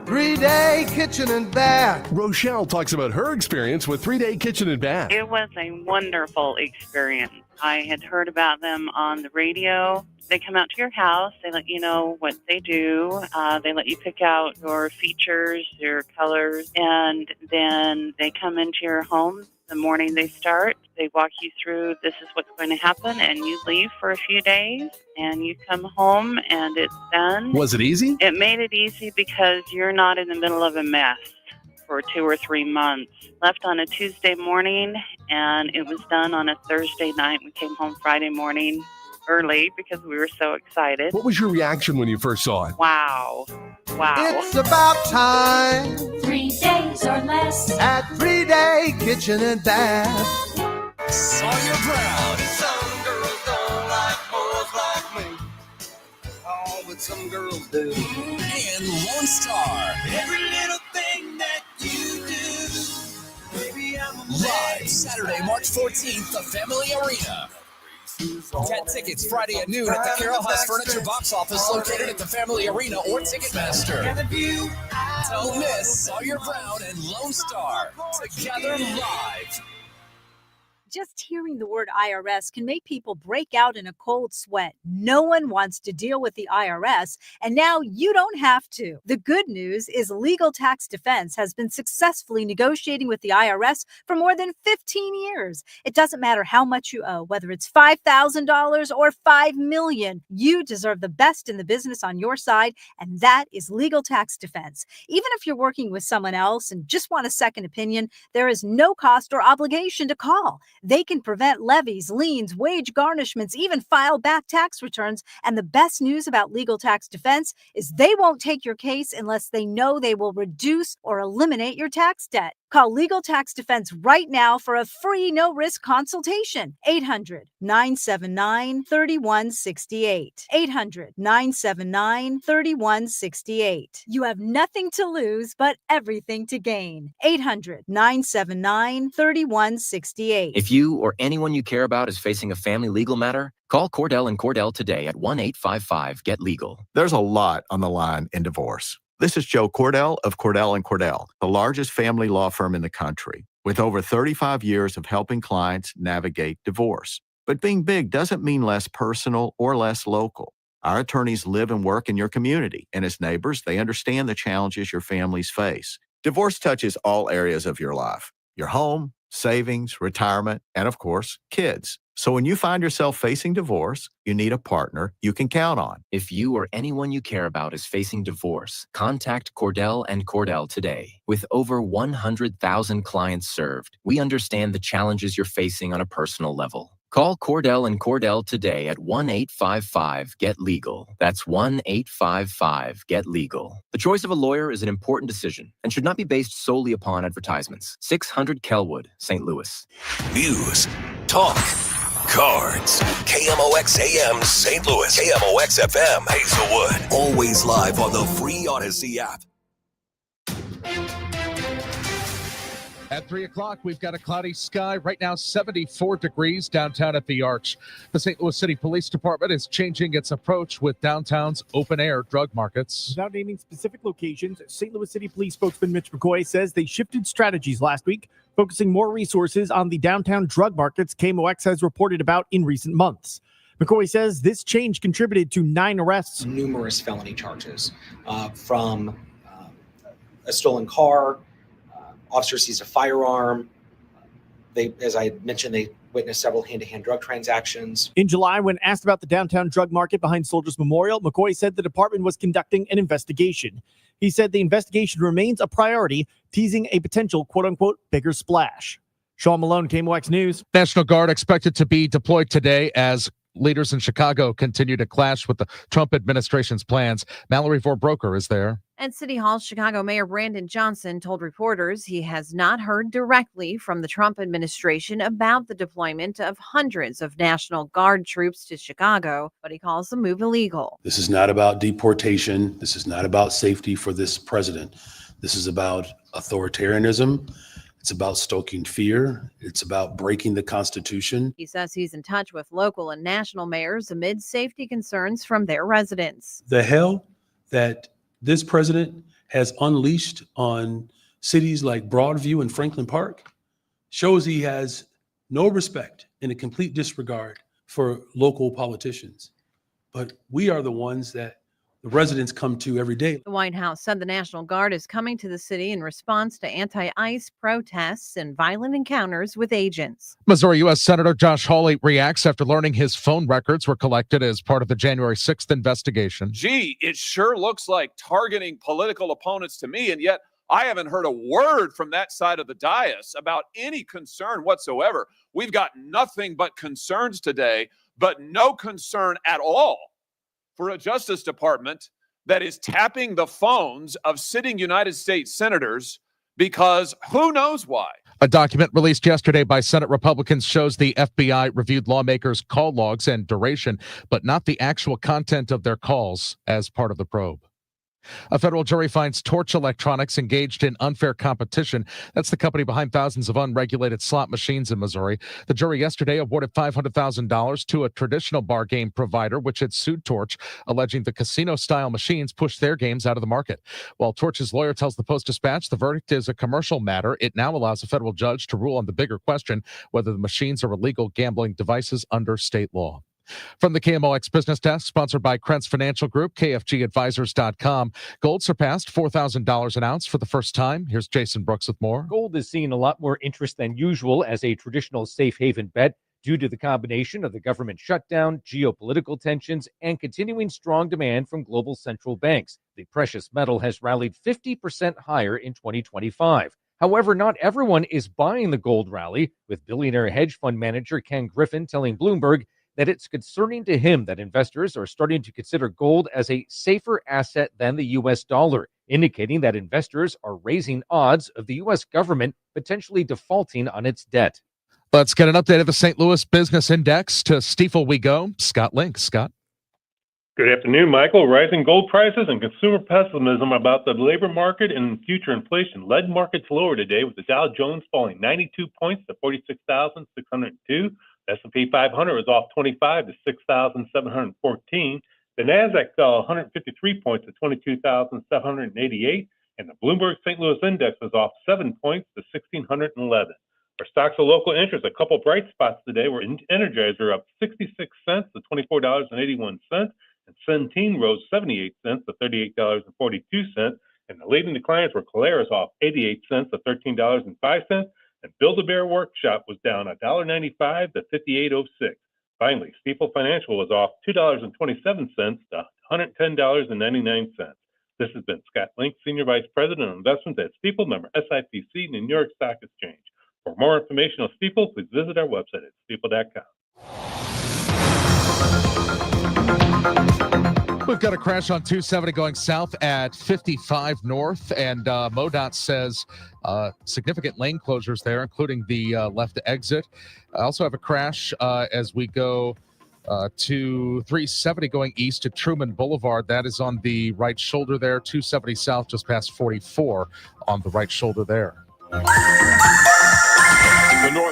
3-Day Kitchen and Bath. Rochelle talks about her experience with 3-Day Kitchen and Bath. It was a wonderful experience. I had heard about them on the radio. They come out to your house. They let you know what they do. They let you pick out your features, your colors, and then they come into your home the morning they start. They walk you through, this is what's going to happen, and you leave for a few days, and you come home, and it's done. Was it easy? It made it easy because you're not in the middle of a mess for 2 or 3 months. Left on a Tuesday morning, and it was done on a Thursday night. We came home Friday morning early because we were so excited. What was your reaction when you first saw it? Wow. It's about time. 3 days or less. At 3-Day Kitchen and Bath. Sawyer Brown. Some girls don't like boys like me. Oh, but some girls do. And Lone Star. Every little thing that you do. Baby, I'm a Live Saturday, March 14th, the Family Arena. Get tickets Friday at noon at the Carroll House Furniture box office located at the Family Arena or Ticketmaster. Don't miss Sawyer Brown and Lone Star together live. Just hearing the word IRS can make people break out in a cold sweat. No one wants to deal with the IRS, and now you don't have to. The good news is Legal Tax Defense has been successfully negotiating with the IRS for more than 15 years. It doesn't matter how much you owe, whether it's $5,000 or $5 million. You deserve the best in the business on your side, and that is Legal Tax Defense. Even if you're working with someone else and just want a second opinion, there is no cost or obligation to call. They can prevent levies, liens, wage garnishments, even file back tax returns. And the best news about Legal Tax Defense is they won't take your case unless they know they will reduce or eliminate your tax debt. Call Legal Tax Defense right now for a free no-risk consultation. 800-979-3168. 800-979-3168. You have nothing to lose, but everything to gain. 800-979-3168. If you or anyone you care about is facing a family legal matter, call Cordell and Cordell today at 1-855-GET-LEGAL. There's a lot on the line in divorce. This is Joe Cordell of Cordell & Cordell, the largest family law firm in the country, with over 35 years of helping clients navigate divorce. But being big doesn't mean less personal or less local. Our attorneys live and work in your community, and as neighbors, they understand the challenges your families face. Divorce touches all areas of your life: your home, savings, retirement, and of course, kids. So when you find yourself facing divorce, you need a partner you can count on. If you or anyone you care about is facing divorce, contact Cordell and Cordell today. With over 100,000 clients served, we understand the challenges you're facing on a personal level. Call Cordell and Cordell today at 1-855-GET-LEGAL. That's 1-855-GET-LEGAL. The choice of a lawyer is an important decision and should not be based solely upon advertisements. 600 Kelwood, St. Louis. News, talk, cards. KMOX AM St. Louis. KMOX FM Hazelwood. Always live on the free Odyssey app. At 3 o'clock, we've got a cloudy sky. Right now, 74 degrees downtown at the Arch. The St. Louis City Police Department is changing its approach with downtown's open-air drug markets. Without naming specific locations, St. Louis City Police spokesman Mitch McCoy says they shifted strategies last week, focusing more resources on the downtown drug markets KMOX has reported about in recent months. McCoy says this change contributed to 9 arrests. Numerous felony charges from a stolen car. Officer sees a firearm. As I mentioned, they witnessed several hand-to-hand drug transactions. In July, when asked about the downtown drug market behind Soldiers Memorial, McCoy said the department was conducting an investigation. He said the investigation remains a priority, teasing a potential quote-unquote bigger splash. Sean Malone, KMOX News. National Guard expected to be deployed today as leaders in Chicago continue to clash with the Trump administration's plans. Mallory Vorbroker is there. At City Hall, Chicago Mayor Brandon Johnson told reporters he has not heard directly from the Trump administration about the deployment of hundreds of National Guard troops to Chicago, but he calls the move illegal. This is not about deportation. This is not about safety for this president. This is about authoritarianism. It's about stoking fear. It's about breaking the Constitution. He says he's in touch with local and national mayors amid safety concerns from their residents. The hell that this president has unleashed on cities like Broadview and Franklin Park shows he has no respect and a complete disregard for local politicians. But we are the ones that the residents come to every day. The White House said the National Guard is coming to the city in response to anti-ICE protests and violent encounters with agents. Missouri U.S. Senator Josh Hawley reacts after learning his phone records were collected as part of the January 6th investigation. Gee, it sure looks like targeting political opponents to me, and yet I haven't heard a word from that side of the dais about any concern whatsoever. We've got nothing but concerns today, but no concern at all for a Justice Department that is tapping the phones of sitting United States senators because who knows why. A document released yesterday by Senate Republicans shows the FBI reviewed lawmakers' call logs and duration, but not the actual content of their calls as part of the probe. A federal jury finds Torch Electronics engaged in unfair competition. That's the company behind thousands of unregulated slot machines in Missouri. The jury yesterday awarded $500,000 to a traditional bar game provider, which had sued Torch, alleging the casino-style machines pushed their games out of the market. While Torch's lawyer tells the Post-Dispatch the verdict is a commercial matter, it now allows a federal judge to rule on the bigger question, whether the machines are illegal gambling devices under state law. From the KMOX Business Desk, sponsored by Krentz Financial Group, KFGadvisors.com. Gold surpassed $4,000 an ounce for the first time. Here's Jason Brooks with more. Gold is seeing a lot more interest than usual as a traditional safe haven bet due to the combination of the government shutdown, geopolitical tensions, and continuing strong demand from global central banks. The precious metal has rallied 50% higher in 2025. However, not everyone is buying the gold rally, with billionaire hedge fund manager Ken Griffin telling Bloomberg that it's concerning to him that investors are starting to consider gold as a safer asset than the U.S. dollar, indicating that investors are raising odds of the U.S. government potentially defaulting on its debt. Let's get an update of the St. Louis Business Index. To Stifel we go. Scott Link. Scott. Good afternoon, Michael. Rising gold prices and consumer pessimism about the labor market and future inflation led markets lower today, with the Dow Jones falling 92 points to 46,602. S&P 500 was off 25 to 6,714. The Nasdaq fell 153 points to 22,788, and the Bloomberg St. Louis Index was off 7 points to 1,611. For stocks of local interest, a couple bright spots today were Energizer up 66 cents to $24.81, and Centene rose 78 cents to $38.42, and the leading decliners were Caleres off 88 cents to $13.05. And Build-A-Bear Workshop was down $1.95 to $58.06. Finally, Stifel Financial was off $2.27 to $110.99. This has been Scott Link, Senior Vice President of Investments at Stifel, member SIPC, New York Stock Exchange. For more information on Stifel, please visit our website at stifel.com. We've got a crash on 270 going south at 55 north, and MoDOT says significant lane closures there, including the left exit. I also have a crash as we go to 370 going east to Truman Boulevard. That is on the right shoulder there. 270 south just past 44 on the right shoulder there.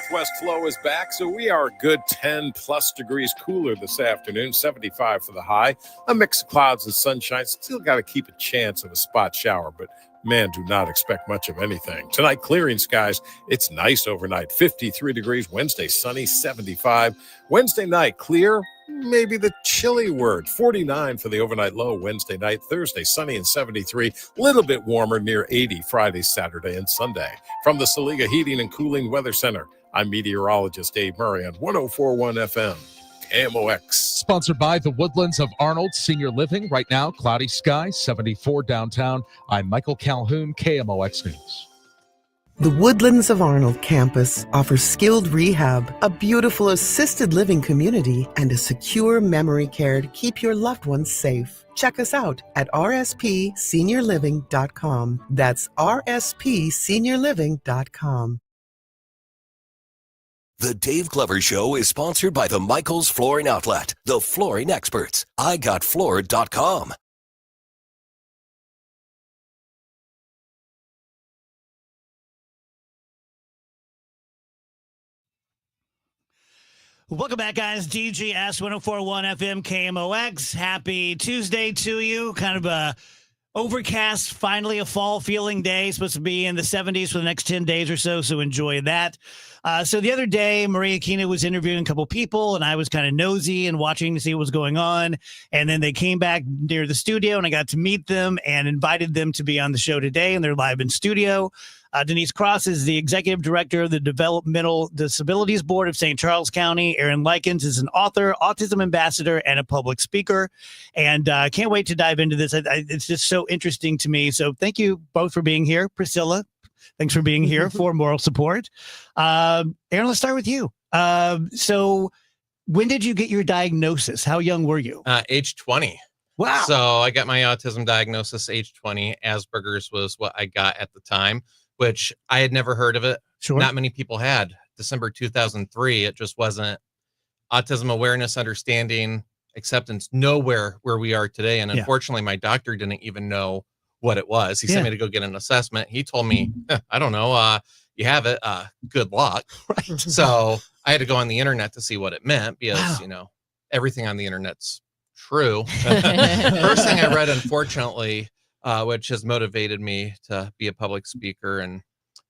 southwest flow is back, so we are a good 10 plus degrees cooler this afternoon, 75 for the high. A mix of clouds and sunshine. Still got to keep a chance of a spot shower, but man, do not expect much of anything. Tonight, clearing skies. It's nice overnight, 53 degrees. Wednesday, sunny, 75. Wednesday night, clear. Maybe the chilly word, 49 for the overnight low Wednesday night. Thursday, sunny and 73, a little bit warmer, near 80 Friday, Saturday, and Sunday. From the Saliga Heating and Cooling Weather Center, I'm meteorologist Dave Murray on 104.1 FM, KMOX. Sponsored by the Woodlands of Arnold Senior Living. Right now, cloudy skies, 74 downtown. I'm Michael Calhoun, KMOX News. The Woodlands of Arnold campus offers skilled rehab, a beautiful assisted living community, and a secure memory care to keep your loved ones safe. Check us out at rspseniorliving.com. That's rspseniorliving.com. The Dave Glover Show is sponsored by the Michaels Flooring Outlet, the flooring experts. IGotFloored.com. Welcome back, guys. DGS 1041 FM KMOX. Happy Tuesday to you. Kind of a overcast, finally a fall feeling day. Supposed to be in the 70s for the next 10 days or so, so enjoy that. So the other day, Maria Kina was interviewing a couple people, and I was kind of nosy and watching to see what was going on. And then they came back near the studio, and I got to meet them and invited them to be on the show today, and they're live in studio. Denise Cross is the executive director of the Developmental Disabilities Board of St. Charles County. Aaron Likens is an author, autism ambassador, and a public speaker. And I can't wait to dive into this. It's just so interesting to me. So thank you both for being here. Priscilla, thanks for being here for moral support. Aaron, let's start with you. So when did you get your diagnosis? How young were you? Age 20. Wow. So I got my autism diagnosis age 20. Asperger's was what I got at the time, which I had never heard of it. Sure. Not many people had. December 2003, it just wasn't autism awareness, understanding, acceptance, nowhere where we are today. And unfortunately, my doctor didn't even know what it was. He sent me to go get an assessment. He told me, I don't know, you have it, good luck. Right. So I had to go on the internet to see what it meant because, you know, everything on the internet's true. First thing I read, unfortunately, which has motivated me to be a public speaker and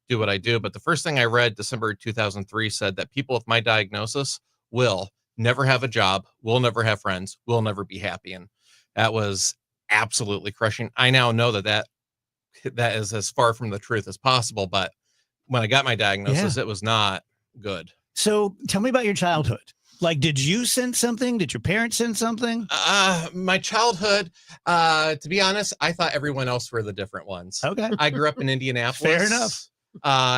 do what I do. But the first thing I read, December 2003, said that people with my diagnosis will never have a job, will never have friends, will never be happy. And that was absolutely crushing. I now know that is as far from the truth as possible. But when I got my diagnosis, it was not good. So tell me about your childhood. Like, did you sense something? Did your parents sense something? My childhood, to be honest, I thought everyone else were the different ones. Okay. I grew up in Indianapolis. Fair enough.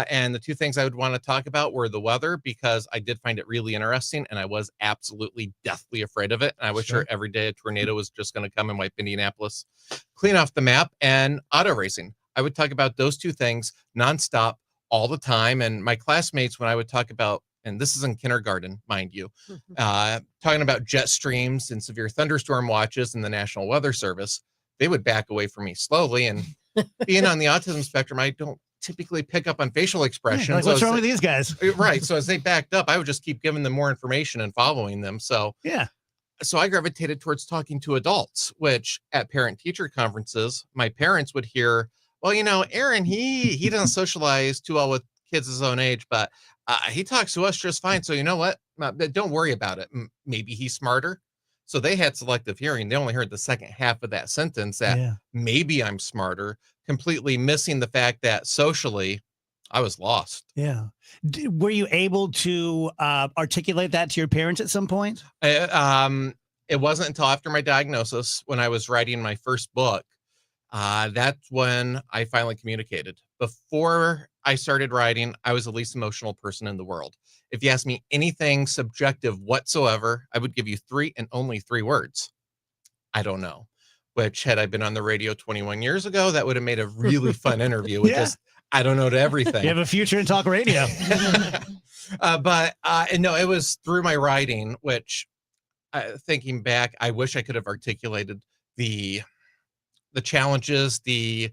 And the two things I would want to talk about were the weather, because I did find it really interesting and I was absolutely deathly afraid of it. And I was sure every day a tornado was just going to come and wipe Indianapolis clean off the map. And auto racing. I would talk about those two things nonstop all the time. And my classmates, when I would talk about, and this is in kindergarten, mind you, talking about jet streams and severe thunderstorm watches and the National Weather Service, they would back away from me slowly. And being on the autism spectrum, I don't typically pick up on facial expressions. Like, what's wrong with these guys? Right. So as they backed up, I would just keep giving them more information and following them. So so I gravitated towards talking to adults, which at parent-teacher conferences, my parents would hear, well, you know, Aaron, he doesn't socialize too well with kids his own age, but he talks to us just fine. So you know what? Don't worry about it. Maybe he's smarter. So they had selective hearing. They only heard the second half of that sentence that maybe I'm smarter, completely missing the fact that socially I was lost. Yeah. Were you able to articulate that to your parents at some point? It wasn't until after my diagnosis, when I was writing my first book, that's when I finally communicated. Before I started writing, I was the least emotional person in the world. If you ask me anything subjective whatsoever, I would give you 3 and only 3 words. I don't know. Which, had I been on the radio 21 years ago, that would have made a really fun interview with just, I don't know to everything. You have a future in talk radio. But no, it was through my writing, which thinking back, I wish I could have articulated the challenges, the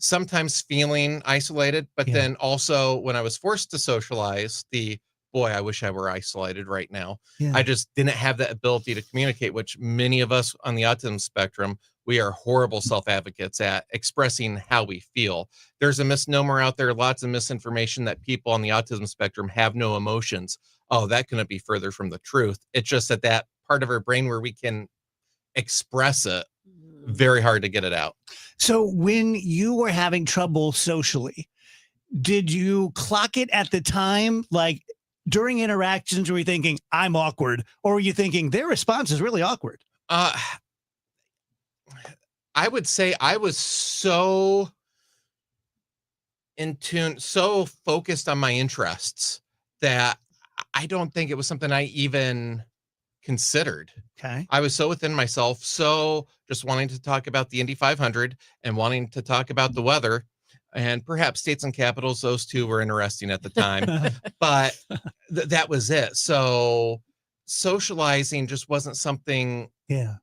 sometimes feeling isolated, but then also when I was forced to socialize, the boy, I wish I were isolated right now. Yeah. I just didn't have that ability to communicate, which many of us on the autism spectrum, we are horrible self-advocates at expressing how we feel. There's a misnomer out there, lots of misinformation that people on the autism spectrum have no emotions. Oh, that couldn't be further from the truth. It's just that part of our brain where we can express it, very hard to get it out. So when you were having trouble socially, did you clock it at the time? Like during interactions, were you thinking, I'm awkward? Or were you thinking their response is really awkward? I would say I was so in tune, so focused on my interests that I don't think it was something I even considered. Okay. I was so within myself, so just wanting to talk about the Indy 500 and wanting to talk about the weather and perhaps states and capitals. Those two were interesting at the time, but that was it. So socializing just wasn't something. Yeah.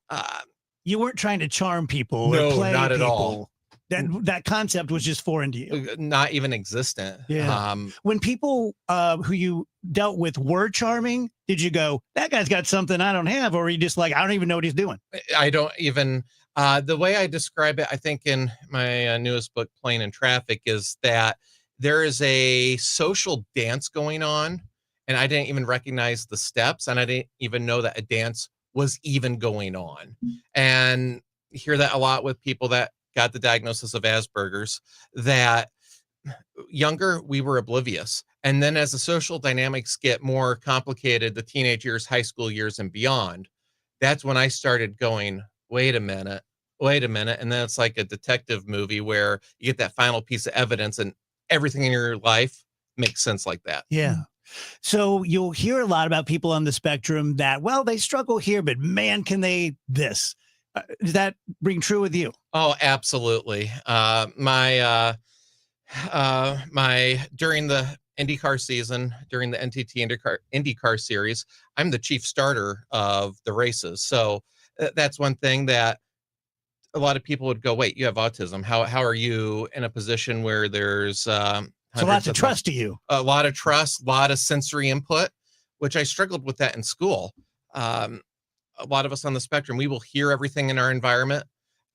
You weren't trying to charm people. No, or play not at people. all. That concept was just foreign to you. Not even existent. Yeah. When people who you dealt with were charming, did you go, that guy's got something I don't have? Or are you just like, I don't even know what he's doing? I don't even, the way I describe it, I think in my newest book, Plane and Traffic, is that there is a social dance going on, and I didn't even recognize the steps, and I didn't even know that a dance was even going on. And you hear that a lot with people that got the diagnosis of Asperger's, that younger, we were oblivious. And then as the social dynamics get more complicated, the teenage years, high school years, and beyond, that's when I started going, wait a minute. And then it's like a detective movie where you get that final piece of evidence and everything in your life makes sense like that. Yeah. So you'll hear a lot about people on the spectrum that, well, they struggle here, but man, can they this? Does that ring true with you? Oh, absolutely. My during the IndyCar season, during the NTT IndyCar series, I'm the chief starter of the races. So that's one thing that a lot of people would go, wait, you have autism. How are you in a position where there's so lots of trust to you? A lot of trust, a lot of sensory input, which I struggled with that in school. A lot of us on the spectrum, we will hear everything in our environment.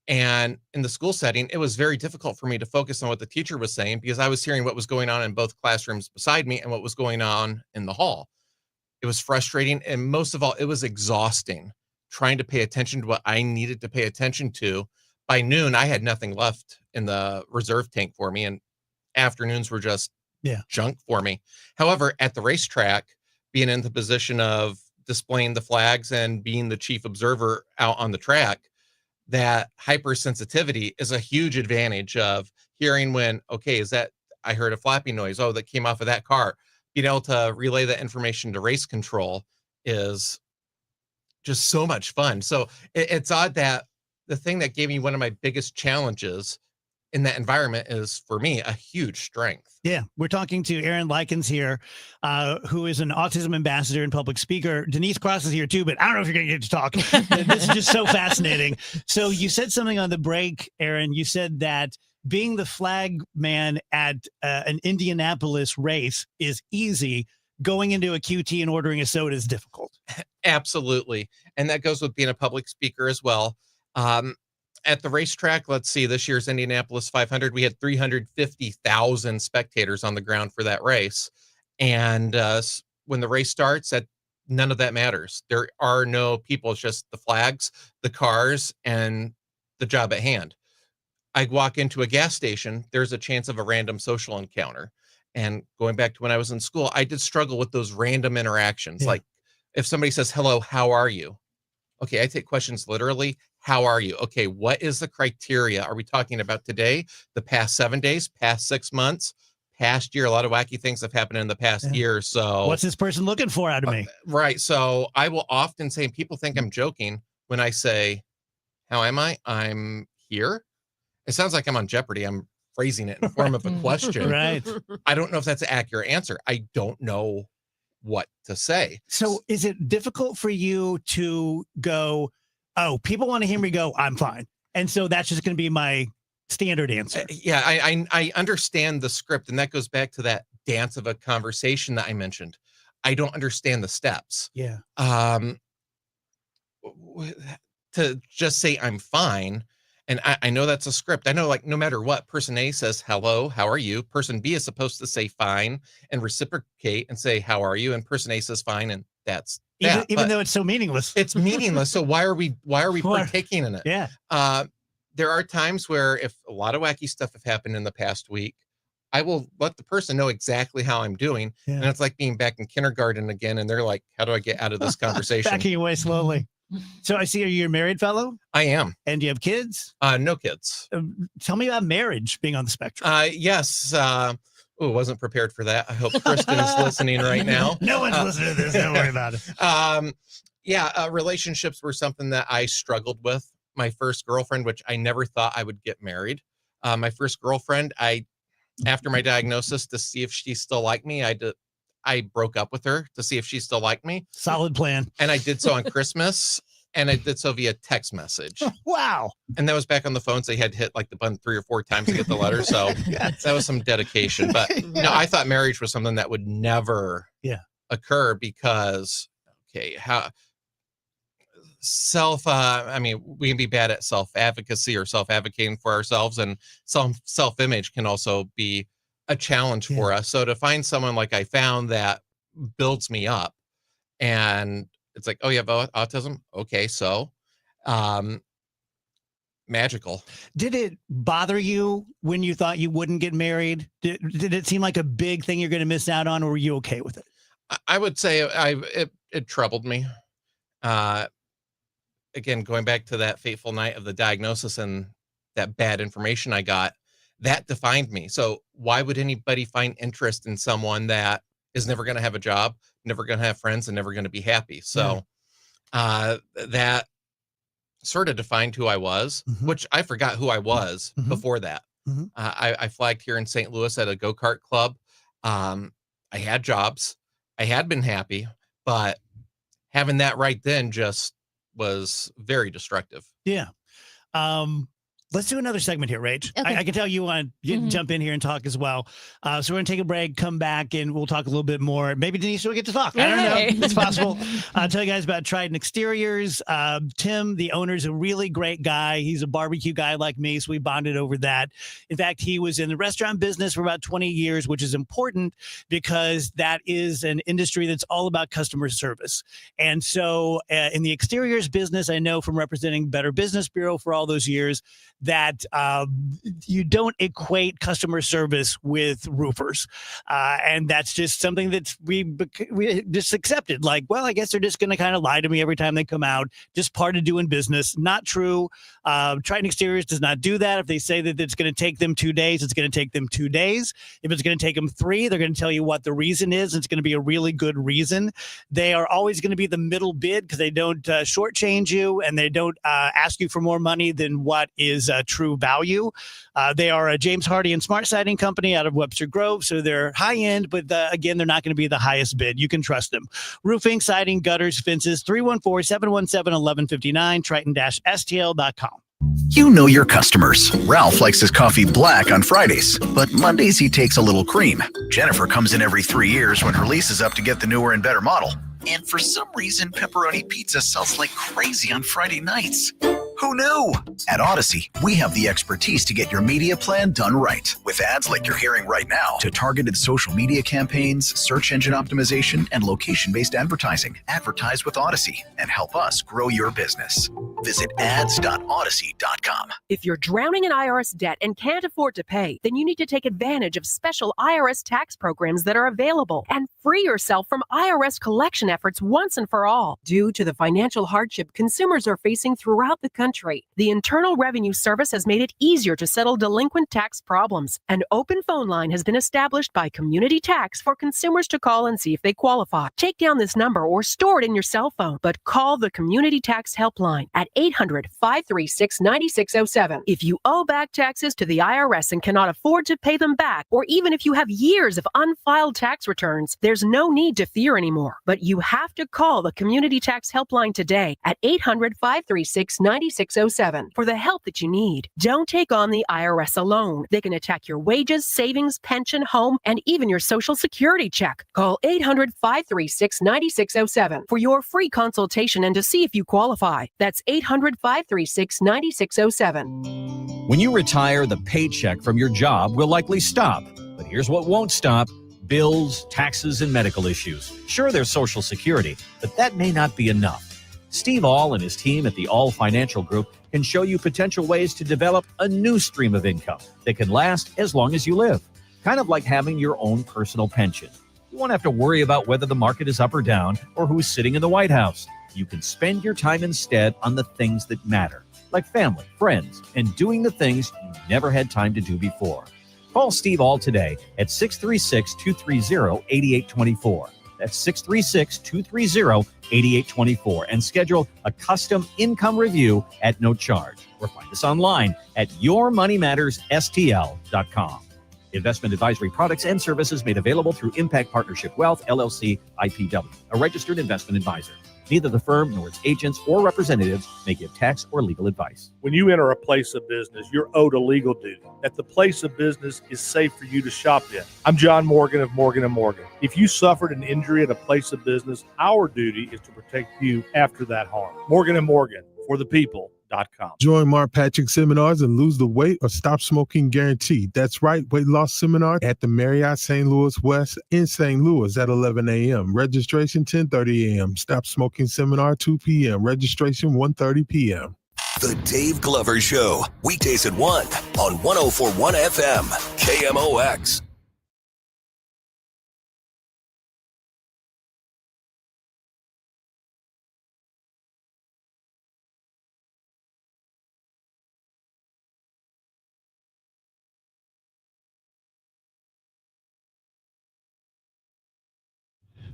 And in the school setting, it was very difficult for me to focus on what the teacher was saying because I was hearing what was going on in both classrooms beside me and what was going on in the hall. It was frustrating. And most of all, it was exhausting trying to pay attention to what I needed to pay attention to. By noon, I had nothing left in the reserve tank for me. And afternoons were just junk for me. However, at the racetrack, being in the position of displaying the flags and being the chief observer out on the track, that hypersensitivity is a huge advantage of hearing when, okay, I heard a flapping noise. Oh, that came off of that car. Being able to relay that information to race control is just so much fun. So it's odd that the thing that gave me one of my biggest challenges in that environment is, for me, a huge strength. Yeah, we're talking to Aaron Likens here, who is an autism ambassador and public speaker. Denise Cross is here too, but I don't know if you're going to get to talk. This is just so fascinating. So you said something on the break, Aaron. You said that being the flag man at an Indianapolis race is easy. Going into a QT and ordering a soda is difficult. Absolutely. And that goes with being a public speaker as well. At the racetrack, let's see, this year's Indianapolis 500, we had 350,000 spectators on the ground for that race. And when the race starts, none of that matters. There are no people. It's just the flags, the cars, and the job at hand. I walk into a gas station, there's a chance of a random social encounter. And going back to when I was in school, I did struggle with those random interactions. Yeah. Like if somebody says, hello, how are you? Okay, I take questions literally. How are you? Okay, what is the criteria? Are we talking about today, the past 7 days, past 6 months, past year? A lot of wacky things have happened in the past year. So what's this person looking for out of me? Right. So I will often say, people think I'm joking when I say, how am I? I'm here. It sounds like I'm on Jeopardy. I'm phrasing it in the form of a question. Right. I don't know if that's an accurate answer. I don't know what to say. So is it difficult for you to go, oh, people want to hear me go, I'm fine, and so that's just going to be my standard answer? Yeah, I understand the script, and that goes back to that dance of a conversation that I mentioned. I don't understand the steps. Yeah. To just say I'm fine. And I know that's a script. I know, like, no matter what, person A says, hello, how are you? Person B is supposed to say fine and reciprocate and say, how are you? And person A says fine. And that's that. Even though it's so meaningless. It's meaningless. So why are we partaking in it? Yeah. There are times where if a lot of wacky stuff have happened in the past week, I will let the person know exactly how I'm doing. Yeah. And it's like being back in kindergarten again. And they're like, how do I get out of this conversation? Backing away slowly. So I see you're a married fellow? I am. And do you have kids? No kids. Tell me about marriage being on the spectrum. Yes. Wasn't prepared for that. I hope Kristen is listening right now. No one's listening to this. Don't worry about it. Relationships were something that I struggled with. My first girlfriend, which I never thought I would get married. My first girlfriend, after my diagnosis, to see if she still liked me, I broke up with her to see if she still liked me. Solid plan. And I did so on Christmas, and I did so via text message. Wow. And that was back on the phone, so you had to hit like the button 3 or 4 times to get the letter. So that was some dedication. But no, I thought marriage was something that would never occur because, we can be bad at self-advocacy or self-advocating for ourselves, and self-image can also be a challenge for us. So to find someone like I found that builds me up, and it's like, oh, you have autism? Okay, so magical. Did it bother you when you thought you wouldn't get married? Did it seem like a big thing you're going to miss out on, or were you okay with it? I would say it troubled me. Again, going back to that fateful night of the diagnosis and that bad information I got, that defined me. So why would anybody find interest in someone that is never going to have a job, never going to have friends, and never going to be happy? So that sort of defined who I was, which I forgot who I was before that. I flagged here in St. Louis at a go-kart club. I had jobs. I had been happy, but having that right then just was very destructive. Yeah. Let's do another segment here, Rach. Okay. I can tell you want to jump in here and talk as well. So we're going to take a break, come back, and we'll talk a little bit more. Maybe Denise will get to talk. I don't know. It's possible. I'll tell you guys about Trident Exteriors. Tim, the owner, is a really great guy. He's a barbecue guy like me, so we bonded over that. In fact, he was in the restaurant business for about 20 years, which is important because that is an industry that's all about customer service. And so in the exteriors business, I know from representing Better Business Bureau for all those years, that you don't equate customer service with roofers. And that's just something that we just accepted. Like, well, I guess they're just going to kind of lie to me every time they come out. Just part of doing business. Not true. Trident Exteriors does not do that. If they say that it's going to take them 2 days, it's going to take them 2 days. If it's going to take them 3, they're going to tell you what the reason is. It's going to be a really good reason. They are always going to be the middle bid because they don't shortchange you, and they don't ask you for more money than what is true value. They are a James Hardy and Smart Siding company out of Webster Grove, so they're high end, but again, they're not going to be the highest bid. You can trust them. Roofing, siding, gutters, fences, 314-717-1159, Triton-STL.com. You know your customers. Ralph likes his coffee black on Fridays, but Mondays he takes a little cream. Jennifer comes in every 3 years when her lease is up to get the newer and better model. And for some reason, pepperoni pizza sells like crazy on Friday nights. Who knew? At Odyssey, we have the expertise to get your media plan done right. With ads like you're hearing right now, to targeted social media campaigns, search engine optimization, and location-based advertising. Advertise with Odyssey and help us grow your business. Visit ads.odyssey.com. If you're drowning in IRS debt and can't afford to pay, then you need to take advantage of special IRS tax programs that are available and free yourself from IRS collection efforts once and for all. Due to the financial hardship consumers are facing throughout the country, the Internal Revenue Service has made it easier to settle delinquent tax problems. An open phone line has been established by Community Tax for consumers to call and see if they qualify. Take down this number or store it in your cell phone, but call the Community Tax Helpline at 800-536-9607. If you owe back taxes to the IRS and cannot afford to pay them back, or even if you have years of unfiled tax returns, there's no need to fear anymore. But you have to call the Community Tax Helpline today at 800-536-9607. 9607 for the help that you need. Don't take on the IRS alone. They can attack your wages, savings, pension, home, and even your Social Security check. Call 800-536-9607 for your free consultation and to see if you qualify. That's 800-536-9607. When you retire, the paycheck from your job will likely stop. But here's what won't stop: bills, taxes, and medical issues. Sure, there's Social Security, but that may not be enough. Steve All and his team at the All Financial Group can show you potential ways to develop a new stream of income that can last as long as you live. Kind of like having your own personal pension. You won't have to worry about whether the market is up or down or who's sitting in the White House. You can spend your time instead on the things that matter, like family, friends, and doing the things you never had time to do before. Call Steve All today at 636-230-8824. That's 636-230-8824 and schedule a custom income review at no charge. Or find us online at yourmoneymattersstl.com. Investment advisory products and services made available through Impact Partnership Wealth, LLC, IPW, a registered investment advisor. Neither the firm nor its agents or representatives may give tax or legal advice. When you enter a place of business, you're owed a legal duty that the place of business is safe for you to shop in. I'm John Morgan of Morgan & Morgan. If you suffered an injury at a place of business, our duty is to protect you after that harm. Morgan & Morgan, for the people. Join Mark Patrick seminars and lose the weight or stop smoking guaranteed. That's right, weight loss seminar at the Marriott St. Louis West in St. Louis at 11 a.m. Registration 10:30 a.m. Stop smoking seminar 2 p.m. Registration 1:30 p.m. The Dave Glover Show, weekdays at 1 on 104.1 FM, KMOX.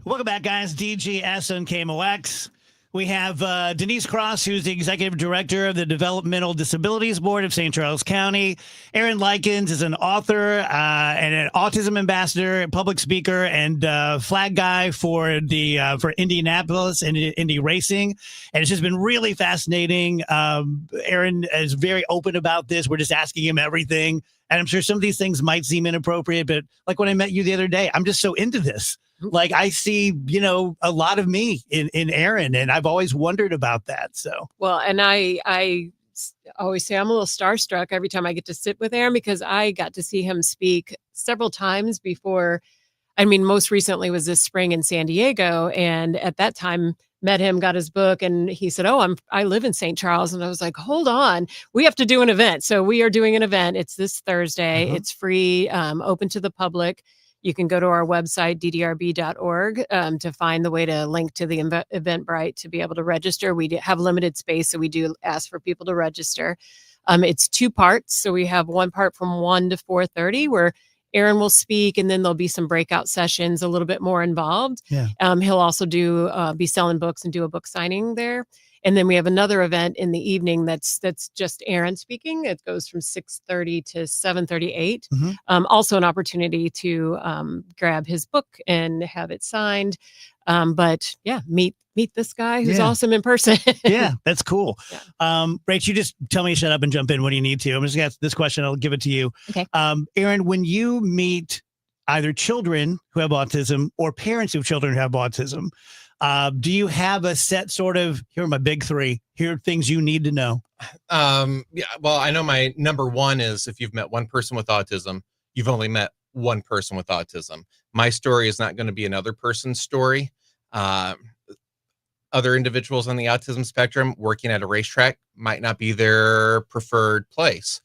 Welcome back, guys. DGS on KMOX. We have Denise Cross, who's the Executive Director of the Developmental Disabilities Board of St. Charles County. Aaron Likens is an author and an autism ambassador, public speaker, and flag guy for Indianapolis and Indy Racing. And it's just been really fascinating. Aaron is very open about this. We're just asking him everything. And I'm sure some of these things might seem inappropriate, but like when I met you the other day, I'm just so into this. Like I see, a lot of me in Aaron, and I've always wondered about that. So, well, and I always say I'm a little starstruck every time I get to sit with Aaron because I got to see him speak several times before. I mean, most recently was this spring in San Diego. And at that time, met him, got his book, and he said, I live in St. Charles. And I was like, hold on, we have to do an event. So we are doing an event. It's this Thursday. It's free, open to the public. You can go to our website, ddrb.org, to find the way to link to the Eventbrite to be able to register. We have limited space, so we do ask for people to register. It's 2 parts. So we have one part from 1 to 4:30 where Aaron will speak, and then there'll be some breakout sessions a little bit more involved. Yeah. He'll also be selling books and do a book signing there. And then we have another event in the evening that's just Aaron speaking. It goes from 6:30 to 7:38. Also an opportunity to grab his book and have it signed. But yeah, meet this guy who's awesome in person. Yeah, that's cool. Yeah. Rach, you just tell me to shut up and jump in when you need to. I'm just going to ask this question. I'll give it to you. Okay. Aaron, when you meet either children who have autism or parents of children who have autism, do you have a set sort of, here are my big 3, here are things you need to know? Yeah, well, I know my number 1 is if you've met one person with autism, you've only met one person with autism. My story is not going to be another person's story. Other individuals on the autism spectrum working at a racetrack might not be their preferred place.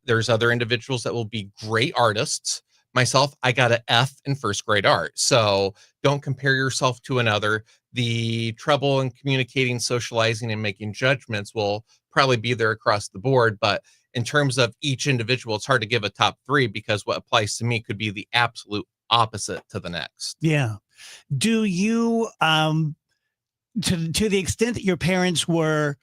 There's other individuals that will be great artists. Myself, I got an F in first grade art. So don't compare yourself to another. The trouble in communicating, socializing, and making judgments will probably be there across the board. But in terms of each individual, it's hard to give a top 3 because what applies to me could be the absolute opposite to the next. Yeah. Do you, to the extent that your parents were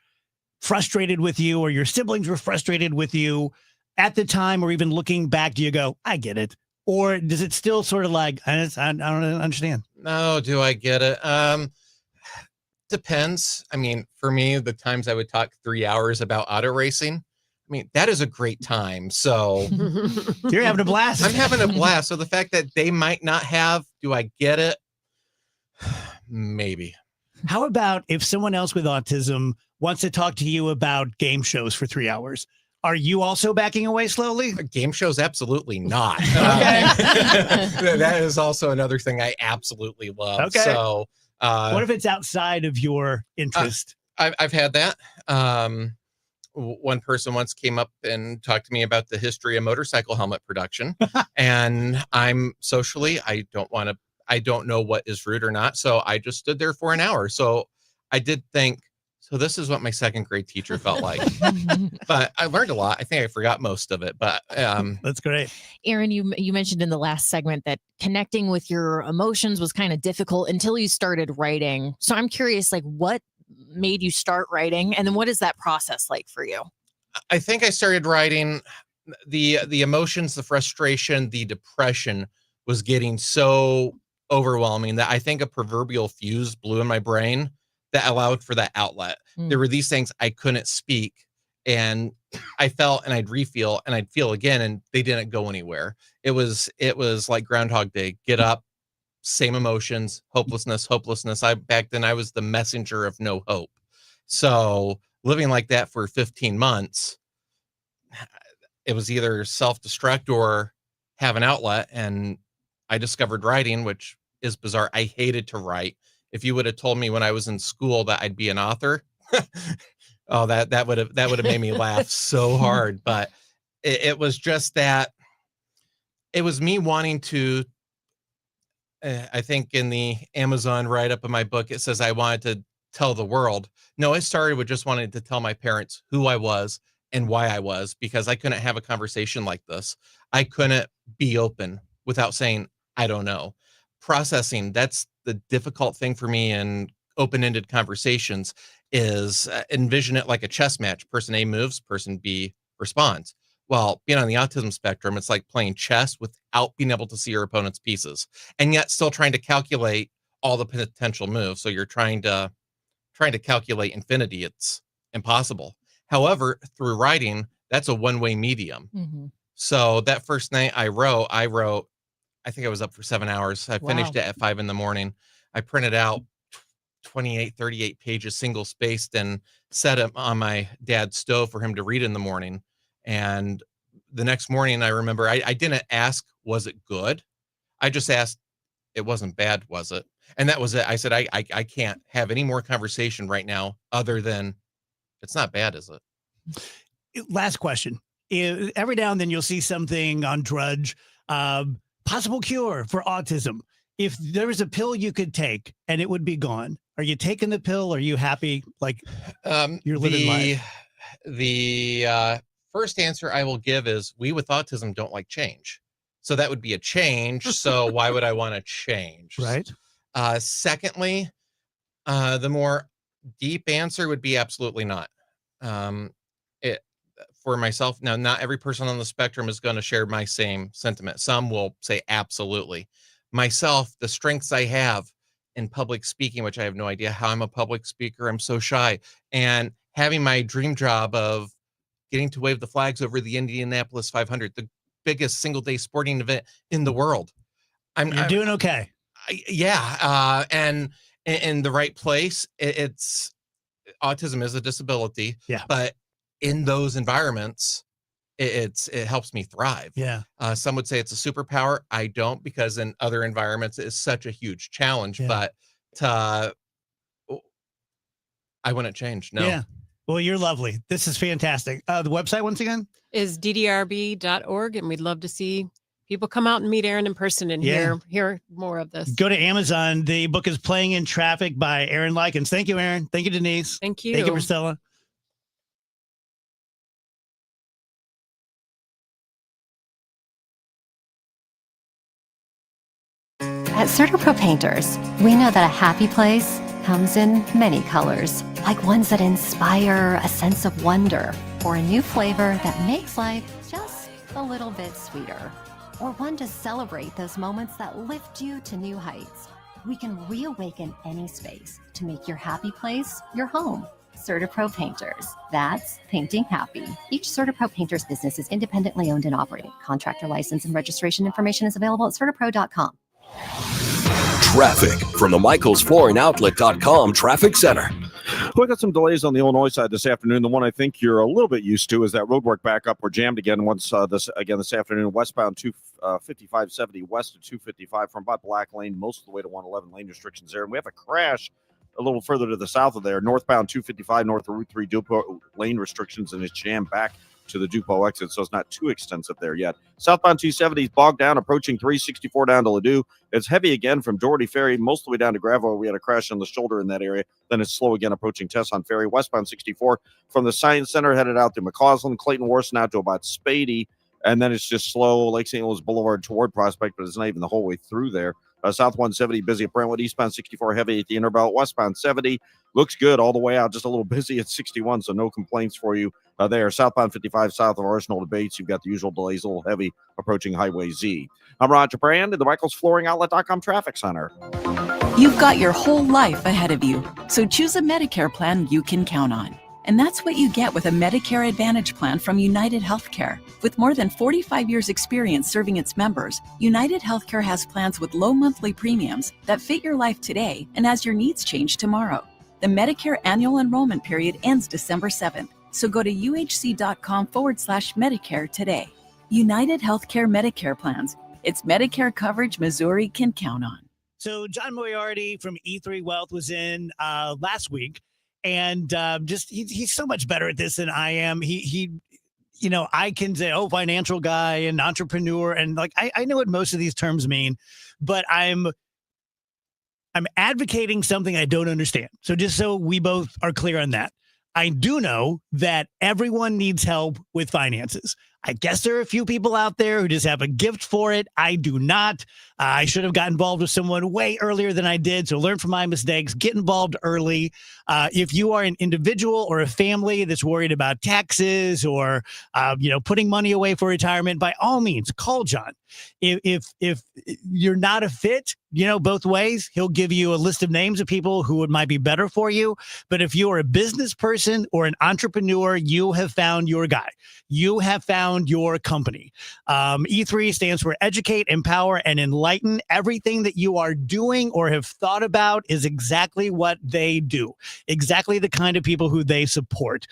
frustrated with you or your siblings were frustrated with you at the time, or even looking back, do you go, I get it? Or does it still sort of like, I don't understand? No, do I get it? Depends. I mean, for me, the times I would talk 3 hours about auto racing, I mean, that is a great time. So You're having a blast. I'm having a blast. So the fact that they might not have, do I get it? Maybe. How about if someone else with autism wants to talk to you about game shows for 3 hours? Are you also backing away slowly? Game shows? Absolutely not. Okay. That is also another thing I absolutely love. Okay. So what if it's outside of your interest? I've had that. One person once came up and talked to me about the history of motorcycle helmet production. And I'm socially, I don't know what is rude or not. So I just stood there for an hour. So I did think, so this is what my second grade teacher felt like. But I learned a lot. I think I forgot most of it, but that's great. Aaron, you mentioned in the last segment that connecting with your emotions was kind of difficult until you started writing. So I'm curious, like, what made you start writing, and then what is that process like for you? I think I started writing the emotions, the frustration, the depression was getting so overwhelming that I think a proverbial fuse blew in my brain that allowed for that outlet. There were these things I couldn't speak, and I felt and I'd refeel and I'd feel again, and they didn't go anywhere. It was like Groundhog Day. Get up, same emotions, hopelessness. Back then I was the messenger of no hope. So living like that for 15 months, it was either self-destruct or have an outlet. And I discovered writing, which is bizarre. I hated to write. If you would have told me when I was in school that I'd be an author, oh, that would have made me laugh so hard. But it was just that it was me wanting to. I think in the Amazon write-up of my book, it says I wanted to tell the world. No, I started with just wanting to tell my parents who I was and why I was, because I couldn't have a conversation like this. I couldn't be open without saying, I don't know. Processing, that's the difficult thing for me in open-ended conversations, is envision it like a chess match. Person A moves, person B responds. Well, being on the autism spectrum, it's like playing chess without being able to see your opponent's pieces, and yet still trying to calculate all the potential moves. So you're trying to calculate infinity. It's impossible. However, through writing, that's a one-way medium. Mm-hmm. So that first night I wrote, I think I was up for 7 hours. I finished it at 5 a.m. I printed out 28, 38 pages, single spaced, and set it on my dad's stove for him to read in the morning. And the next morning, I remember I didn't ask, was it good? I just asked, it wasn't bad, was it? And that was it. I said, I can't have any more conversation right now other than it's not bad, is it? Last question. Every now and then you'll see something on Drudge, possible cure for autism. If there was a pill you could take and it would be gone, are you taking the pill? Are you happy? Like you're living life? The first answer I will give is we with autism don't like change. So that would be a change. So why would I want to change? Right. Secondly, the more deep answer would be absolutely not. For myself, now, not every person on the spectrum is going to share my same sentiment. Some will say absolutely. Myself, the strengths I have in public speaking, which I have no idea how I'm a public speaker. I'm so shy. And having my dream job of getting to wave the flags over the Indianapolis 500, the biggest single day sporting event in the world. You're doing okay. And in the right place. It's autism is a disability. Yeah. But in those environments, it helps me thrive. Yeah. Some would say it's a superpower. I don't, because in other environments it's such a huge challenge. Yeah. But I wouldn't change. No. Yeah. Well, you're lovely. This is fantastic. The website once again is ddrb.org, and we'd love to see people come out and meet Aaron in person and hear more of this. Go to Amazon. The book is Playing in Traffic by Aaron Likens. Thank you, Aaron. Thank you, Denise. Thank you. Thank you, Priscilla. At CertaPro Painters, we know that a happy place comes in many colors, like ones that inspire a sense of wonder, or a new flavor that makes life just a little bit sweeter, or one to celebrate those moments that lift you to new heights. We can reawaken any space to make your happy place your home. CertaPro Painters. That's painting happy. Each CertaPro Painters business is independently owned and operated. Contractor license and registration information is available at CertaPro.com. Traffic from the MichaelsFlooringOutlet.com Traffic Center. We got some delays on the Illinois side this afternoon. The one I think you're a little bit used to is that roadwork backup. We're jammed again this afternoon. Westbound 5570 west of 255 from about Black Lane, most of the way to 111 lane restrictions there. And we have a crash a little further to the south of there. Northbound 255 north of Route 3 Dupo lane restrictions, and it's jammed back to the Dupo exit, so it's not too extensive there yet. Southbound 270 is bogged down, approaching 364 down to Ladue. It's heavy again from Doherty Ferry, most of the way down to Gravois. We had a crash on the shoulder in that area. Then it's slow again approaching Tesson Ferry. Westbound 64 from the Science Center headed out to McCausland, Clayton Worcester out to about Spady, and then it's just slow Lake St. Louis Boulevard toward Prospect, but it's not even the whole way through there. South 170 busy at Brentwood, eastbound 64 heavy at the Interbelt, westbound 70 looks good all the way out, just a little busy at 61, so no complaints for you there. Southbound 55 south of Arsenal to Bates, you've got the usual delays, a little heavy approaching Highway Z. I'm Roger Brand in the MichaelsFlooringOutlet.com Traffic Center. You've got your whole life ahead of you, so choose a Medicare plan you can count on. And that's what you get with a Medicare Advantage plan from United Healthcare. With more than 45 years' experience serving its members, United Healthcare has plans with low monthly premiums that fit your life today and as your needs change tomorrow. The Medicare annual enrollment period ends December 7th, so go to uhc.com/Medicare today. United Healthcare Medicare plans. It's Medicare coverage Missouri can count on. So John Moriarty from E3 Wealth was in last week. And he's so much better at this than I am. He I can say, financial guy and entrepreneur. And like, I know what most of these terms mean, but I'm advocating something I don't understand. So just so we both are clear on that, I do know that everyone needs help with finances. I guess there are a few people out there who just have a gift for it. I do not. I should have got involved with someone way earlier than I did. So learn from my mistakes. Get involved early. If you are an individual or a family that's worried about taxes or putting money away for retirement, by all means, call John. If you're not a fit, both ways, he'll give you a list of names of people who might be better for you. But if you are a business person or an entrepreneur, you have found your guy. You have found your company. E3 stands for Educate, Empower, and Enlighten. Everything that you are doing or have thought about is exactly what they do. Exactly the kind of people who they support.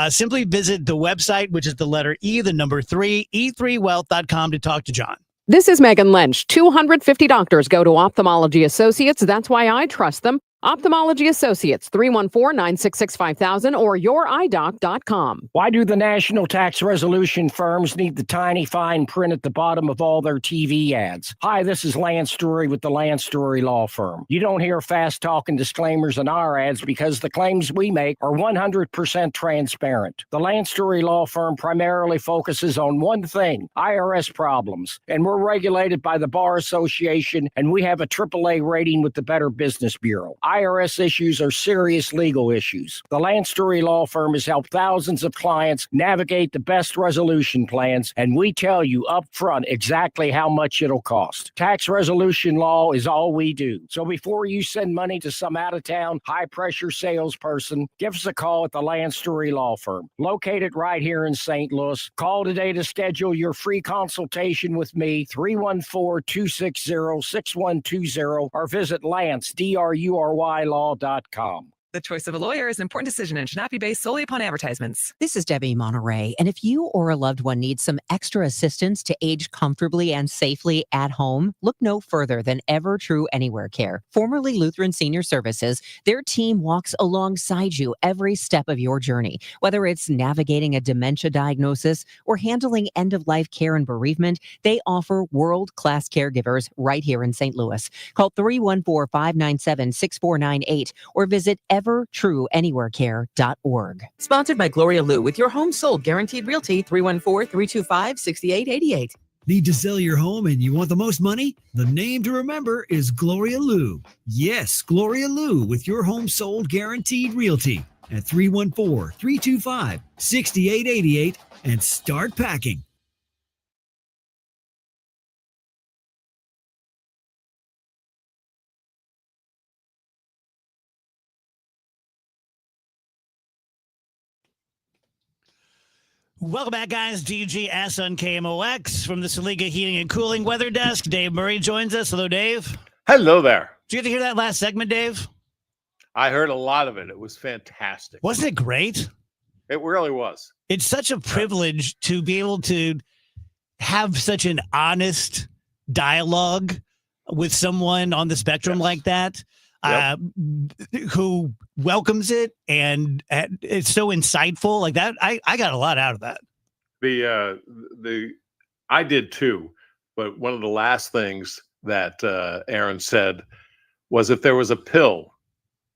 Simply visit the website, which is the letter E, the number 3, e3wealth.com to talk to John. This is Megan Lynch. 250 doctors go to Ophthalmology Associates. That's why I trust them. Ophthalmology Associates, 314-966-5000 or youridoc.com. Why do the national tax resolution firms need the tiny fine print at the bottom of all their TV ads? Hi, this is Lance Drury with the Lance Drury Law Firm. You don't hear fast-talking disclaimers in our ads because the claims we make are 100% transparent. The Lance Drury Law Firm primarily focuses on one thing, IRS problems, and we're regulated by the Bar Association, and we have a AAA rating with the Better Business Bureau. IRS issues are serious legal issues. The Lance Drury Law Firm has helped thousands of clients navigate the best resolution plans, and we tell you up front exactly how much it'll cost. Tax resolution law is all we do. So before you send money to some out-of-town, high-pressure salesperson, give us a call at the Lance Drury Law Firm, located right here in St. Louis. Call today to schedule your free consultation with me, 314-260-6120, or visit Lance, DRURY law.com. The choice of a lawyer is an important decision and should not be based solely upon advertisements. This is Debbie Monterey, and if you or a loved one needs some extra assistance to age comfortably and safely at home, look no further than Ever True Anywhere Care. Formerly Lutheran Senior Services, their team walks alongside you every step of your journey. Whether it's navigating a dementia diagnosis or handling end-of-life care and bereavement, they offer world-class caregivers right here in St. Louis. Call 314-597-6498 or visit evertrueanywherecare.org. Sponsored by Gloria Lou with your home sold guaranteed realty 314-325-6888. Need to sell your home and you want the most money? The name to remember is Gloria Lou. Yes, Gloria Lou with your home sold guaranteed realty at 314-325-6888 and start packing. Welcome back, guys. DGS on KMOX from the Saliga Heating and Cooling Weather Desk. Dave Murray joins us. Hello, Dave. Hello there. Did you get to hear that last segment, Dave? I heard a lot of it. It was fantastic. Wasn't it great? It really was. It's such a privilege to be able to have such an honest dialogue with someone on the spectrum like that, who welcomes it, and it's so insightful like that. I got a lot out of that. I did too, but one of the last things that Aaron said was, if there was a pill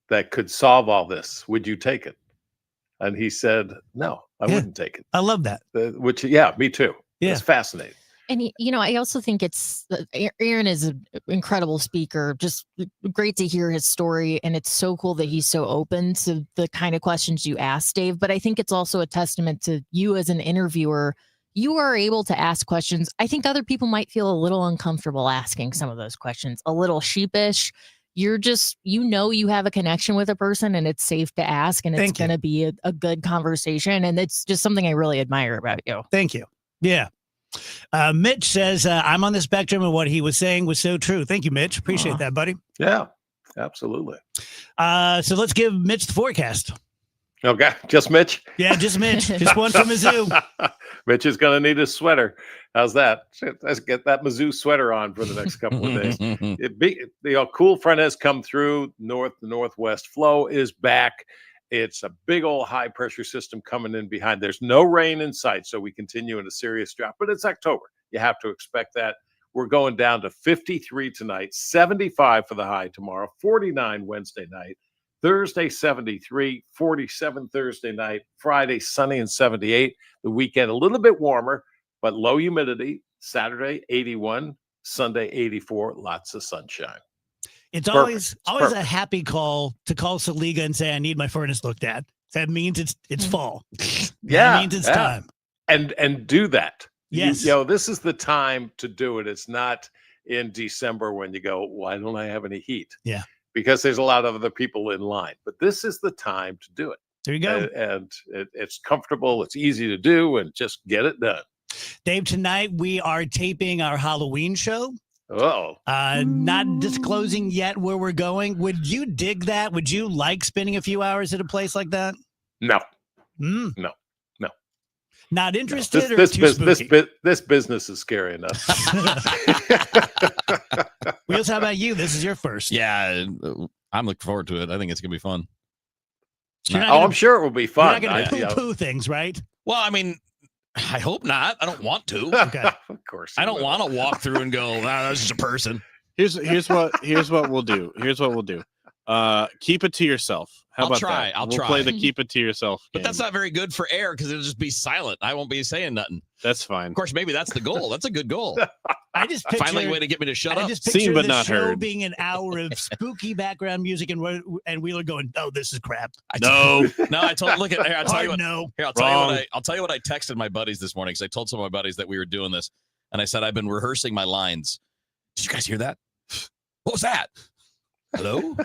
that could solve all this, would you take it? And he said, no, I wouldn't take it. I love that. Me too. Yeah. It's fascinating. And, I also think Aaron is an incredible speaker. Just great to hear his story. And it's so cool that he's so open to the kind of questions you ask, Dave. But I think it's also a testament to you as an interviewer. You are able to ask questions. I think other people might feel a little uncomfortable asking some of those questions, a little sheepish. You're just, you have a connection with a person, and it's safe to ask, and it's going to be a good conversation. And it's just something I really admire about you. Thank you. Yeah. Mitch says, I'm on the spectrum, and what he was saying was so true. Thank you, Mitch. Appreciate that, buddy. Yeah, absolutely. So let's give Mitch the forecast. Okay, just Mitch? Yeah, just Mitch. Just one from Mizzou. Mitch is going to need a sweater. How's that? Let's get that Mizzou sweater on for the next couple of days. The cool front has come through. The northwest flow is back. It's a big old high pressure system coming in behind. There's no rain in sight, so we continue in a serious drop. But it's October. You have to expect that. We're going down to 53 tonight, 75 for the high tomorrow, 49 Wednesday night. Thursday, 73, 47 Thursday night, Friday, sunny and 78. The weekend, a little bit warmer, but low humidity. Saturday, 81, Sunday, 84, lots of sunshine. It's always a happy call to call Saliga and say, I need my furnace looked at. That means it's fall. That means it's time. And do that. Yes. This is the time to do it. It's not in December when you go, why don't I have any heat? Yeah. Because there's a lot of other people in line. But this is the time to do it. There you go. And it's comfortable. It's easy to do, and just get it done. Dave, tonight we are taping our Halloween show. Oh. Not disclosing yet where we're going. Would you dig that? Would you like spending a few hours at a place like that? No. No. Not interested, no. or too spooky? This business is scary enough. Wheels, how about you? This is your first. Yeah, I'm looking forward to it. I think it's going to be fun. I'm sure it will be fun. You're not going to poo-poo things, right? Well, I mean, I hope not. I don't want to. Okay. Of course. I don't want to walk through and go, this is a person. Here's what we'll do. Keep it to yourself. How about that? I'll we'll try. Play the keep it to yourself But game. that's not very good for air because it'll just be silent. I won't be saying nothing. That's fine. Of course, maybe that's the goal. That's a good goal. I just finally a way to get me to shut up. I just picture Seen but the not show heard. being an hour of spooky background music and Wheeler going, "Oh, this is crap." No. I told. Look at. Here, I'll tell you what. No. Here, I'll tell you what I texted my buddies this morning because I told some of my buddies that we were doing this, and I said I've been rehearsing my lines. Did you guys hear that? What was that? Hello?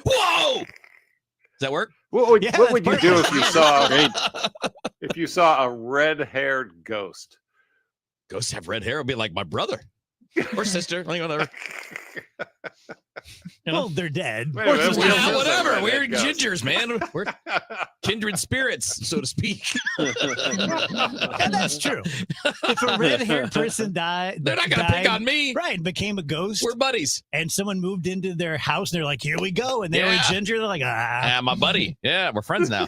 Whoa! Does that work? What would you do if you saw a red-haired ghost? Ghosts have red hair. It'll be like my brother or sister. Like whatever. Well, they're dead. Whatever. We're gingers, man. We're kindred spirits, so to speak. And that's true. If a red-haired person died, they're not going to pick on me. Right, became a ghost. We're buddies. And someone moved into their house, and they're like, here we go. And they were ginger. They're like, Yeah, my buddy. Yeah, we're friends now.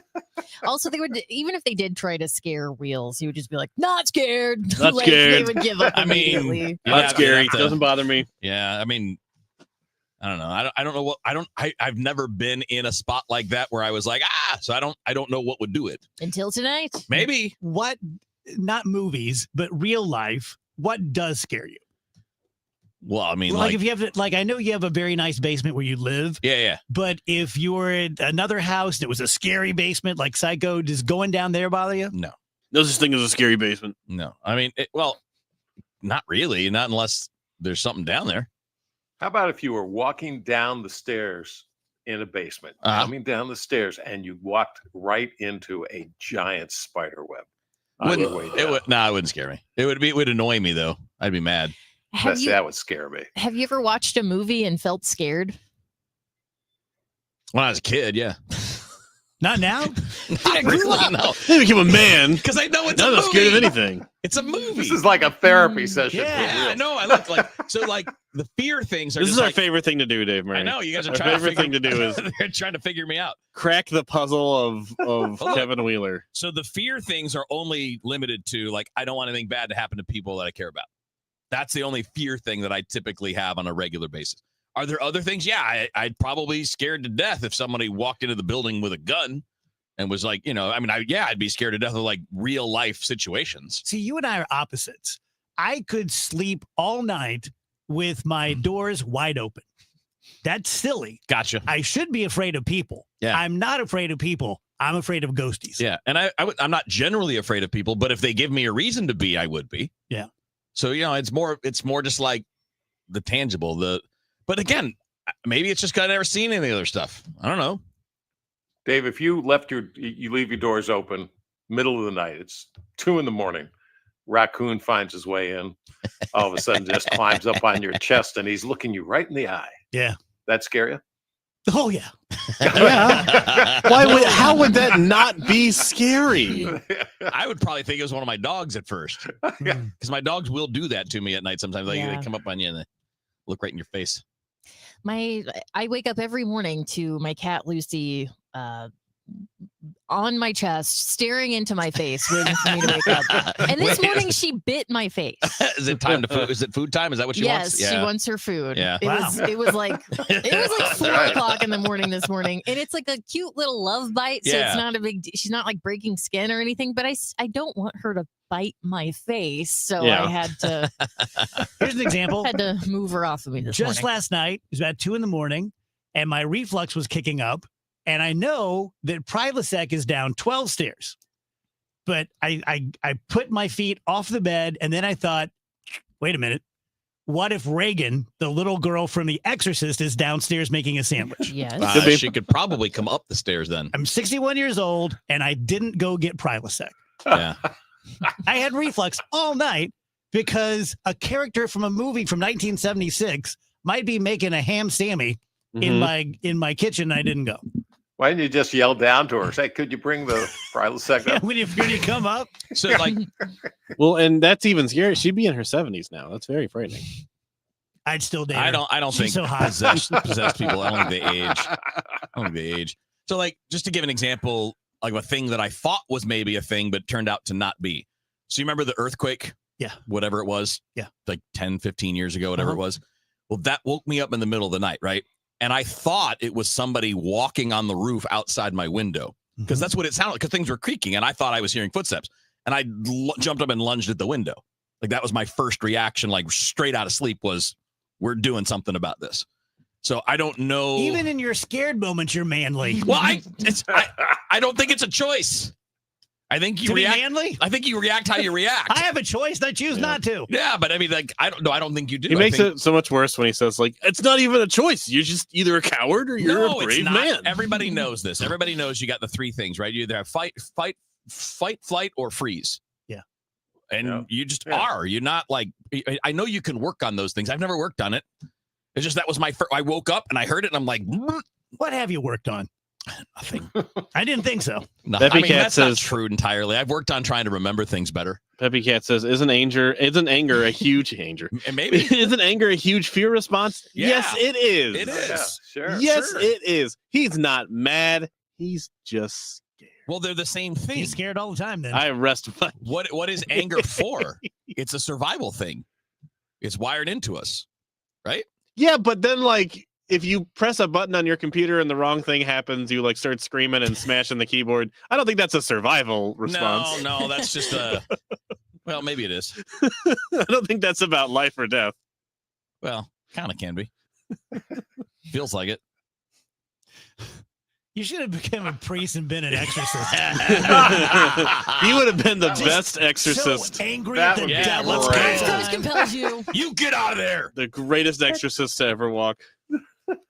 Also, they would, even if they did try to scare Wheels, he would just be like, not scared. Not Like, scared. They would give up immediately. You Not have scary. to- Doesn't bother me. Yeah, I mean, I don't know. I don't know what I've never been in a spot like that where I was like, so I don't know what would do it. Until tonight. Maybe. What, not movies, but real life, what does scare you? Well, I mean, like if you have, like, I know you have a very nice basement where you live. Yeah. But if you were at another house that was a scary basement, like Psycho, does going down there bother you? No. No such thing as a scary basement. No. I mean, not really. Not unless there's something down there. How about if you were walking down the stairs in a basement, coming down the stairs, and you walked right into a giant spider web? It wouldn't scare me. It would annoy me though. I'd be mad. That would scare me. Have you ever watched a movie and felt scared? When I was a kid, yeah. Not now. I grew up. No. They became a man Because I know it's not a movie. scared of anything. It's a movie. This is like a therapy session. Yeah, I know. I like the fear things are This just is our like, favorite thing to do, Dave Murray. I know you guys are Our trying favorite thing to do is they're trying to figure me out. crack the puzzle of Kevin Wheeler. So the fear things are only limited to like I don't want anything bad to happen to people that I care about. That's the only fear thing that I typically have on a regular basis. Are there other things? Yeah, I'd probably scared to death if somebody walked into the building with a gun and was like, I'd be scared to death of like real life situations. See, you and I are opposites. I could sleep all night with my doors wide open. That's silly. Gotcha. I should be afraid of people. Yeah. I'm not afraid of people. I'm afraid of ghosties. Yeah, and I'm not generally afraid of people, but if they give me a reason to be, I would be. Yeah. So it's more just like the tangible. But again, maybe it's just 'cause I've never seen any other stuff. I don't know. Dave, if you you leave your doors open, middle of the night, it's 2 a.m. Raccoon finds his way in, all of a sudden just climbs up on your chest and he's looking you right in the eye. Yeah. That scare you? Oh yeah. Yeah. How would that not be scary? I would probably think it was one of my dogs at first. Because my dogs will do that to me at night sometimes. They come up on you and they look right in your face. I wake up every morning to my cat Lucy on my chest, staring into my face, waiting for me to wake up. And this morning she bit my face. Is it time to food? Is it food time? Is that what she wants? Yes, she wants her food. Yeah. It was like 4:00 in the morning this morning, and it's like a cute little love bite. So it's not a big. She's not like breaking skin or anything, but I don't want her to bite my face, so I had to. Here's an example. Had to move her off of me this Just morning. last night, it was about 2 a.m, and my reflux was kicking up. And I know that Prilosec is down 12 stairs. But I put my feet off the bed, and then I thought, wait a minute. What if Reagan, the little girl from The Exorcist, is downstairs making a sandwich? Yes. She could probably come up the stairs then. I'm 61 years old, and I didn't go get Prilosec. Yeah. I had reflux all night because a character from a movie from 1976 might be making a ham Sammy in my kitchen. I didn't go. Why didn't you just yell down to her? Say, could you bring the Prilosec up? when you come up. So like, well, and that's even scary. She'd be in her 70s now. That's very frightening. I'd still date her. I don't She's think so hot. possessed people. I don't think they age. So like, just to give an example, like a thing that I thought was maybe a thing, but turned out to not be. So you remember the earthquake? Yeah. Whatever it was. Yeah. Like 10, 15 years ago, whatever it was. Well, that woke me up in the middle of the night, right? And I thought it was somebody walking on the roof outside my window because that's what it sounded like because things were creaking and I thought I was hearing footsteps and I jumped up and lunged at the window. Like that was my first reaction, like straight out of sleep was we're doing something about this. So I don't know. Even in your scared moments, you're manly. Well, I don't think it's a choice. I think you To be react. manly? I think you react how you react. I have a choice. I choose not to. Yeah, but I mean, like, I don't know. I don't think you do. He makes it so much worse when he says, like, it's not even a choice. You're just either a coward or you're a brave man. Everybody knows this. Everybody knows you got the three things, right? You either have fight, flight, or freeze. Yeah. And you just are. You're not like, I know you can work on those things. I've never worked on it. It's just that was my first. I woke up and I heard it and I'm like, what have you worked on? Nothing. I didn't think so. No, Peppy I mean, Cat that's says, not true entirely. I've worked on trying to remember things better. Peppy Cat says, isn't anger a huge anger? And maybe isn't anger a huge fear response? Yeah. Yes, it is. It is. Yeah, sure. Yes, Sure. it is. He's not mad. He's just scared. Well, they're the same thing. He's scared all the time then. I rest my What is anger for? It's a survival thing. It's wired into us, right? Yeah, but then like if you press a button on your computer and the wrong thing happens, you like start screaming and smashing the keyboard. I don't think that's a survival response. No, that's just a. Well, maybe it is. I don't think that's about life or death. Well, kind of can be. Feels like it. You should have become a priest and been an exorcist. You would have been the best exorcist. So angry at the devil. What courage compels you? You get out of there. The greatest exorcist to ever walk.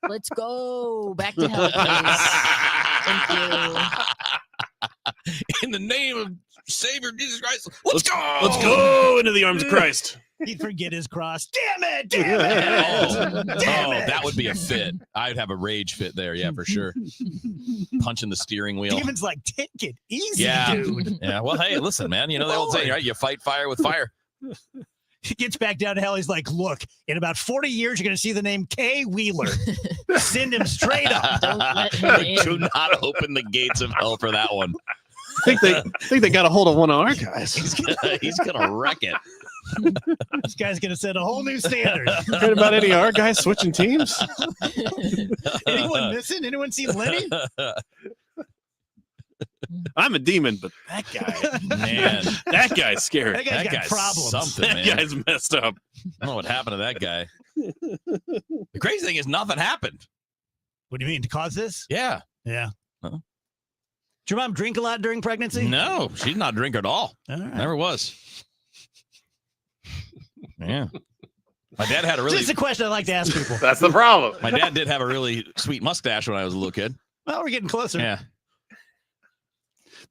Let's go back to hell, please. Thank you. In the name of Savior, Jesus Christ. Let's go. Let's go into the arms of Christ. He'd forget his cross. Damn it! Damn it! Damn it! That would be a fit. I'd have a rage fit there, yeah, for sure. Punching the steering wheel. Demon's like, take it easy, Yeah. dude. Yeah. Well, hey, listen, man. You know the old saying, right? You fight fire with fire. He gets back down to hell. He's like, look, in about 40 years, you're going to see the name Kay Wheeler. Send him straight up. Don't let him in. Do not open the gates of hell for that one. I think they got a hold of one of our guys. He's gonna wreck it. This guy's going to set a whole new standard. Heard about any of our guys switching teams? Anyone missing? Anyone see Lenny? I'm a demon, but that guy, Man, that guy's scary. That guy's got problems. something, That man. guy's messed up. I don't know what happened to that guy. The crazy thing is nothing happened. What do you mean, to cause this? Yeah. Yeah. Huh? Did your mom drink a lot during pregnancy? No, she did not drink at all. All right. Never was. Yeah. My dad had a really. This is a question I like to ask people. That's the problem. My dad did have a really sweet mustache when I was a little kid. Well, we're getting closer. Yeah.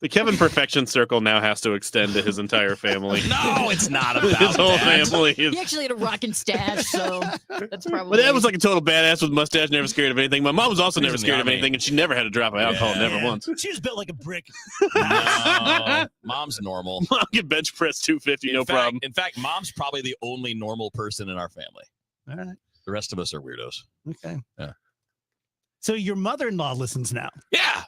The Kevin Perfection Circle now has to extend to his entire family. No, it's not about his whole that. family. He actually had a rockin' stash, so that's probably. My dad was like a total badass with mustache, never scared of anything. My mom was also never in the scared of army. anything, and she never had a drop of alcohol, never once. She was built like a brick. No, mom's normal. Mom can bench press 250, no problem. In fact, mom's probably the only normal person in our family. All right. The rest of us are weirdos. Okay. Yeah. So your mother-in-law listens now. Yeah.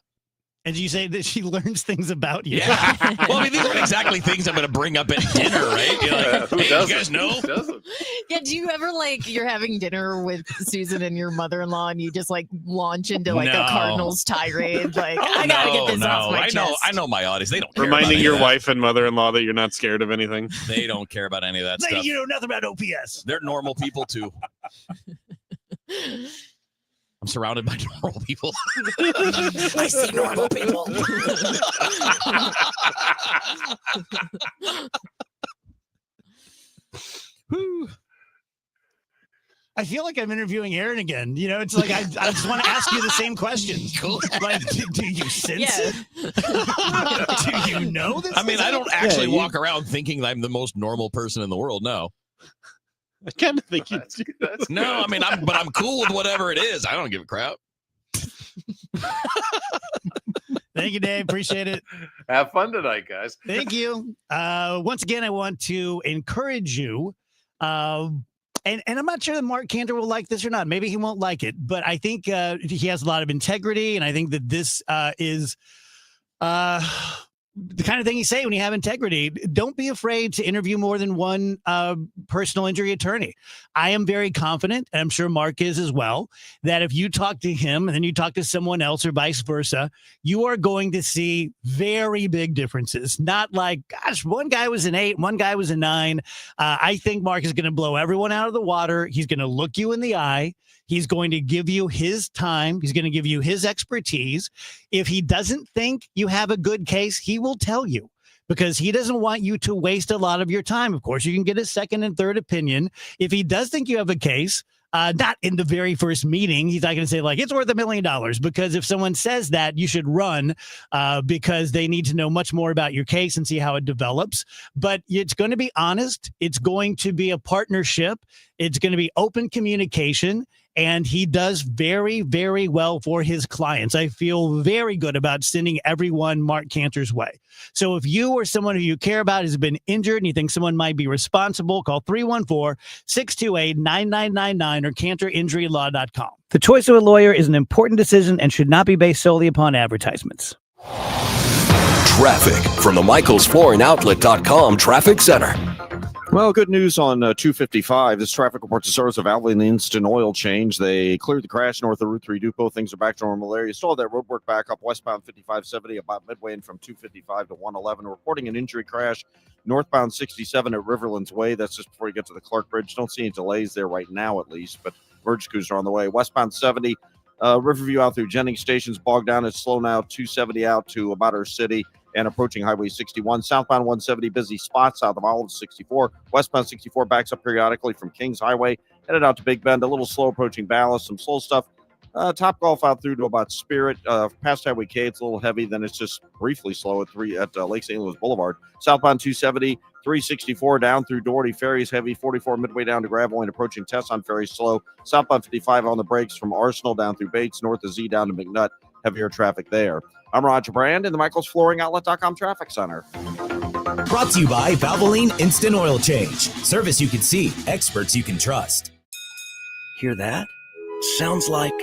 And you say that she learns things about you. Yeah. Well, I mean, these aren't exactly things I'm going to bring up at dinner, right? You're like, Who hey, you doesn't? guys know? Who doesn't? Yeah, do you ever like you're having dinner with Susan and your mother-in-law and you just like launch into like No. a Cardinals tirade? Like, Oh, I gotta get this off my chest. I know my audience. They don't care Reminding about any your of that. wife and mother-in-law that you're not scared of anything. They don't care about any of that Lady, stuff. you know nothing about OPS. They're normal people too. I'm surrounded by normal people. I see normal people. Whew. I feel like I'm interviewing Aaron again. You know, it's like I just want to ask you the same questions. Cool. Like, do you sense Yeah. it? Do you know this? I mean, is I don't it? actually you- walk around thinking I'm the most normal person in the world. No. I kind of think you do. That's No, I mean, I'm cool with whatever it is. I don't give a crap. Thank you, Dave. Appreciate it. Have fun tonight, guys. Thank you. Once again, I want to encourage you. And I'm not sure that Mark Cantor will like this or not. Maybe he won't like it, but I think he has a lot of integrity, and I think that this is the kind of thing you say when you have integrity. Don't be afraid to interview more than one personal injury attorney. I am very confident, and I'm sure Mark is as well, that if you talk to him and then you talk to someone else or vice versa, you are going to see very big differences. Not like, gosh, one guy was an 8, one guy was a 9. I think Mark is going to blow everyone out of the water. He's going to look you in the eye. He's going to give you his time. He's going to give you his expertise. If he doesn't think you have a good case, he will tell you, because he doesn't want you to waste a lot of your time. Of course, you can get a second and third opinion. If he does think you have a case, not in the very first meeting, he's not going to say like, it's worth $1 million, because if someone says that, you should run because they need to know much more about your case and see how it develops. But it's going to be honest. It's going to be a partnership. It's going to be open communication. And he does very, very well for his clients. I feel very good about sending everyone Mark Cantor's way. So if you or someone who you care about has been injured and you think someone might be responsible, call 314-628-9999 or CantorInjuryLaw.com. The choice of a lawyer is an important decision and should not be based solely upon advertisements. Traffic from the MichaelsFlooringOutlet.com Traffic Center. Well, good news on 255. This traffic report to service of Outland Instant Oil Change. They cleared the crash north of Route 3 Depot. Things are back to normal area. Still have that road work back up westbound 5570 about midway in from 255 to 111. Reporting an injury crash northbound 67 at Riverlands Way. That's just before you get to the Clark Bridge. Don't see any delays there right now, at least, but emergency crews are on the way. Westbound 70, Riverview out through Jennings Station's bogged down. It's slow now. 270 out to about our city and approaching Highway 61. Southbound 170, busy spots south of Olive 64. Westbound 64 backs up periodically from Kings Highway, headed out to Big Bend. A little slow approaching Ballast. Some slow stuff Top Golf out through to about Spirit. Past Highway K, it's a little heavy. Then it's just briefly slow at Lake St. Louis Boulevard. Southbound 270, 364 down through Doherty Ferries, heavy. 44 midway down to Gravel Lane, approaching Tesson Ferry, slow. Southbound 55 on the brakes from Arsenal down through Bates, north of Z down to McNutt. Heavier traffic there. I'm Roger Brand in the Michaels Flooring Outlet.com Traffic Center. Brought to you by Valvoline Instant Oil Change. Service you can see, experts you can trust. Hear that? Sounds like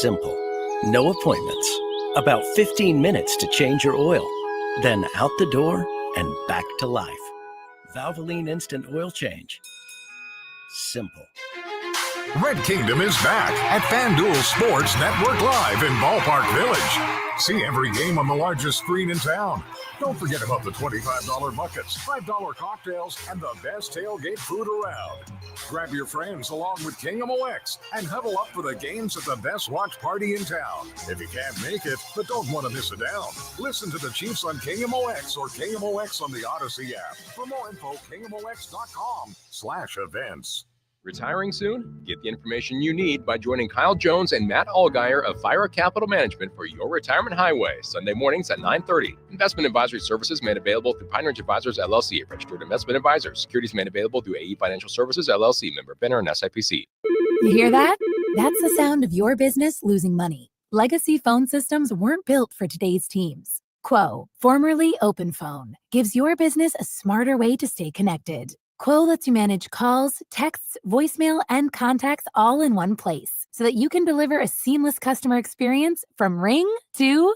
simple. No appointments. About 15 minutes to change your oil. Then out the door and back to life. Valvoline Instant Oil Change. Simple. Red Kingdom is back at FanDuel Sports Network Live in Ballpark Village. See every game on the largest screen in town. Don't forget about the $25 buckets, $5 cocktails, and the best tailgate food around. Grab your friends along with Kingdom OX and huddle up for the games at the best watch party in town. If you can't make it, but don't want to miss it down, listen to the Chiefs on Kingdom OX or Kingdom OX on the Odyssey app. For more info, kingdomox.com/events. Retiring soon? Get the information you need by joining Kyle Jones and Matt Allgeier of Fira Capital Management for your retirement highway, Sunday mornings at 9:30. Investment advisory services made available through Pine Ridge Advisors, LLC, a registered investment advisor. Securities made available through AE Financial Services, LLC, member FINRA and SIPC. You hear that? That's the sound of your business losing money. Legacy phone systems weren't built for today's teams. Quo, formerly OpenPhone, gives your business a smarter way to stay connected. Quo lets you manage calls, texts, voicemail, and contacts all in one place so that you can deliver a seamless customer experience from ring to...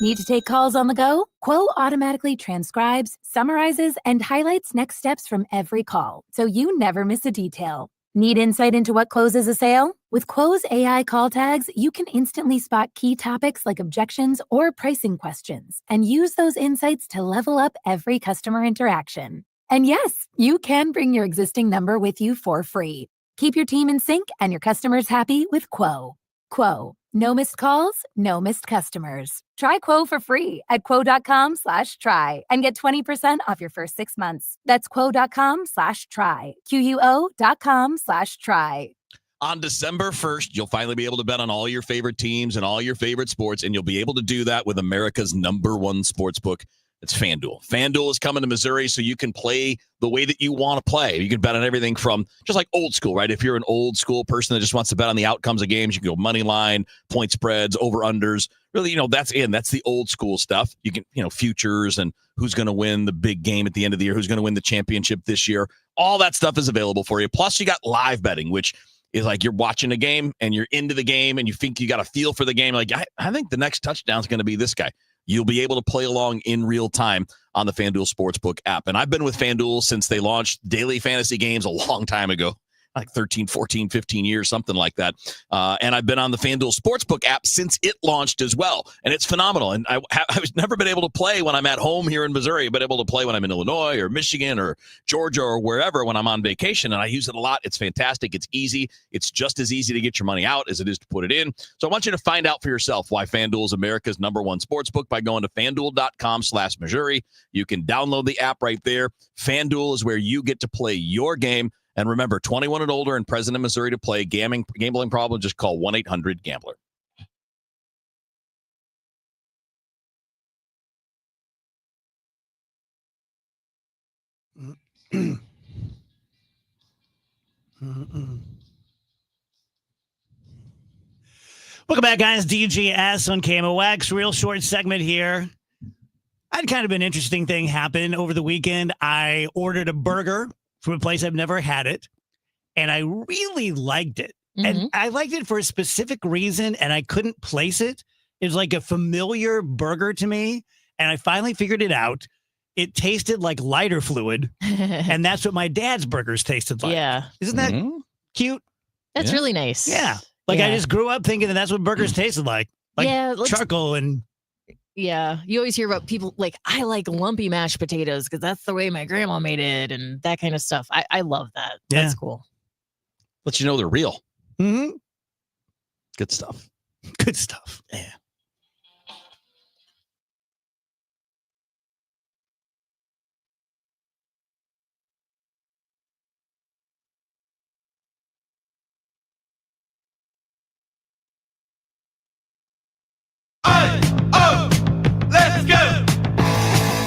Need to take calls on the go? Quo automatically transcribes, summarizes, and highlights next steps from every call, so you never miss a detail. Need insight into what closes a sale? With Quo's AI call tags, you can instantly spot key topics like objections or pricing questions and use those insights to level up every customer interaction. And yes, you can bring your existing number with you for free. Keep your team in sync and your customers happy with Quo. Quo, no missed calls, no missed customers. Try Quo for free at quo.com/try and get 20% off your first 6 months. That's quo.com/try, quo.com/try. On December 1st, you'll finally be able to bet on all your favorite teams and all your favorite sports, and you'll be able to do that with America's #1 sports book. It's FanDuel. FanDuel is coming to Missouri, so you can play the way that you want to play. You can bet on everything from just like old school, right? If you're an old school person that just wants to bet on the outcomes of games, you can go money line, point spreads, over-unders. Really, that's the old school stuff. You can, futures and who's going to win the big game at the end of the year, who's going to win the championship this year. All that stuff is available for you. Plus, you got live betting, which is like you're watching a game and you're into the game and you think you got a feel for the game. Like, I think the next touchdown is going to be this guy. You'll be able to play along in real time on the FanDuel Sportsbook app. And I've been with FanDuel since they launched daily fantasy games a long time ago, like 13, 14, 15 years, something like that. And I've been on the FanDuel Sportsbook app since it launched as well. And it's phenomenal. And I've never been able to play when I'm at home here in Missouri, but able to play when I'm in Illinois or Michigan or Georgia or wherever when I'm on vacation. And I use it a lot. It's fantastic. It's easy. It's just as easy to get your money out as it is to put it in. So I want you to find out for yourself why FanDuel is America's #1 sportsbook by going to FanDuel.com/Missouri. You can download the app right there. FanDuel is where you get to play your game. And remember, 21 and older and present in Missouri to play. Gambling problem, just call 1-800-GAMBLER. Welcome back, guys. DGS on KMOX. Real short segment here. I had kind of an interesting thing happen over the weekend. I ordered a burger from a place I've never had it, and I really liked it. And I liked it for a specific reason, and I couldn't place it. It was like a familiar burger to me, and I finally figured it out. It tasted like lighter fluid, and that's what my dad's burgers tasted like. Yeah. Isn't that cute? That's really nice. Yeah. Like, I just grew up thinking that's what burgers tasted like. Like charcoal and... Yeah, you always hear about people like, I like lumpy mashed potatoes because that's the way my grandma made it and that kind of stuff. I love that. Yeah. That's cool. Let you know they're real. Mm-hmm. Good stuff. Good stuff. Yeah.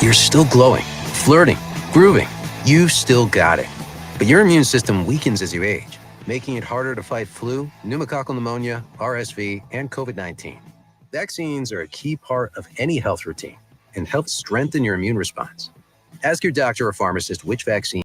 you're still glowing, flirting, grooving. You've still got it. But your immune system weakens as you age, making it harder to fight flu, pneumococcal pneumonia, RSV, and COVID-19. Vaccines are a key part of any health routine and help strengthen your immune response. Ask your doctor or pharmacist which vaccine